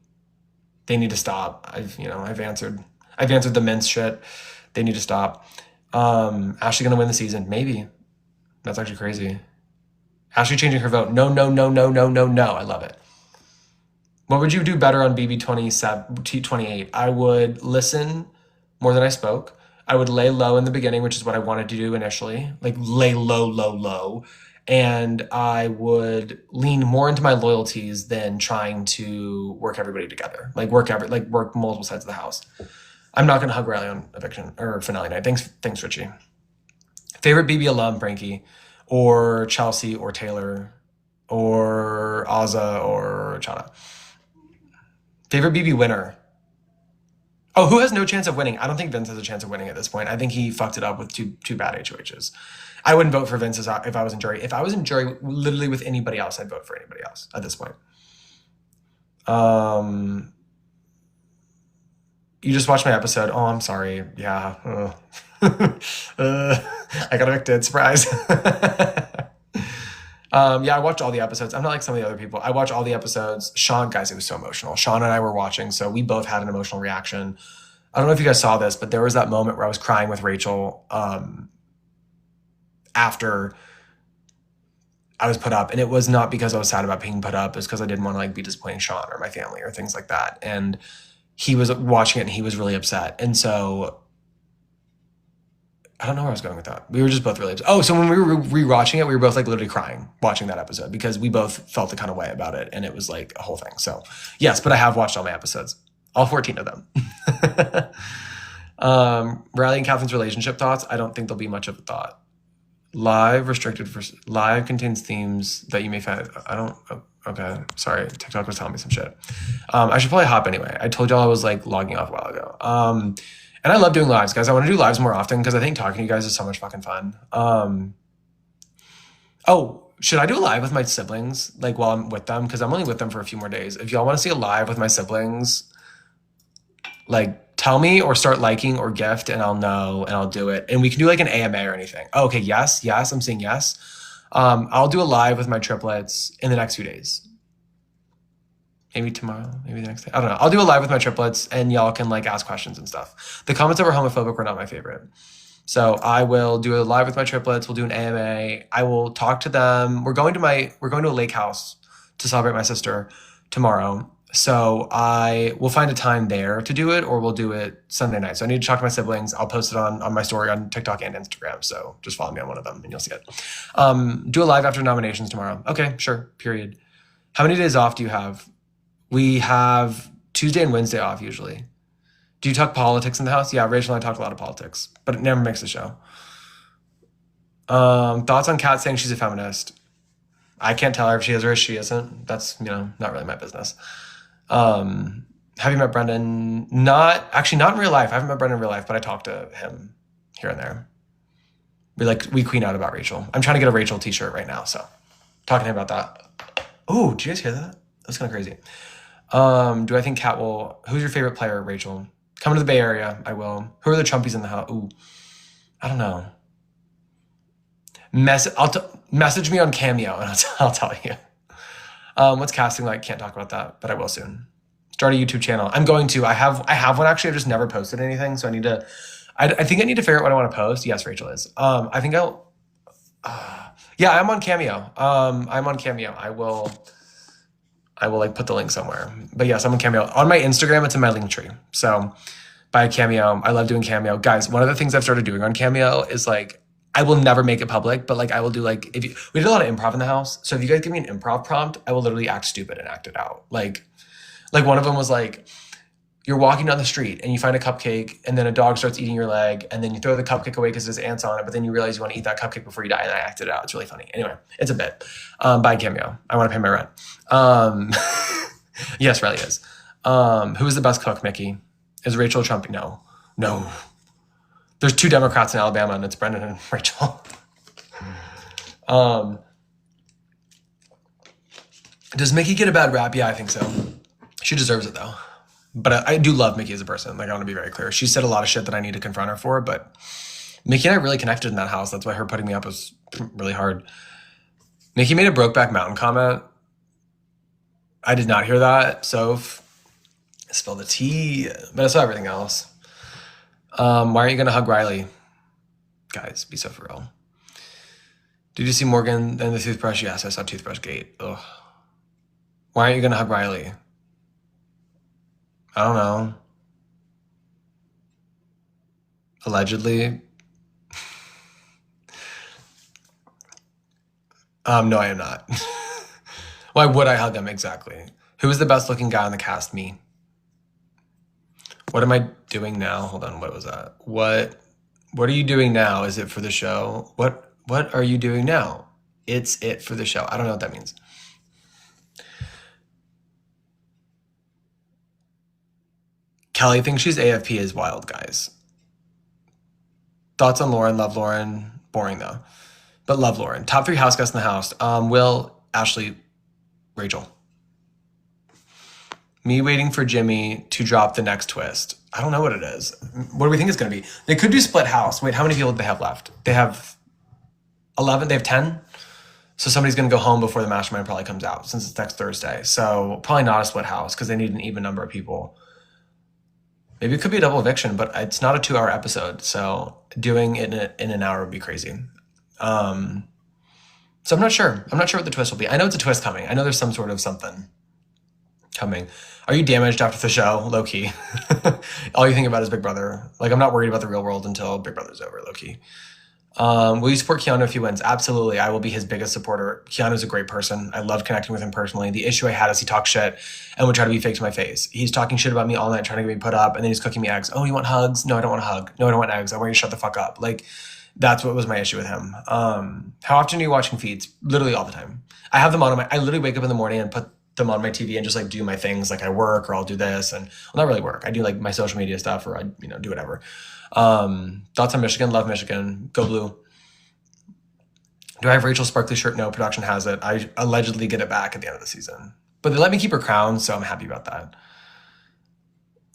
They need to stop. I've answered the men's shit. They need to stop. Ashley gonna win the season? Maybe. That's actually crazy. Ashley changing her vote. No, no, no, no, no, no, no. I love it. What would you do better on BB 28? I would listen more than I spoke. I would lay low in the beginning, which is what I wanted to do initially. Like lay low, low, low. And I would lean more into my loyalties than trying to work everybody together. Like work multiple sides of the house. I'm not gonna hug Riley on eviction or finale night. Thanks, Richie. Favorite BB alum, Frankie, or Chelsea, or Taylor, or Azza, or Chana. Favorite BB winner. Oh, who has no chance of winning? I don't think Vince has a chance of winning at this point. I think he fucked it up with two bad HOHs. I wouldn't vote for Vince if I was in jury. If I was in jury, literally with anybody else, I'd vote for anybody else at this point. You just watched my episode. Oh, I'm sorry. Yeah. I got evicted. Surprise. Yeah, I watched all the episodes. I'm not like some of the other people. I watched all the episodes. Sean, guys, it was so emotional. Sean and I were watching, so we both had an emotional reaction. I don't know if you guys saw this, but there was that moment where I was crying with Rachel after I was put up. And it was not because I was sad about being put up. It was because I didn't want to like be disappointing Sean or my family or things like that. And he was watching it and he was really upset. And so I don't know where I was going with that. We were just both really upset. Oh, so when we were rewatching it, we were both like literally crying watching that episode because we both felt the kind of way about it. And it was like a whole thing. So yes, but I have watched all my episodes, all 14 of them. Riley and Catherine's relationship thoughts. I don't think there'll be much of a thought. Live restricted for live contains themes that you may find. I don't. Okay, sorry. TikTok was telling me some shit. I should probably hop anyway. I told y'all I was like logging off a while ago. And I love doing lives, guys. I want to do lives more often because I think talking to you guys is so much fucking fun. Oh, should I do a live with my siblings like while I'm with them? Because I'm only with them for a few more days. If y'all want to see a live with my siblings, like tell me or start liking or gift and I'll know and I'll do it. And we can do like an AMA or anything. Oh, okay, yes, I'm saying yes. I'll do a live with my triplets in the next few days. Maybe tomorrow, maybe the next day. I don't know. I'll do a live with my triplets and y'all can like ask questions and stuff. The comments that were homophobic were not my favorite. So I will do a live with my triplets. We'll do an AMA. I will talk to them. We're going to a lake house to celebrate my sister tomorrow. So I will find a time there to do it or we'll do it Sunday night. So I need to talk to my siblings. I'll post it on my story on TikTok and Instagram. So just follow me on one of them and you'll see it. Do a live after nominations tomorrow. Okay, sure, period. How many days off do you have? We have Tuesday and Wednesday off usually. Do you talk politics in the house? Yeah, Rachel and I talk a lot of politics, but it never makes the show. Thoughts on Kat saying she's a feminist? I can't tell her if she is or if she isn't. That's, not really my business. Have you met Brendan? Not in real life. I haven't met Brendan in real life, but I talk to him here and there. We queen out about Rachel. I'm trying to get a Rachel t-shirt right now, so talking to him about that. Oh, did you guys hear that? That's kind of crazy. Do I think Kat will? Who's your favorite player, Rachel? Come to the Bay Area. I will. Who are the Trumpies in the house? Ooh, I don't know. Message me on Cameo and I'll tell you. What's casting like? Can't talk about that, but I will soon. Start a YouTube channel. I'm going to. I have one actually. I've just never posted anything, so I need to. I think I need to figure out what I want to post. Yes, Rachel is. I think I'll. Yeah, I'm on Cameo. I'm on Cameo. I will like put the link somewhere. But yes, I'm on Cameo. On my Instagram, it's in my link tree. So buy Cameo. I love doing Cameo. Guys, one of the things I've started doing on Cameo is like, I will never make it public, but like I will do like, we did a lot of improv in the house. So if you guys give me an improv prompt, I will literally act stupid and act it out. Like one of them was like, you're walking down the street and you find a cupcake and then a dog starts eating your leg and then you throw the cupcake away because there's ants on it, but then you realize you want to eat that cupcake before you die and I acted it out. It's really funny. Anyway, it's a bit. Buy Cameo. I want to pay my rent. Yes, Riley is. Who is the best cook, Mickey? Is Rachel Trump? No. There's 2 Democrats in Alabama and it's Brendan and Rachel. Um, does Mickey get a bad rap? Yeah, I think so. She deserves it though. But I do love Mickey as a person. Like, I want to be very clear. She said a lot of shit that I need to confront her for, but Mickey and I really connected in that house. That's why her putting me up was really hard. Mickey made a Brokeback Mountain comment. I did not hear that. So spill the tea, but I saw everything else. Why aren't you gonna hug Riley? Guys, be so for real. Did you see Morgan and the toothbrush? Yes, I saw Toothbrush Gate. Ugh. Why aren't you gonna hug Riley? I don't know. Allegedly. No, I am not. Why would I hug him? Exactly. Who is the best looking guy on the cast? Me. What am I doing now? Hold on, what was that? What are you doing now? Is it for the show? What are you doing now? It's it for the show. I don't know what that means. Kelly thinks she's AFP is wild, guys. Thoughts on Lauren? Love Lauren. Boring though. But love Lauren. Top 3 house guests in the house. Will, Ashley, Rachel. Me waiting for Jimmy to drop the next twist. I don't know what it is. What do we think it's going to be? They could do split house. Wait, how many people do they have left? They have 11. They have 10. So somebody's going to go home before the mastermind probably comes out since it's next Thursday. So probably not a split house because they need an even number of people. Maybe it could be a double eviction, but it's not a 2-hour episode. So doing it in an hour would be crazy. So I'm not sure. I'm not sure what the twist will be. I know it's a twist coming. I know there's some sort of something coming. Are you damaged after the show? Low key. All you think about is Big Brother. Like, I'm not worried about the real world until Big Brother's over, low key. Will you support Keanu if he wins? Absolutely. I will be his biggest supporter. Keanu's a great person. I love connecting with him personally. The issue I had is he talks shit and would try to be fake to my face. He's talking shit about me all night, trying to get me put up, and then he's cooking me eggs. Oh, you want hugs? No, I don't want a hug. No, I don't want eggs. I want you to shut the fuck up. Like, that's what was my issue with him. How often are you watching feeds? Literally all the time. I have them on I literally wake up in the morning and put them on my TV and just like do my things. Like I work or I'll do this and well, not really work. I do like my social media stuff or I, do whatever. Thoughts on Michigan? Love Michigan. Go Blue. Do I have Rachel's sparkly shirt? No, production has it. I allegedly get it back at the end of the season. But they let me keep her crown, so I'm happy about that.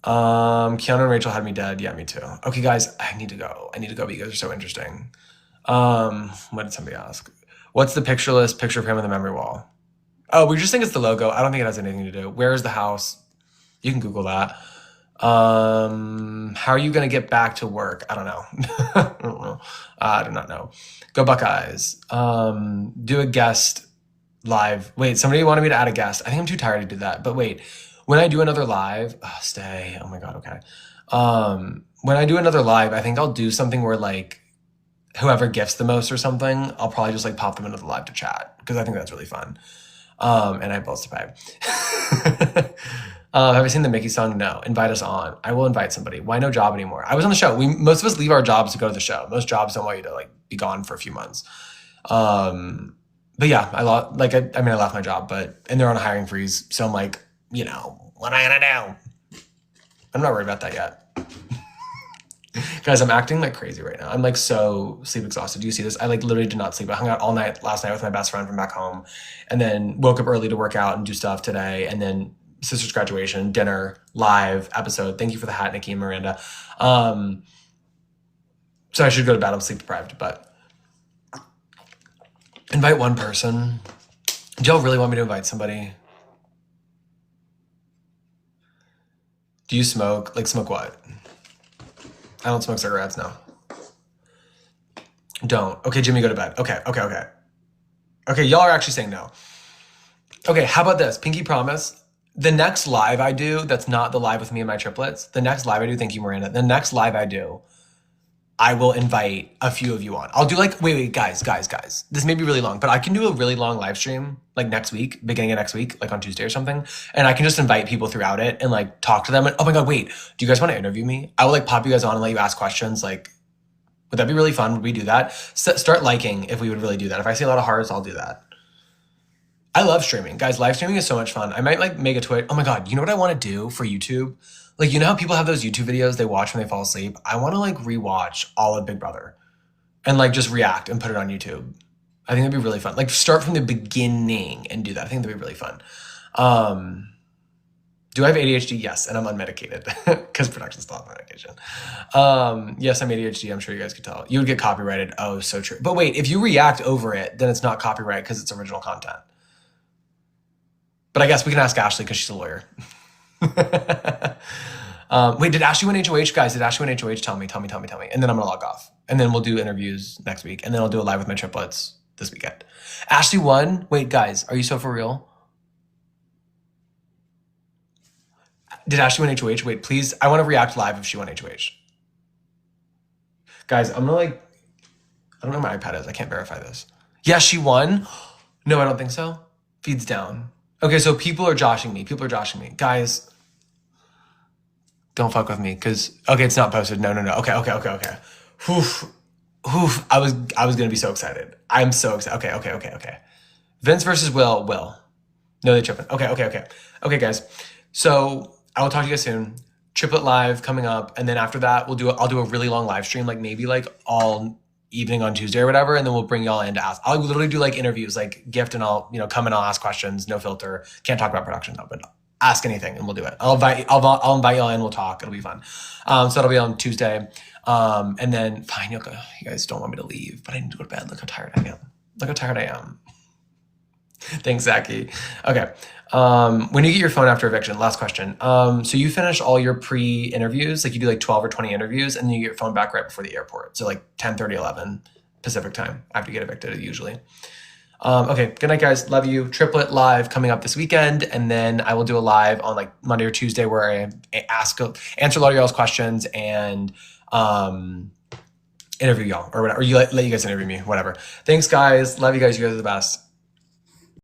Keanu and Rachel had me dead. Yeah, me too. Okay, guys, I need to go. But you guys are so interesting. What did somebody ask? What's the pictureless picture of him on the memory wall? Oh, we just think it's the logo. I don't think it has anything to do. Where is the house? You can Google that. How are you going to get back to work? I don't know. I don't know. I do not know. Go Buckeyes. Do a guest live. Wait, somebody wanted me to add a guest. I think I'm too tired to do that. But wait, when I do another live, stay. Oh my God. Okay. When I do another live, I think I'll do something where like whoever gifts the most or something, I'll probably just like pop them into the live to chat because I think that's really fun. And I have bills to pay. Have I seen the Mickey song? No. Invite us on. I will invite somebody. Why no job anymore? I was on the show. Most of us leave our jobs to go to the show. Most jobs don't want you to like be gone for a few months. But yeah, I left my job, and they're on a hiring freeze. So I'm like, what am I gonna do? I'm not worried about that yet. Guys, I'm acting like crazy right now. I'm like so sleep exhausted. Do you see this? I like literally did not sleep. I hung out all night last night with my best friend from back home and then woke up early to work out and do stuff today. And then sister's graduation, dinner, live episode. Thank you for the hat, Nikki and Miranda. So I should go to bed. I'm sleep deprived, but invite one person. Do y'all really want me to invite somebody? Do you smoke? Like smoke what? I don't smoke cigarettes, no. Don't. Okay, Jimmy, go to bed. Okay. Okay, y'all are actually saying no. Okay, how about this? Pinky promise. The next live I do, that's not the live with me and my triplets. The next live I do, thank you, Miranda. The next live I do, I will invite a few of you on. I'll do like, wait, guys. This may be really long, but I can do a really long live stream like next week, beginning of next week, like on Tuesday or something. And I can just invite people throughout it and like talk to them. And oh my God, wait, do you guys want to interview me? I will like pop you guys on and let you ask questions. Like, would that be really fun? Would we do that? Start liking if we would really do that. If I see a lot of hearts, I'll do that. I love streaming. Guys, live streaming is so much fun. I might like make a Twitch. Oh my God, you know what I want to do for YouTube? Like, how people have those YouTube videos they watch when they fall asleep? I want to like rewatch all of Big Brother and like just react and put it on YouTube. I think that'd be really fun. Like start from the beginning and do that. I think that'd be really fun. Do I have ADHD? Yes, and I'm unmedicated because production's still on medication. Yes, I'm ADHD. I'm sure you guys could tell. You would get copyrighted. Oh, so true. But wait, if you react over it, then it's not copyright because it's original content. But I guess we can ask Ashley because she's a lawyer. Wait, did Ashley win HOH, guys? Did Ashley win HOH? Tell me. And then I'm gonna log off. And then we'll do interviews next week. And then I'll do a live with my triplets this weekend. Ashley won. Wait, guys, are you so for real? Did Ashley win HOH? Wait, please. I want to react live if she won HOH. Guys, I'm gonna I don't know where my iPad is. I can't verify this. Yeah, she won. No, I don't think so. Feeds down. Okay, so people are joshing me. Guys, don't fuck with me because okay, it's not posted. No. Okay. Oof. I was gonna be so excited. I'm so excited. Okay. Vince versus Will. No, they tripping. Okay, guys. So I will talk to you guys soon. Triplet live coming up, and then after that, I'll do a really long live stream, like maybe like all evening on Tuesday or whatever, and then we'll bring y'all in to ask. I'll literally do like interviews, like gift, and I'll come and I'll ask questions, no filter. Can't talk about production though, but ask anything and we'll do it. I'll invite y'all in. We'll talk. It'll be fun. So that'll be on Tuesday, and then fine. You guys don't want me to leave, but I need to go to bed. Look how tired I am. Thanks, Zachy. Okay. When you get your phone after eviction, last question. So you finish all your pre-interviews, like you do like 12 or 20 interviews, and then you get your phone back right before the airport. So like 10:30, 11 Pacific time after you get evicted usually. Okay. Good night, guys. Love you. Triplet live coming up this weekend. And then I will do a live on like Monday or Tuesday where I answer a lot of y'all's questions and, interview y'all or whatever, or let you guys interview me, whatever. Thanks, guys. Love you guys. You guys are the best.